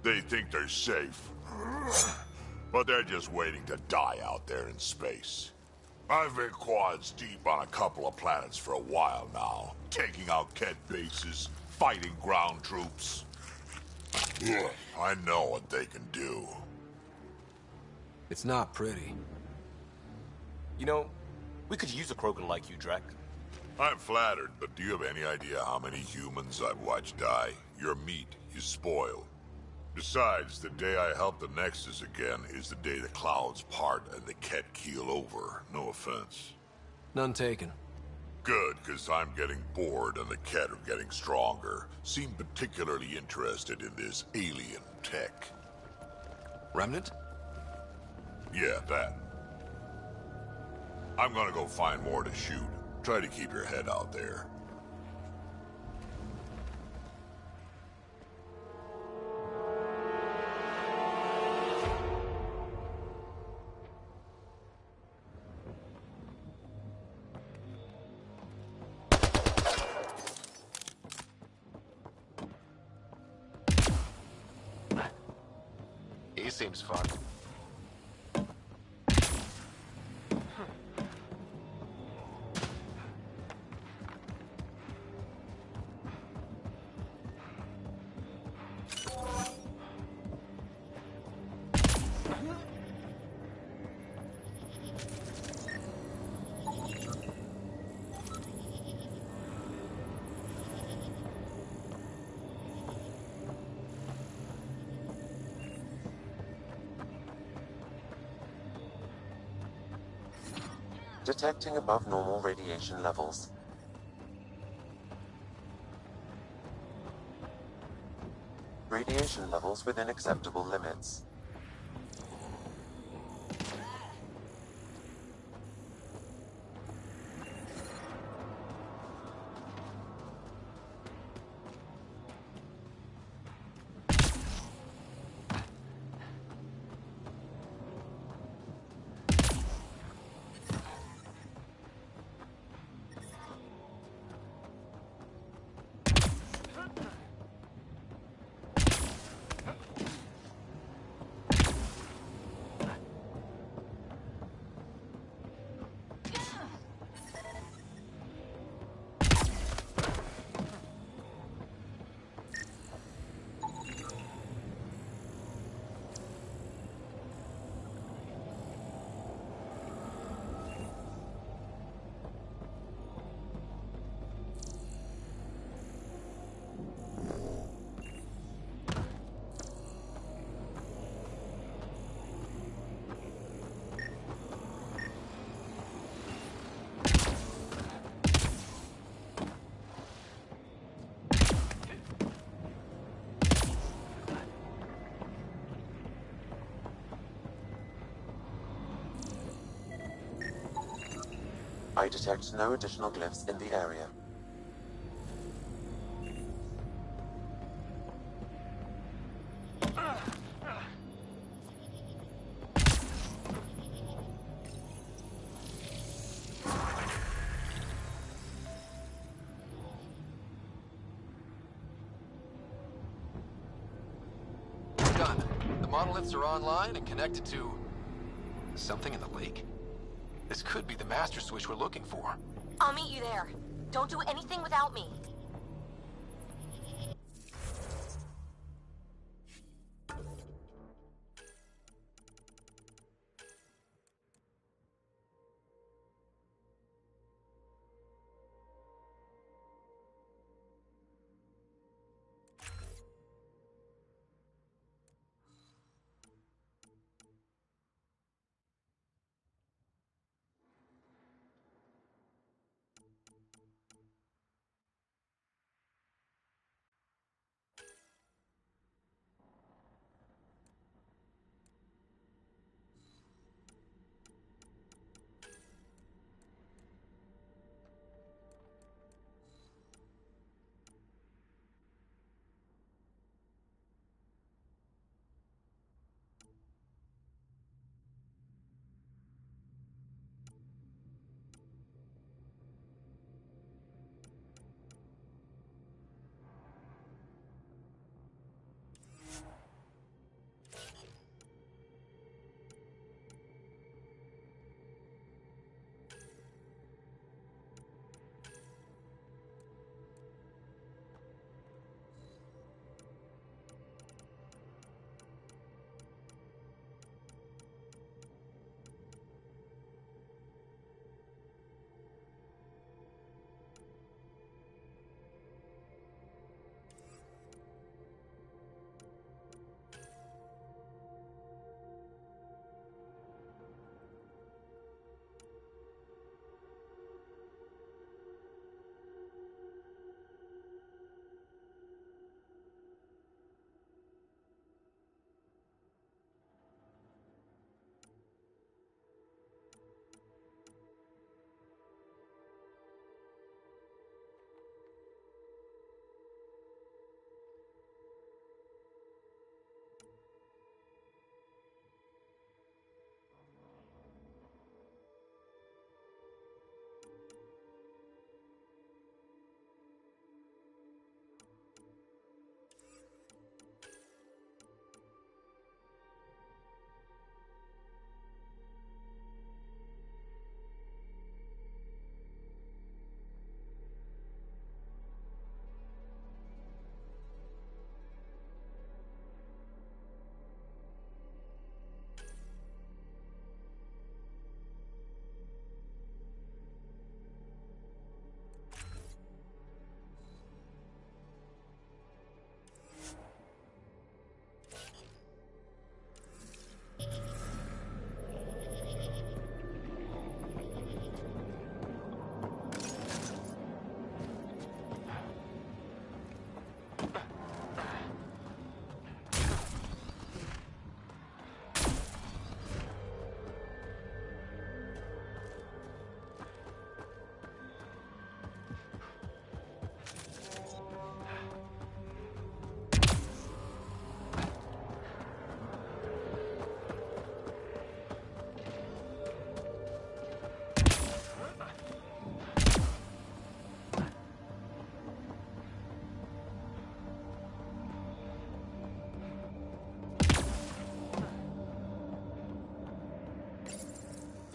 They think they're safe. But they're just waiting to die out there in space. I've been quads deep on a couple of planets for a while now, taking out Ket bases, fighting ground troops. I know what they can do. It's not pretty. You know, we could use a Krogan like you, Drack. I'm flattered, but do you have any idea how many humans I've watched die? Your meat is spoiled. Besides, the day I help the Nexus again is the day the clouds part and the Ket keel over. No offense. None taken. Good, because I'm getting bored and the Ket are getting stronger. Seem particularly interested in this alien tech. Remnant? Yeah, that. I'm gonna go find more to shoot. Try to keep your head out there. He seems fun. Detecting above normal radiation levels. Radiation levels within acceptable limits. I detect no additional glyphs in the area. Done. The monoliths are online and connected to something in the lake. This could be the master switch we're looking for. I'll meet you there. Don't do anything without me.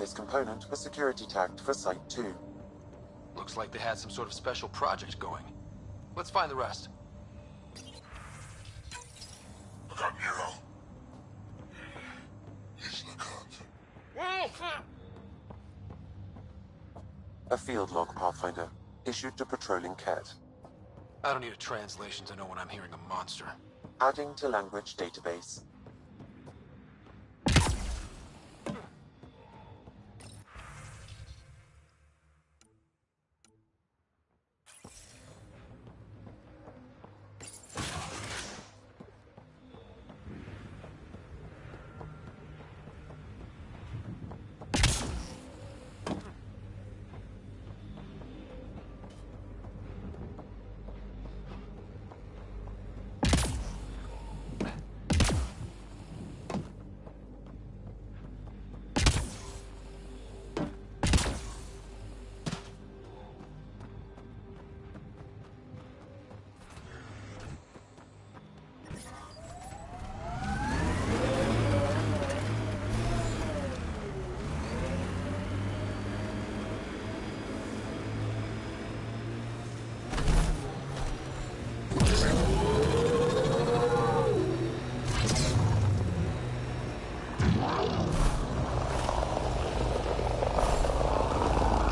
This component was security tagged for Site 2. Looks like they had some sort of special project going. Let's find the rest. I got Nero. He's in the cut. A field log, Pathfinder, issued to patrolling Ket. I don't need a translation to know when I'm hearing a monster. Adding to language database.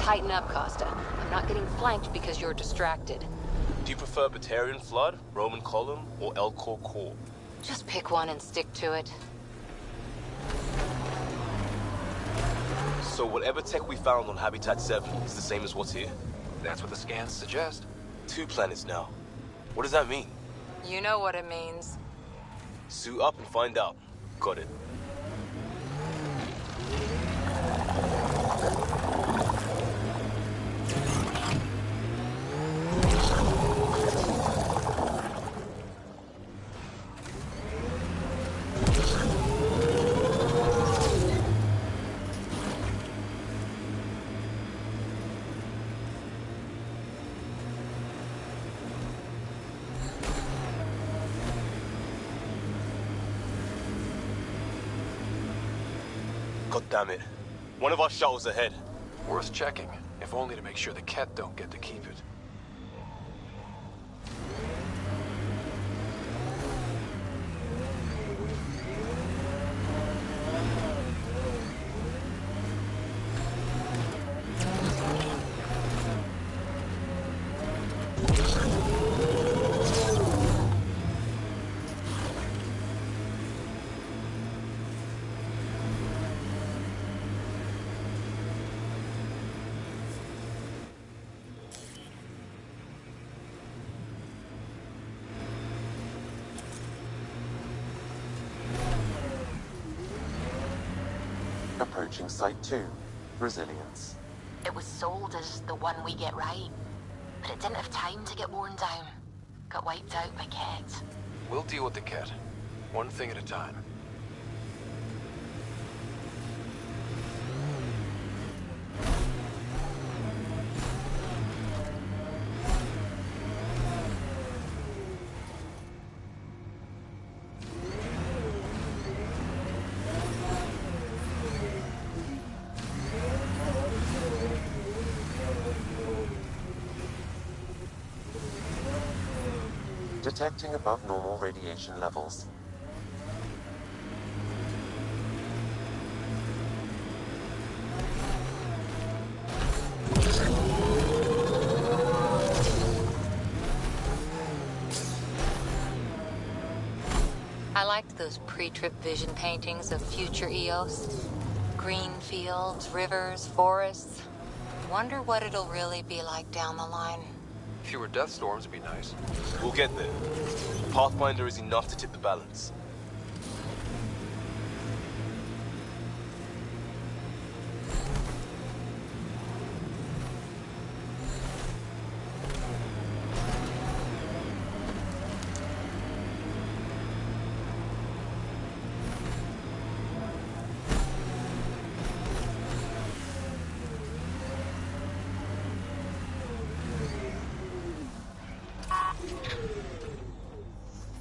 Tighten up, Costa. I'm not getting flanked because you're distracted. Do you prefer Batarian Flood, Roman Column, or Elcor Core? Just pick one and stick to it. So whatever tech we found on Habitat 7 is the same as what's here? That's what the scans suggest. 2 planets now. What does that mean? You know what it means. Suit up and find out. Got it. God damn it. One of our shuttles ahead. Worth checking, if only to make sure the Ket don't get to keep it. Approaching Site 2, Resilience. It was sold as the one we get right, but it didn't have time to get worn down. Got wiped out by Ket. We'll deal with the Ket, one thing at a time. Detecting above normal radiation levels. I liked those pre-trip vision paintings of future Eos. Green fields, rivers, forests. Wonder what it'll really be like down the line. Fewer death storms would be nice. We'll get there. Pathfinder is enough to tip the balance.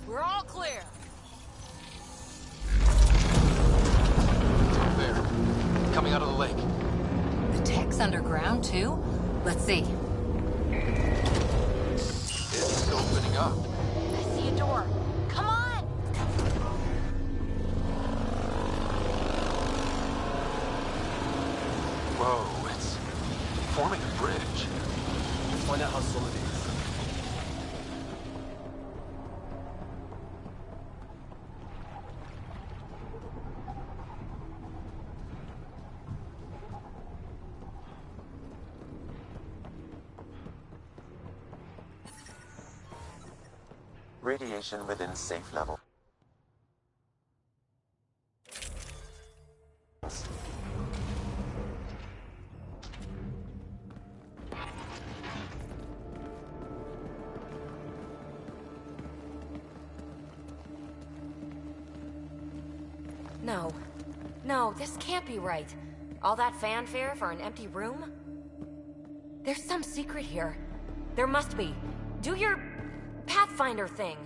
We're all clear. underground too? Let's see. It's opening up. I see a door. Come on! Whoa, it's forming a bridge. Let's find out how solid it is. Radiation within safe level. No. No, this can't be right. All that fanfare for an empty room? There's some secret here. There must be. Do your Pathfinder thing.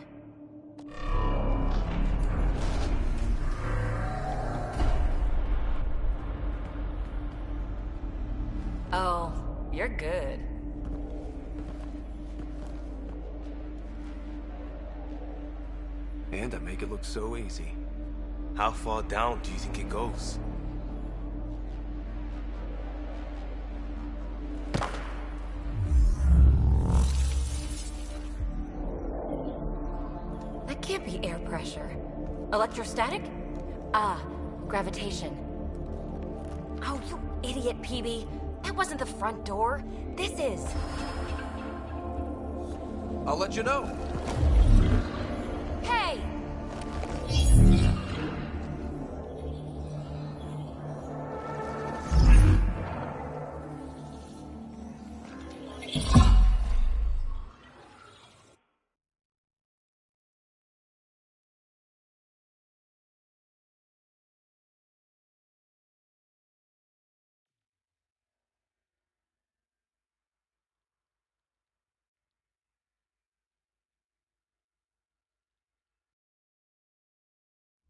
Oh, you're good. And I make it look so easy. How far down do you think it goes? That can't be air pressure. Electrostatic? Ah, gravitation. Oh, you idiot, PB. That wasn't the front door. This is. I'll let you know. Hey!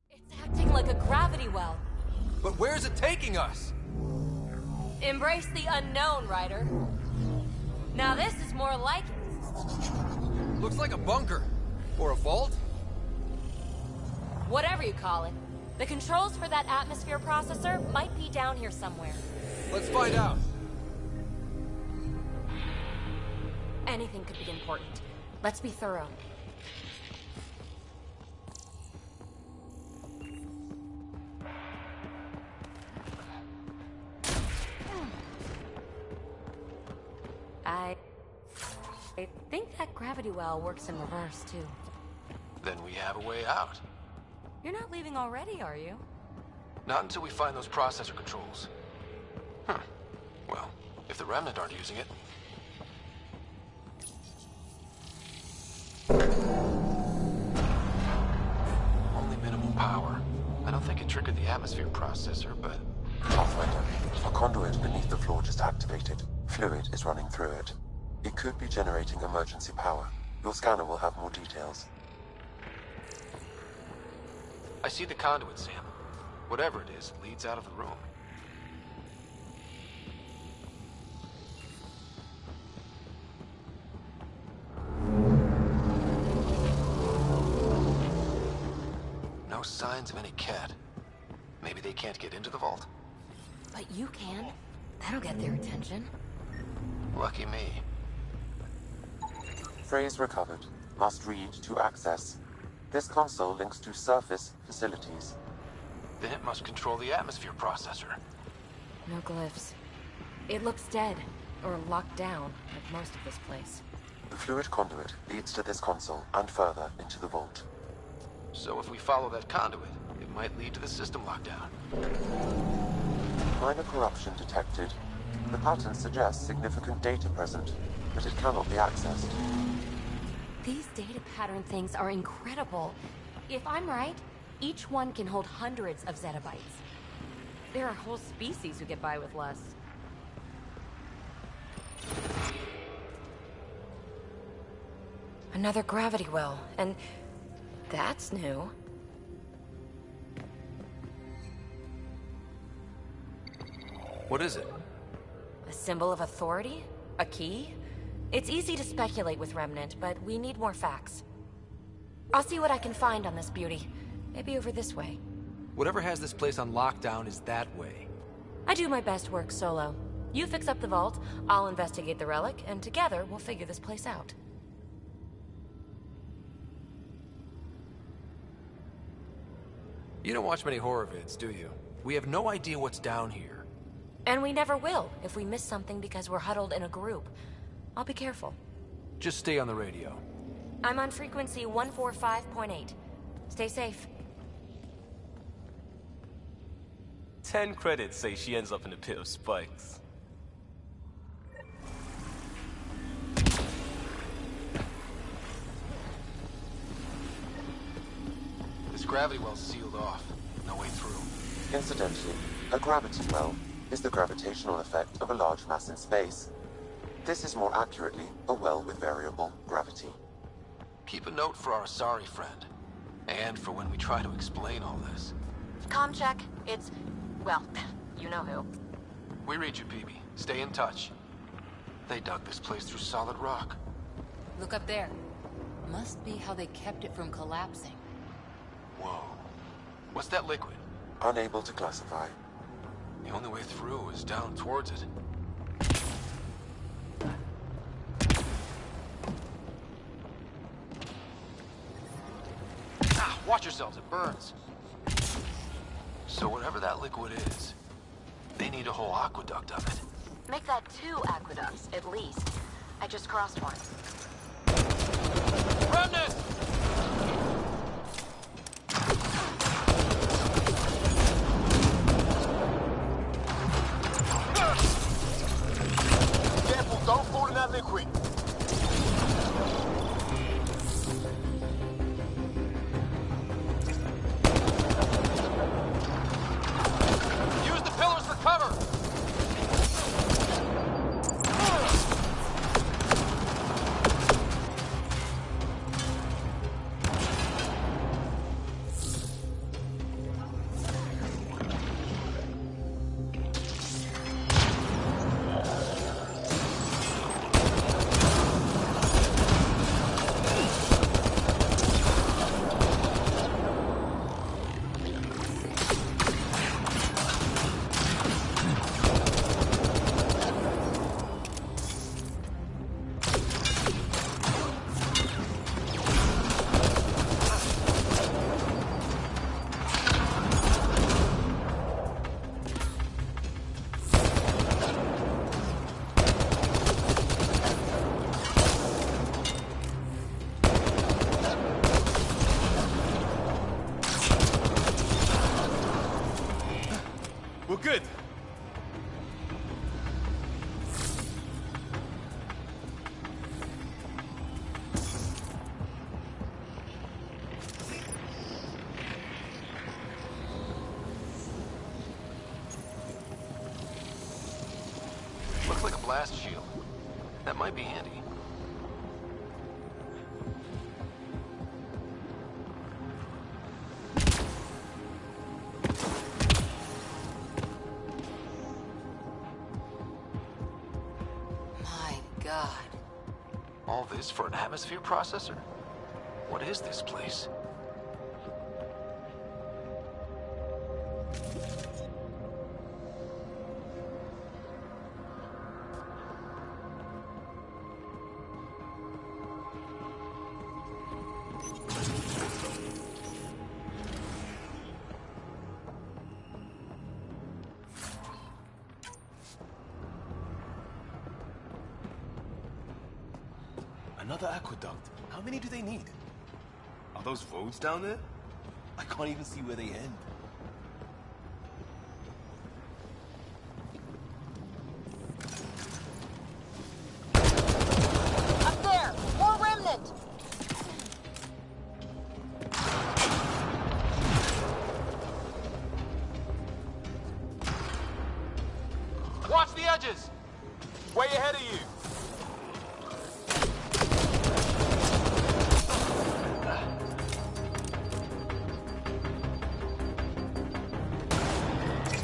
It's acting like a gravity well. But where's it taking us? Embrace the unknown, Ryder. Now this is more like it. Looks like a bunker. Or a vault? Whatever you call it. The controls for that atmosphere processor might be down here somewhere. Let's find out. Anything could be important. Let's be thorough. I think that gravity well works in reverse, too. Then we have a way out. You're not leaving already, are you? Not until we find those processor controls. Huh. Well, if the Remnant aren't using it. Only minimal power. I don't think it triggered the atmosphere processor, but... Pathfinder, a conduit beneath the floor just activated. Fluid is running through it. It could be generating emergency power. Your scanner will have more details. I see the conduit, Sam. Whatever it is, leads out of the room. No signs of any cat. Maybe they can't get into the vault. But you can. That'll get their attention. Lucky me. Phrase recovered. Must read to access. This console links to surface facilities. Then it must control the atmosphere processor. No glyphs. It looks dead, or locked down, like most of this place. The fluid conduit leads to this console and further into the vault. So if we follow that conduit, it might lead to the system lockdown. Minor corruption detected. The pattern suggests significant data present, but it cannot be accessed. These data pattern things are incredible. If I'm right, each one can hold hundreds of zettabytes. There are whole species who get by with less. Another gravity well, and that's new. What is it? A symbol of authority? A key? It's easy to speculate with Remnant, but we need more facts. I'll see what I can find on this beauty. Maybe over this way. Whatever has this place on lockdown is that way. I do my best work solo. You fix up the vault, I'll investigate the relic, and together we'll figure this place out. You don't watch many horror vids, do you? We have no idea what's down here. And we never will if we miss something because we're huddled in a group. I'll be careful. Just stay on the radio. I'm on frequency 145.8. Stay safe. 10 credits say she ends up in a pit of spikes. This gravity well's sealed off. No way through. Incidentally, a gravity well is the gravitational effect of a large mass in space. This is more accurately a well with variable gravity. Keep a note for our Asari friend. And for when we try to explain all this. Comm check. It's... well, you know who. We read you, PB. Stay in touch. They dug this place through solid rock. Look up there. Must be how they kept it from collapsing. Whoa. What's that liquid? Unable to classify. The only way through is down towards it. Ah, watch yourselves, it burns. So whatever that liquid is, they need a whole aqueduct of it. Make that 2 aqueducts, at least. I just crossed one. Remnant! Careful, don't fall in that liquid. Use the pillars for cover! We're good. Looks like a blast shield. That might be handy. God. All this for an atmosphere processor? What is this place? Another aqueduct. How many do they need? Are those roads down there? I can't even see where they end. Up there! More remnant! Watch the edges! Way ahead of you!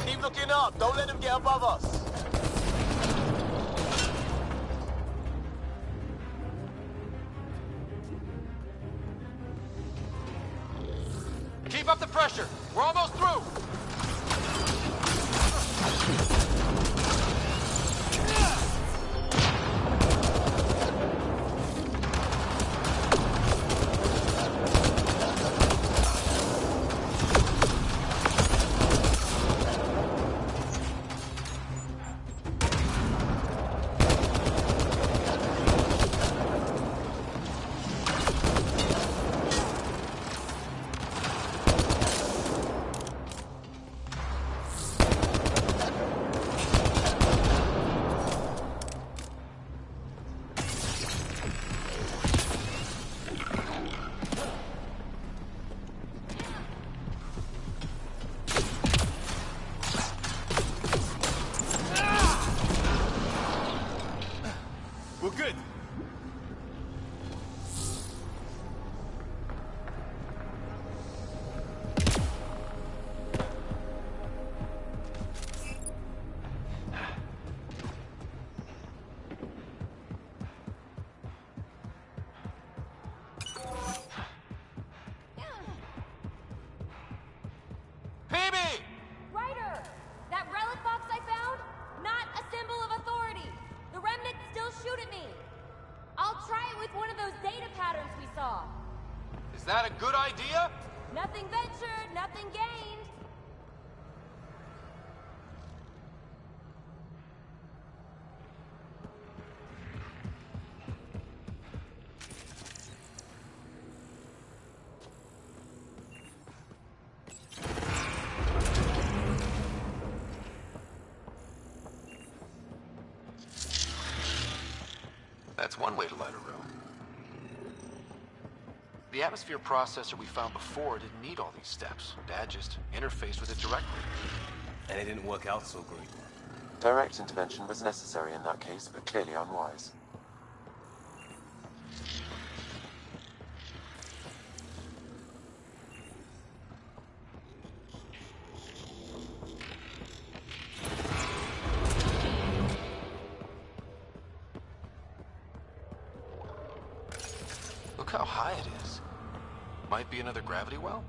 Keep looking up, don't let them get above us! We're almost through! Is that a good idea? Nothing ventured, nothing gained. That's one way to light a room. The atmosphere processor we found before didn't need all these steps. Dad just interfaced with it directly. And it didn't work out so great. Direct intervention was necessary in that case, but clearly unwise. Look how high it is. Might be another gravity well?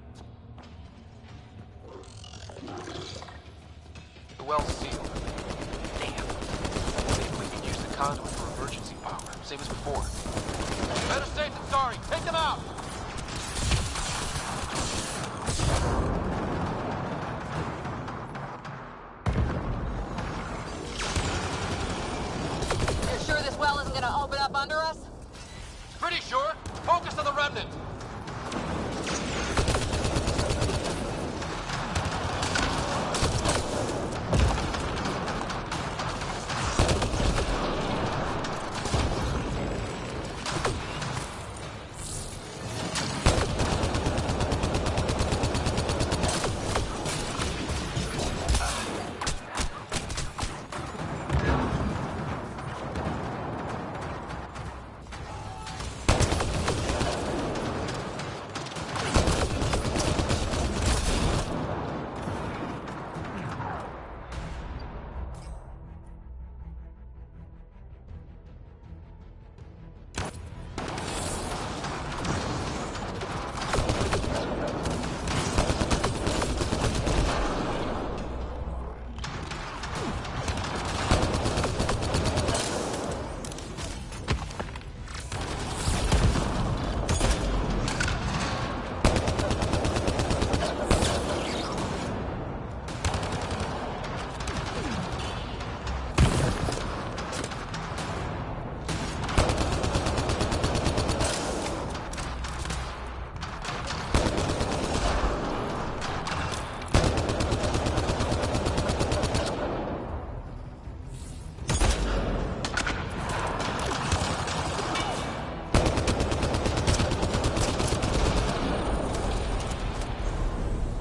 The well's sealed. Damn. Maybe we can use the conduit for emergency power, same as before. Better safe than sorry. Take them out! You're sure this well isn't gonna open up under us? Pretty sure. Focus on the remnant.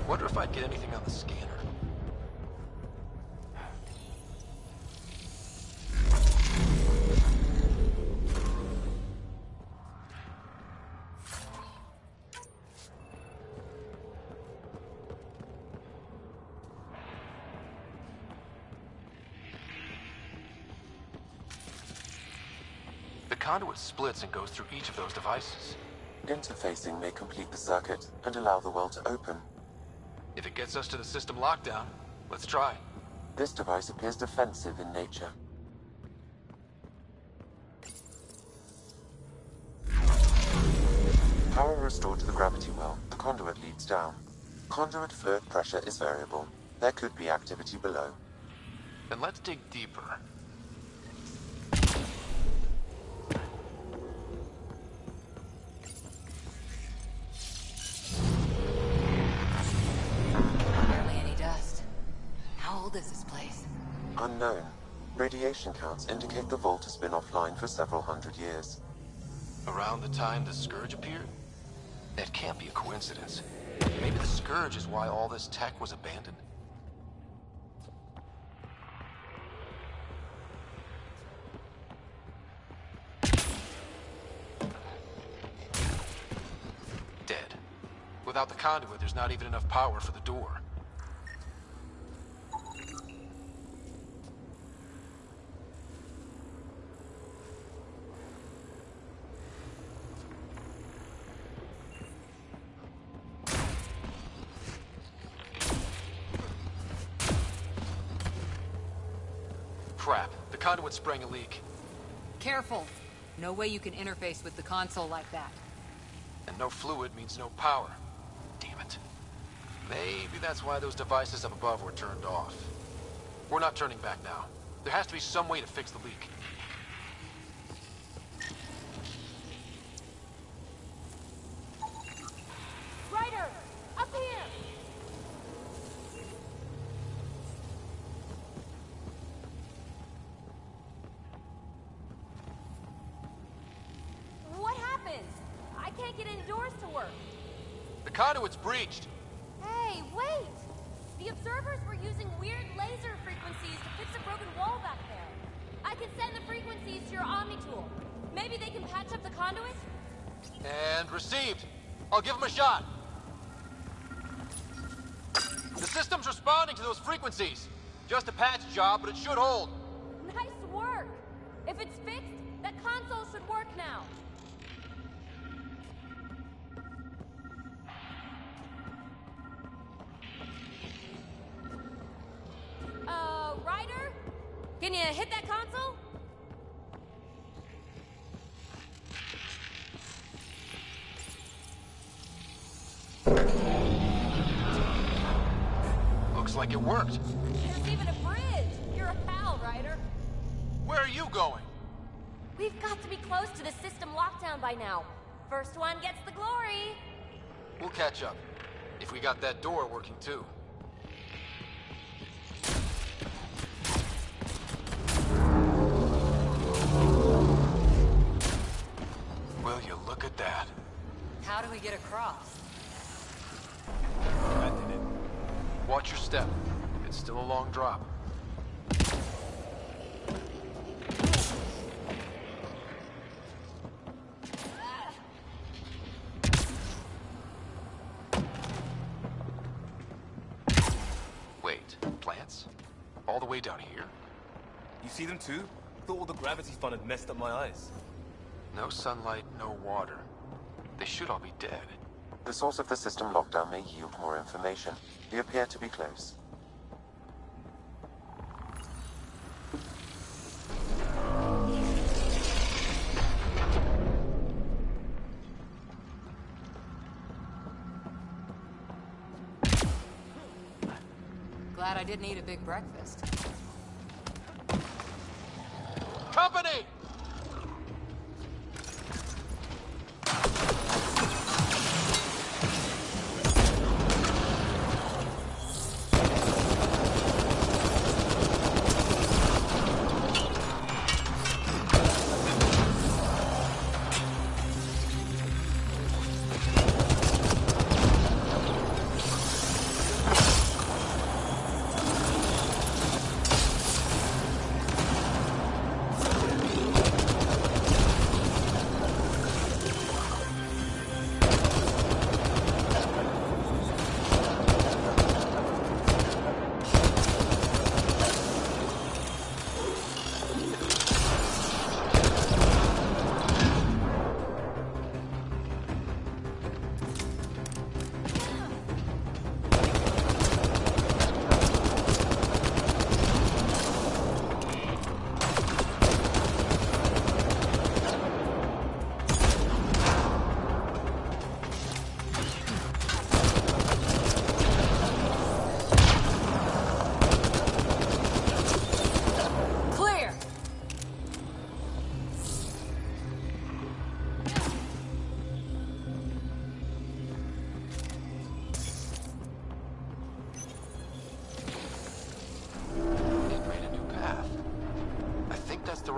Wonder if I'd get anything on the scanner. The conduit splits and goes through each of those devices. Interfacing may complete the circuit and allow the well to open. If it it gets us to the system lockdown, let's try. This device appears defensive in nature. Power restored to the gravity well. The conduit leads down. Conduit fluid pressure is variable. There could be activity below. Then let's dig deeper. Barely any dust. How old is this place? Unknown. Radiation counts indicate the vault has been offline for several hundred years. Around the time the Scourge appeared? That can't be a coincidence. Maybe the Scourge is why all this tech was abandoned? Dead. Without the conduit, there's not even enough power for the door. Crap. The conduit sprang a leak. Careful. No way you can interface with the console like that. And no fluid means no power. Damn it. Maybe that's why those devices up above were turned off. We're not turning back now. There has to be some way to fix the leak. Ryder! Up here! What happened? I can't get indoors to work. The conduit's breached. Hey, wait! The observers were using weird laser frequencies to fix a broken wall back there. I can send the frequencies to your Omni tool. Maybe they can patch up the conduit? And received. I'll give them a shot. The system's responding to those frequencies. Just a patch job, but it should hold. Nice work! If it's fixed, that console should work now. Ryder? Can you hit that console? Looks like it worked. There's even a bridge. You're a pal, Ryder. Where are you going? We've got to be close to the system lockdown by now. First one gets the glory. We'll catch up. If we got that door working too. Will you look at that? How do we get across? That did it. Watch your step. It's still a long drop. Wait, plants? All the way down here? You see them too? Thought all the gravity fun had messed up my eyes. No sunlight, no water. They should all be dead. The source of the system lockdown may yield more information. They appear to be close. Glad I didn't eat a big breakfast. Company!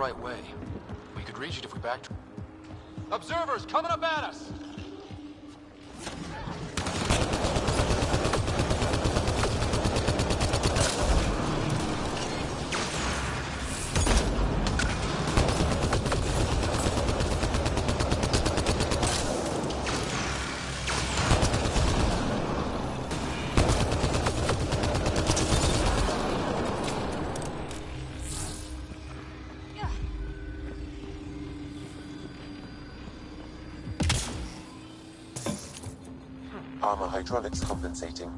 right way. We could reach it if we backtrack. Observers coming up at us! Armor hydraulics compensating.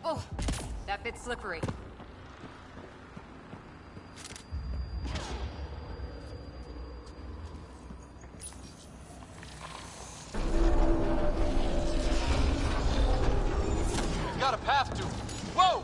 Oh, that bit's slippery. Got a path to. Whoa!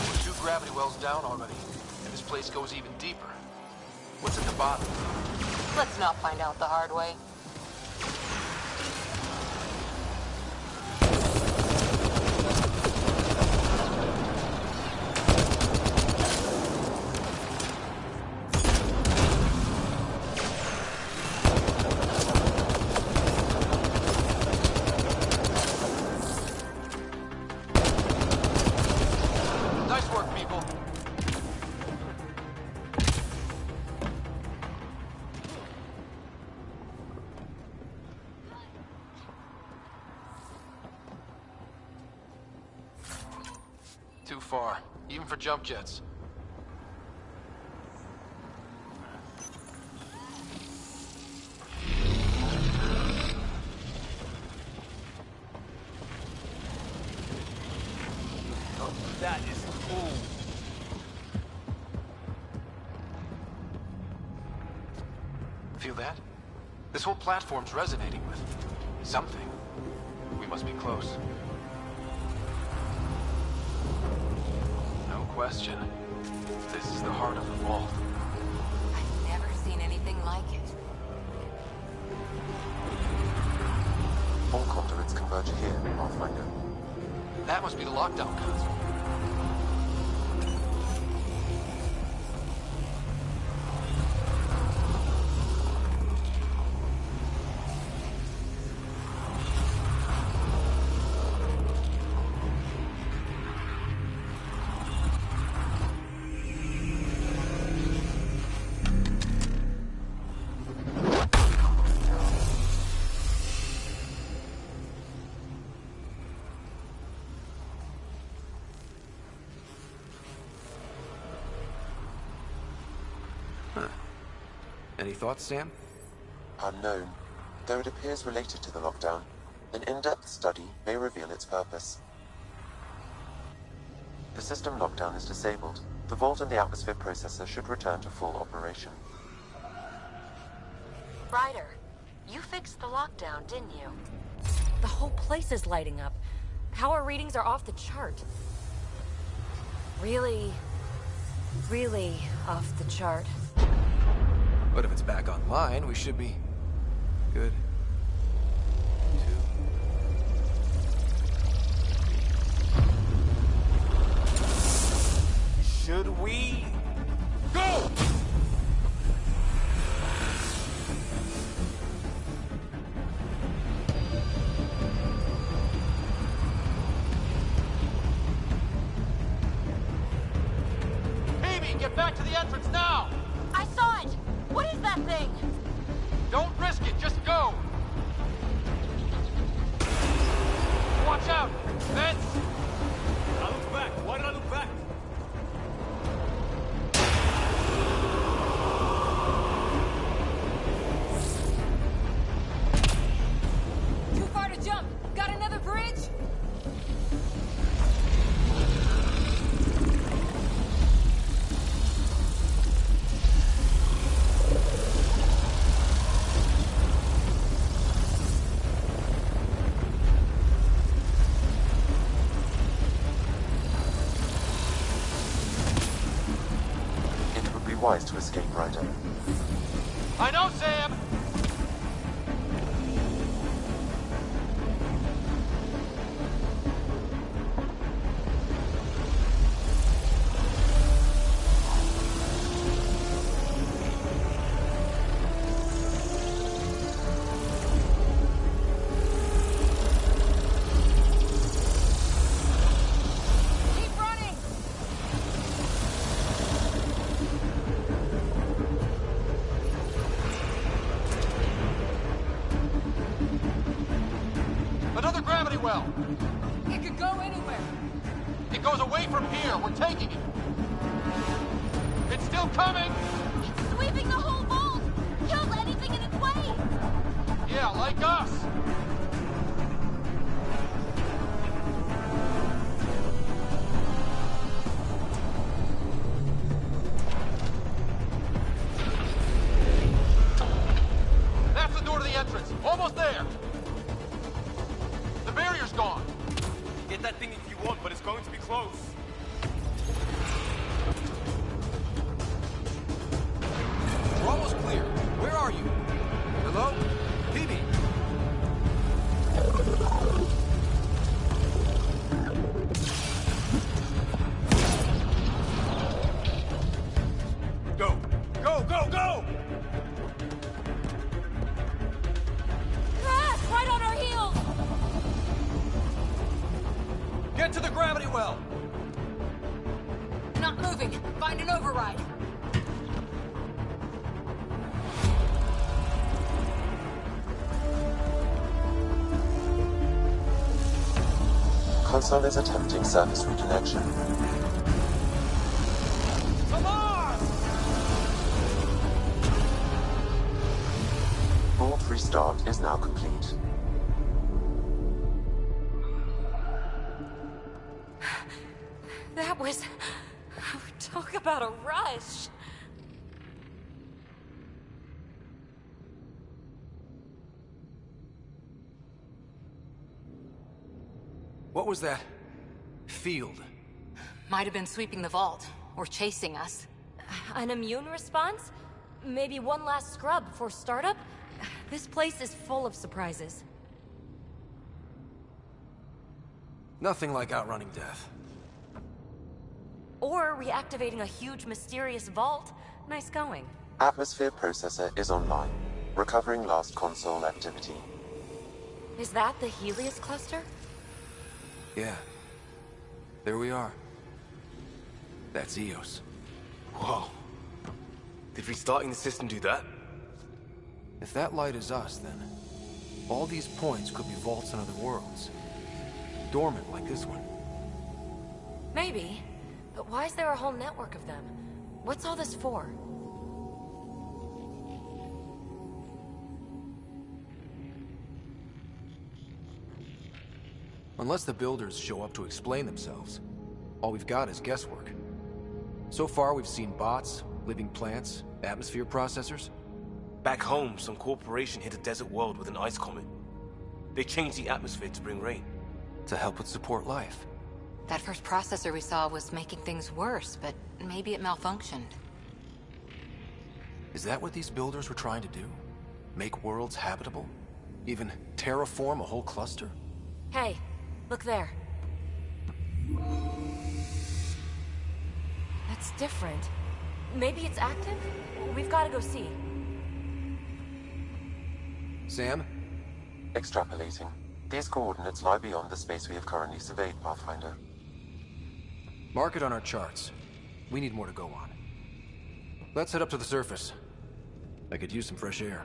We're 2 gravity wells down already, and this place goes even deeper. What's at the bottom? Let's not find out the hard way. Nice work, people. Too far, even for jump jets. Oh, that is cool. Feel that? This whole platform's resonating with something. We must be close. No question. This is the heart of the vault. I've never seen anything like it. All conduits converge here, Pathfinder. That must be the lockdown console. Any thoughts, Sam? Unknown. Though it appears related to the lockdown, an in-depth study may reveal its purpose. The system lockdown is disabled. The vault and the atmosphere processor should return to full operation. Ryder, you fixed the lockdown, didn't you? The whole place is lighting up. Power readings are off the chart. Really off the chart. But if it's back online, we should be good. Should we go? Amy, get back to the entrance now! I saw it! What is that thing? Don't risk it, just go! Watch out! Vents! I look back. Why did I look back? Too far to jump. Got another bridge? wise to escape, Ryder. I know, Sam! Another gravity well! It could go anywhere. It goes away from here. We're taking it. It's still coming! It's sweeping the whole vault! Kills anything in its way! Yeah, like us! That's the door to the entrance. Almost there. The barrier's gone. Get that thing if you want, but it's going to be close. We're almost clear. Where are you? Hello? Phoebe? Go! Go, go, go! Ah, right on our heels! Get to the gravity well! Not moving. Find an override. Console is attempting surface reconnection. Vault restart is now complete. That was... Talk about a rush! What was that? Field. Might have been sweeping the vault, or chasing us. An immune response? Maybe one last scrub before startup? This place is full of surprises. Nothing like outrunning death. Or reactivating a huge mysterious vault. Nice going. Atmosphere processor is online, recovering last console activity. Is that the Helios cluster? Yeah. There we are. That's Eos. Whoa. Did restarting the system do that? If that light is us, then all these points could be vaults in other worlds. Dormant like this one. Maybe. But why is there a whole network of them? What's all this for? Unless the builders show up to explain themselves, all we've got is guesswork. So far, we've seen bots, living plants, atmosphere processors. Back home, some corporation hit a desert world with an ice comet. They changed the atmosphere to bring rain. To help it support life. That first processor we saw was making things worse, but maybe it malfunctioned. Is that what these builders were trying to do? Make worlds habitable? Even terraform a whole cluster? Hey, look there. That's different. Maybe it's active? We've got to go see. Sam? Extrapolating. These coordinates lie beyond the space we have currently surveyed, Pathfinder. Mark it on our charts. We need more to go on. Let's head up to the surface. I could use some fresh air.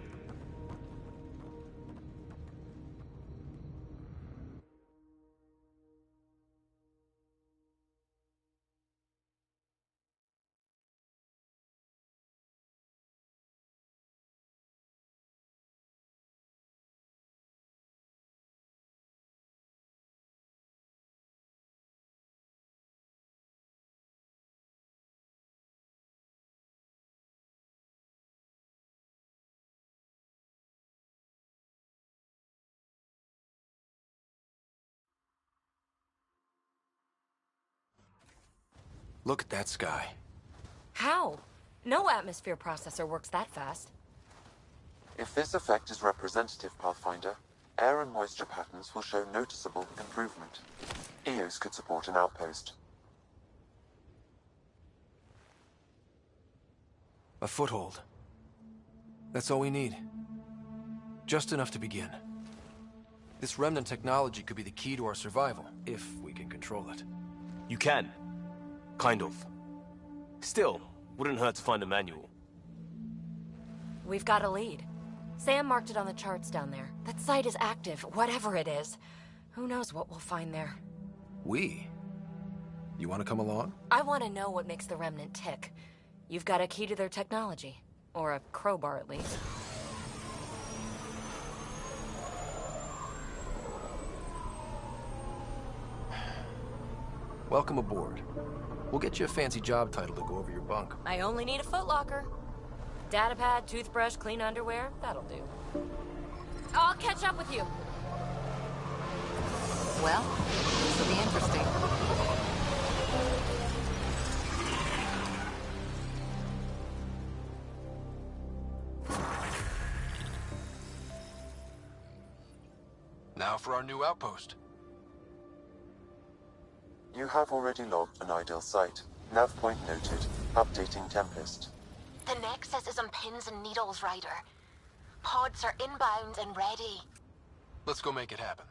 Look at that sky. How? No atmosphere processor works that fast. If this effect is representative, Pathfinder, air and moisture patterns will show noticeable improvement. Eos could support an outpost. A foothold. That's all we need. Just enough to begin. This remnant technology could be the key to our survival, if we can control it. You can. Kind of. Still, wouldn't hurt to find a manual. We've got a lead. Sam marked it on the charts down there. That site is active, whatever it is. Who knows what we'll find there. We? You want to come along? I want to know what makes the Remnant tick. You've got a key to their technology. Or a crowbar, at least. Welcome aboard. We'll get you a fancy job title to go over your bunk. I only need a footlocker. Datapad, toothbrush, clean underwear, that'll do. I'll catch up with you. Well, this will be interesting. Now for our new outpost. You have already logged an ideal site. Nav point noted. Updating Tempest. The Nexus is on pins and needles, Ryder. Pods are inbound and ready. Let's go make it happen.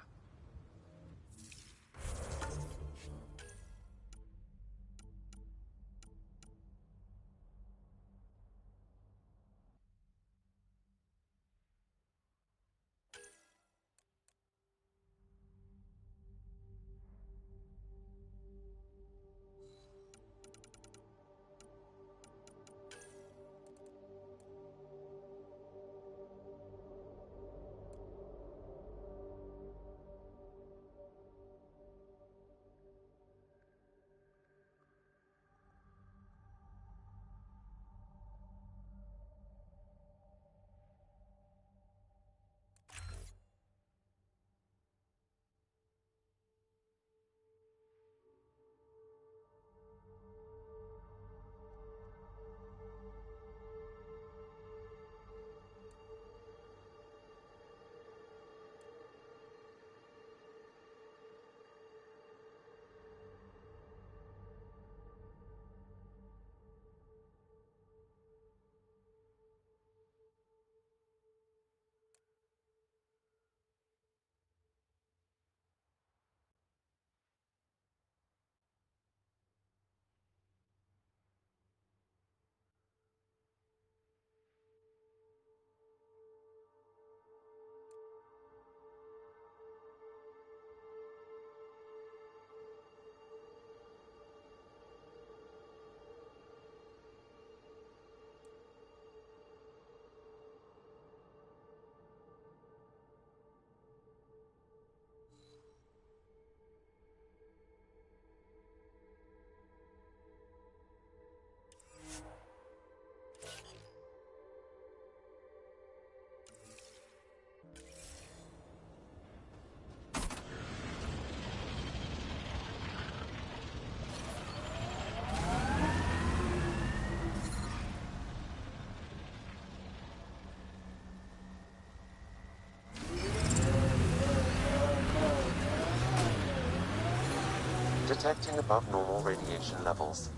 Detecting above normal radiation levels.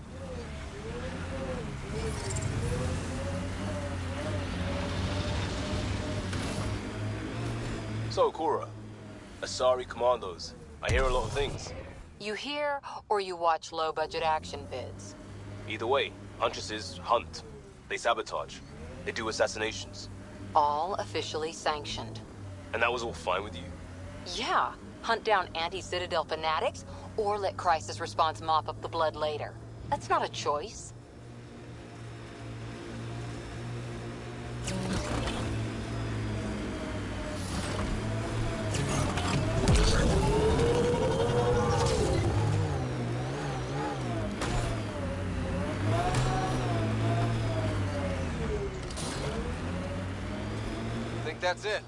So, Cora, Asari Commandos. I hear a lot of things. You hear or you watch low-budget action vids? Either way, Huntresses hunt. They sabotage. They do assassinations. All officially sanctioned. And that was all fine with you? Yeah. Hunt down anti-Citadel fanatics, or let Crisis Response mop up the blood later. That's not a choice. I think that's it.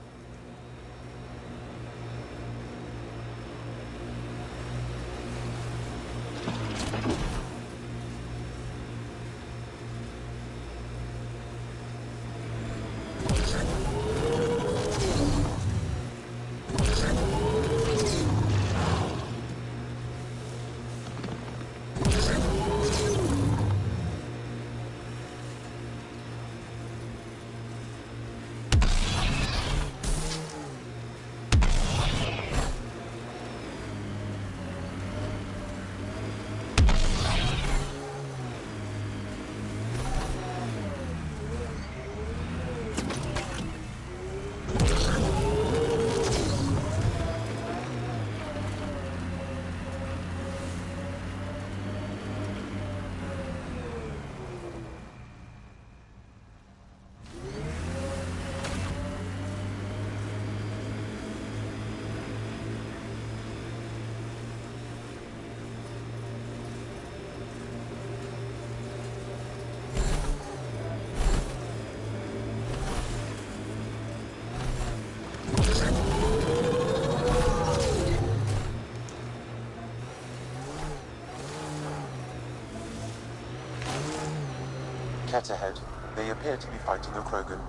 Ket ahead. They appear to be fighting a Krogan.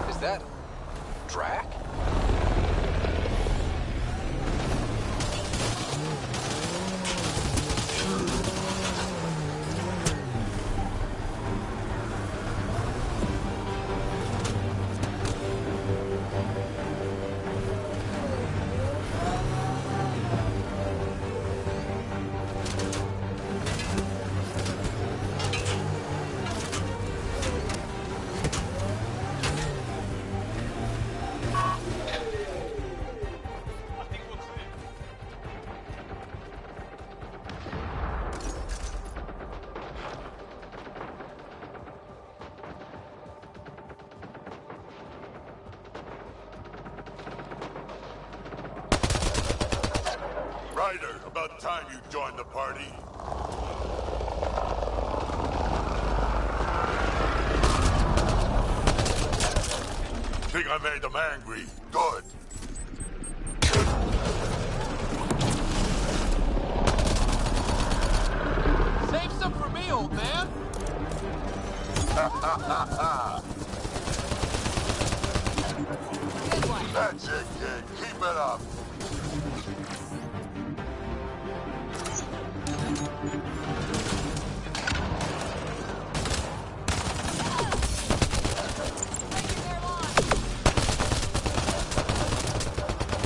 Is that... Drac? Ryder, about time you joined the party. Think I made them angry. Good. Save some for me, old man! That's it, kid. Keep it up.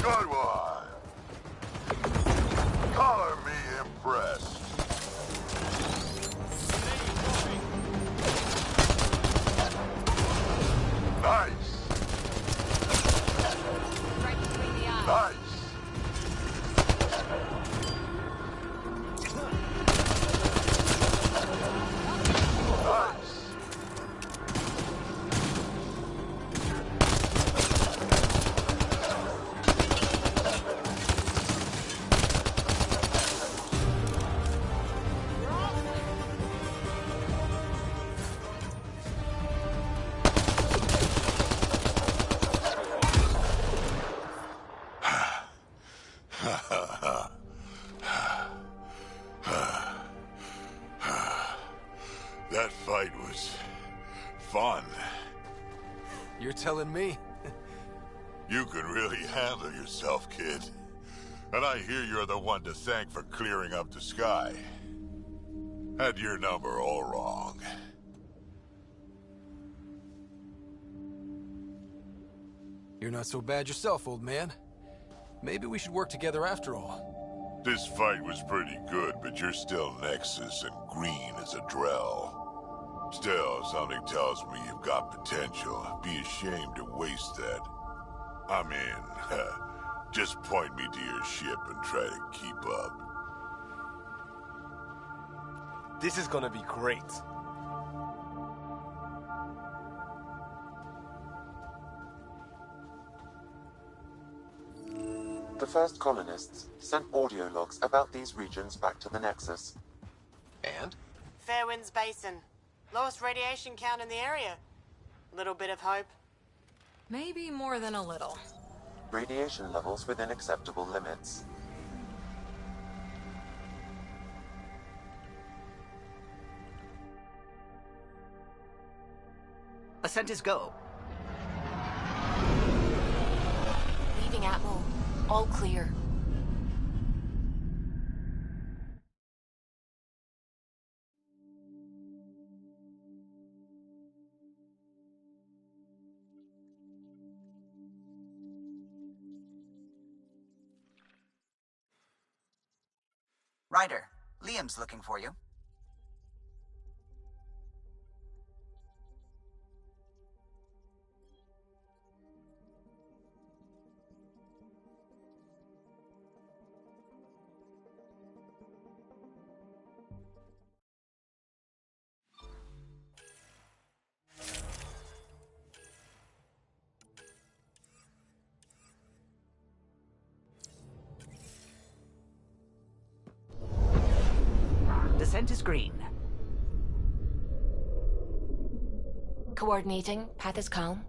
Good one. Color me impressed. Nice. Right between the eyes. Nice. That fight was fun. You're telling me? You can really handle yourself, kid. And I hear you're the one to thank for clearing up the sky. Had your number all wrong. You're not so bad yourself, old man. Maybe we should work together after all. This fight was pretty good, but you're still Nexus and green as a Drell. Still, something tells me you've got potential. Be ashamed to waste that. I mean, just point me to your ship and try to keep up. This is gonna be great. The first colonists sent audio logs about these regions back to the Nexus. And? Fairwinds Basin. Lowest radiation count in the area. Little bit of hope. Maybe more than a little. Radiation levels within acceptable limits. Ascent is go. Leaving Atwell. All clear. Ryder, Liam's looking for you. Descent is green. Coordinating. Path is calm.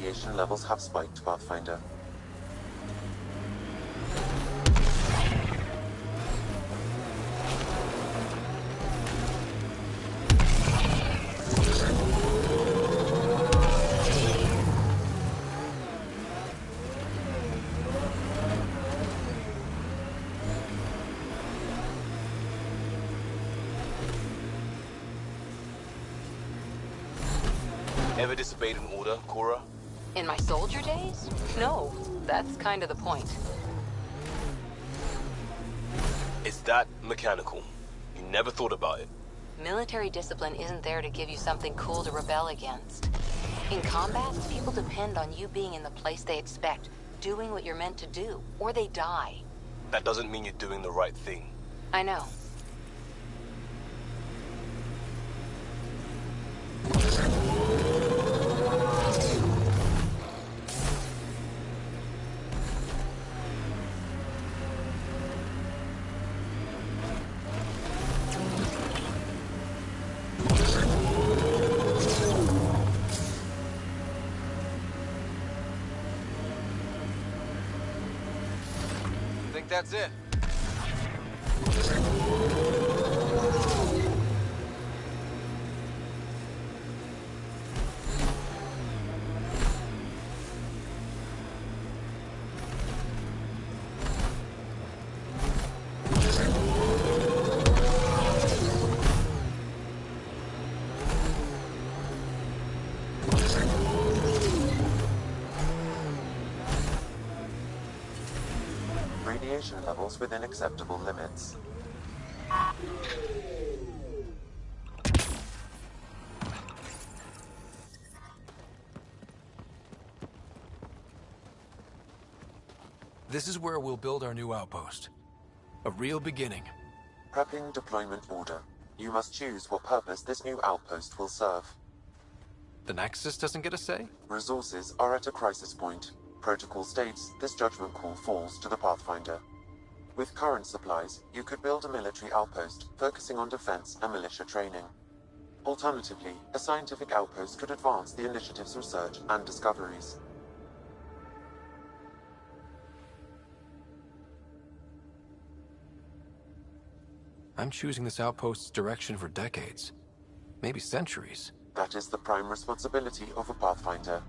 Radiation levels have spiked, Pathfinder. Ever disobeyed an order, Cora? In my soldier days? No, that's kind of the point. It's that mechanical. You never thought about it. Military discipline isn't there to give you something cool to rebel against. In combat, people depend on you being in the place they expect, doing what you're meant to do, or they die. That doesn't mean you're doing the right thing. I know. That's it. Radiation levels within acceptable limits. This is where we'll build our new outpost. A real beginning. Prepping deployment order. You must choose what purpose this new outpost will serve. The Nexus doesn't get a say? Resources are at a crisis point. Protocol states this judgment call falls to the Pathfinder. With current supplies, you could build a military outpost focusing on defense and militia training. Alternatively, a scientific outpost could advance the initiative's research and discoveries. I'm choosing this outpost's direction for decades. Maybe centuries. That is the prime responsibility of a Pathfinder.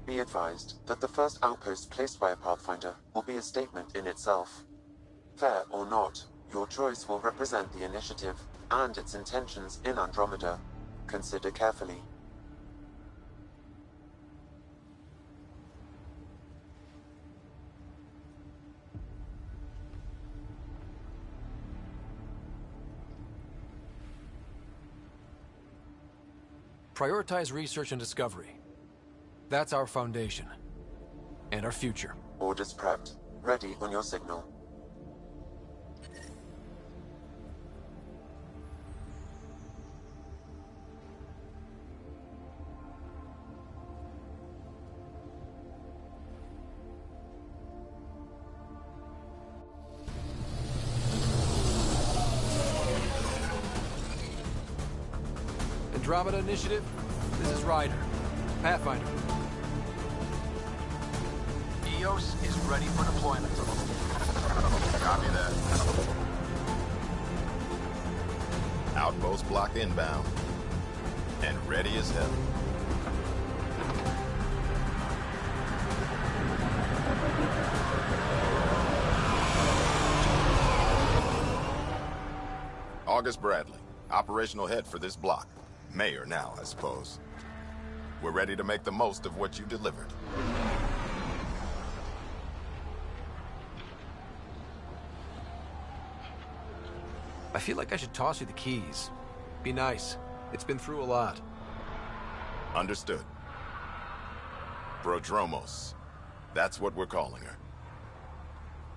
Be advised that the first outpost placed by a Pathfinder will be a statement in itself. Fair or not, your choice will represent the initiative and its intentions in Andromeda. Consider carefully. Prioritize research and discovery. That's our foundation. And our future. Orders prepped. Ready on your signal. Andromeda Initiative, this is Ryder. Pathfinder. EOS is ready for deployment. Copy that. Outpost block inbound. And ready as hell. August Bradley, operational head for this block. Mayor now, I suppose. We're ready to make the most of what you delivered. I feel like I should toss you the keys. Be nice. It's been through a lot. Understood. Prodromos. That's what we're calling her.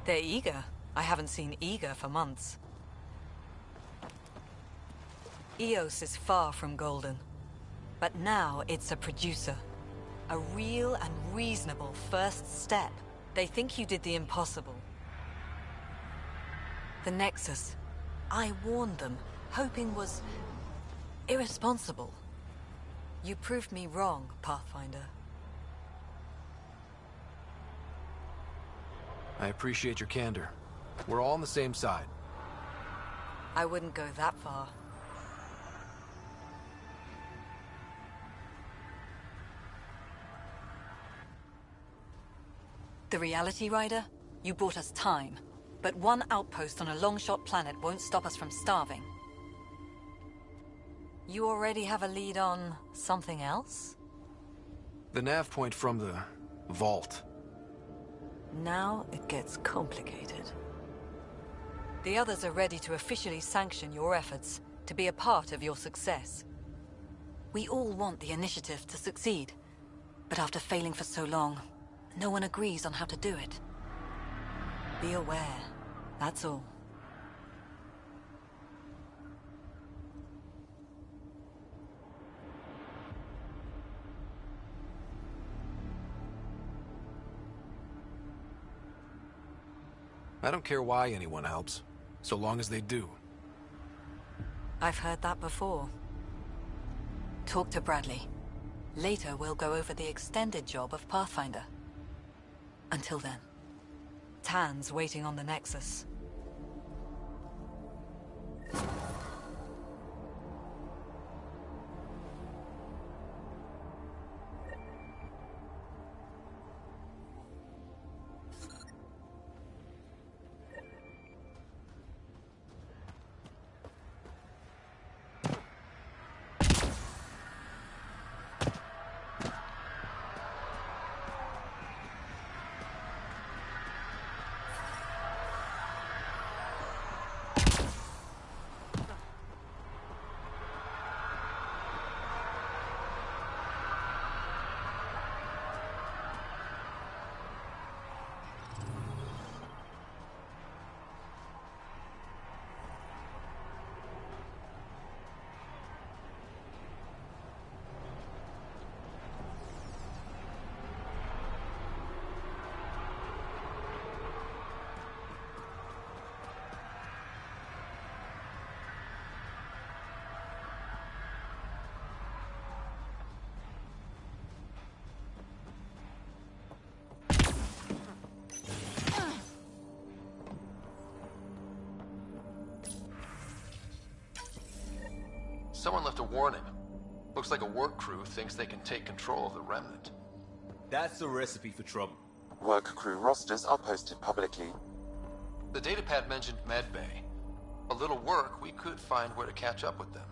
They're eager. I haven't seen eager for months. EOS is far from golden. But now it's a producer. A real and reasonable first step. They think you did the impossible. The Nexus. I warned them, hoping was irresponsible. You proved me wrong, Pathfinder. I appreciate your candor. We're all on the same side. I wouldn't go that far. The Reality Rider? You bought us time. But one outpost on a long-shot planet won't stop us from starving. You already have a lead on something else? The nav point from the vault. Now it gets complicated. The others are ready to officially sanction your efforts, to be a part of your success. We all want the initiative to succeed, but after failing for so long, no one agrees on how to do it. Be aware, that's all. I don't care why anyone helps, so long as they do. I've heard that before. Talk to Bradley. Later, we'll go over the extended job of Pathfinder. Until then, Tan's waiting on the Nexus. Someone left a warning. Looks like a work crew thinks they can take control of the Remnant. That's a recipe for trouble. Work crew rosters are posted publicly. The datapad mentioned Medbay. A little work, we could find where to catch up with them.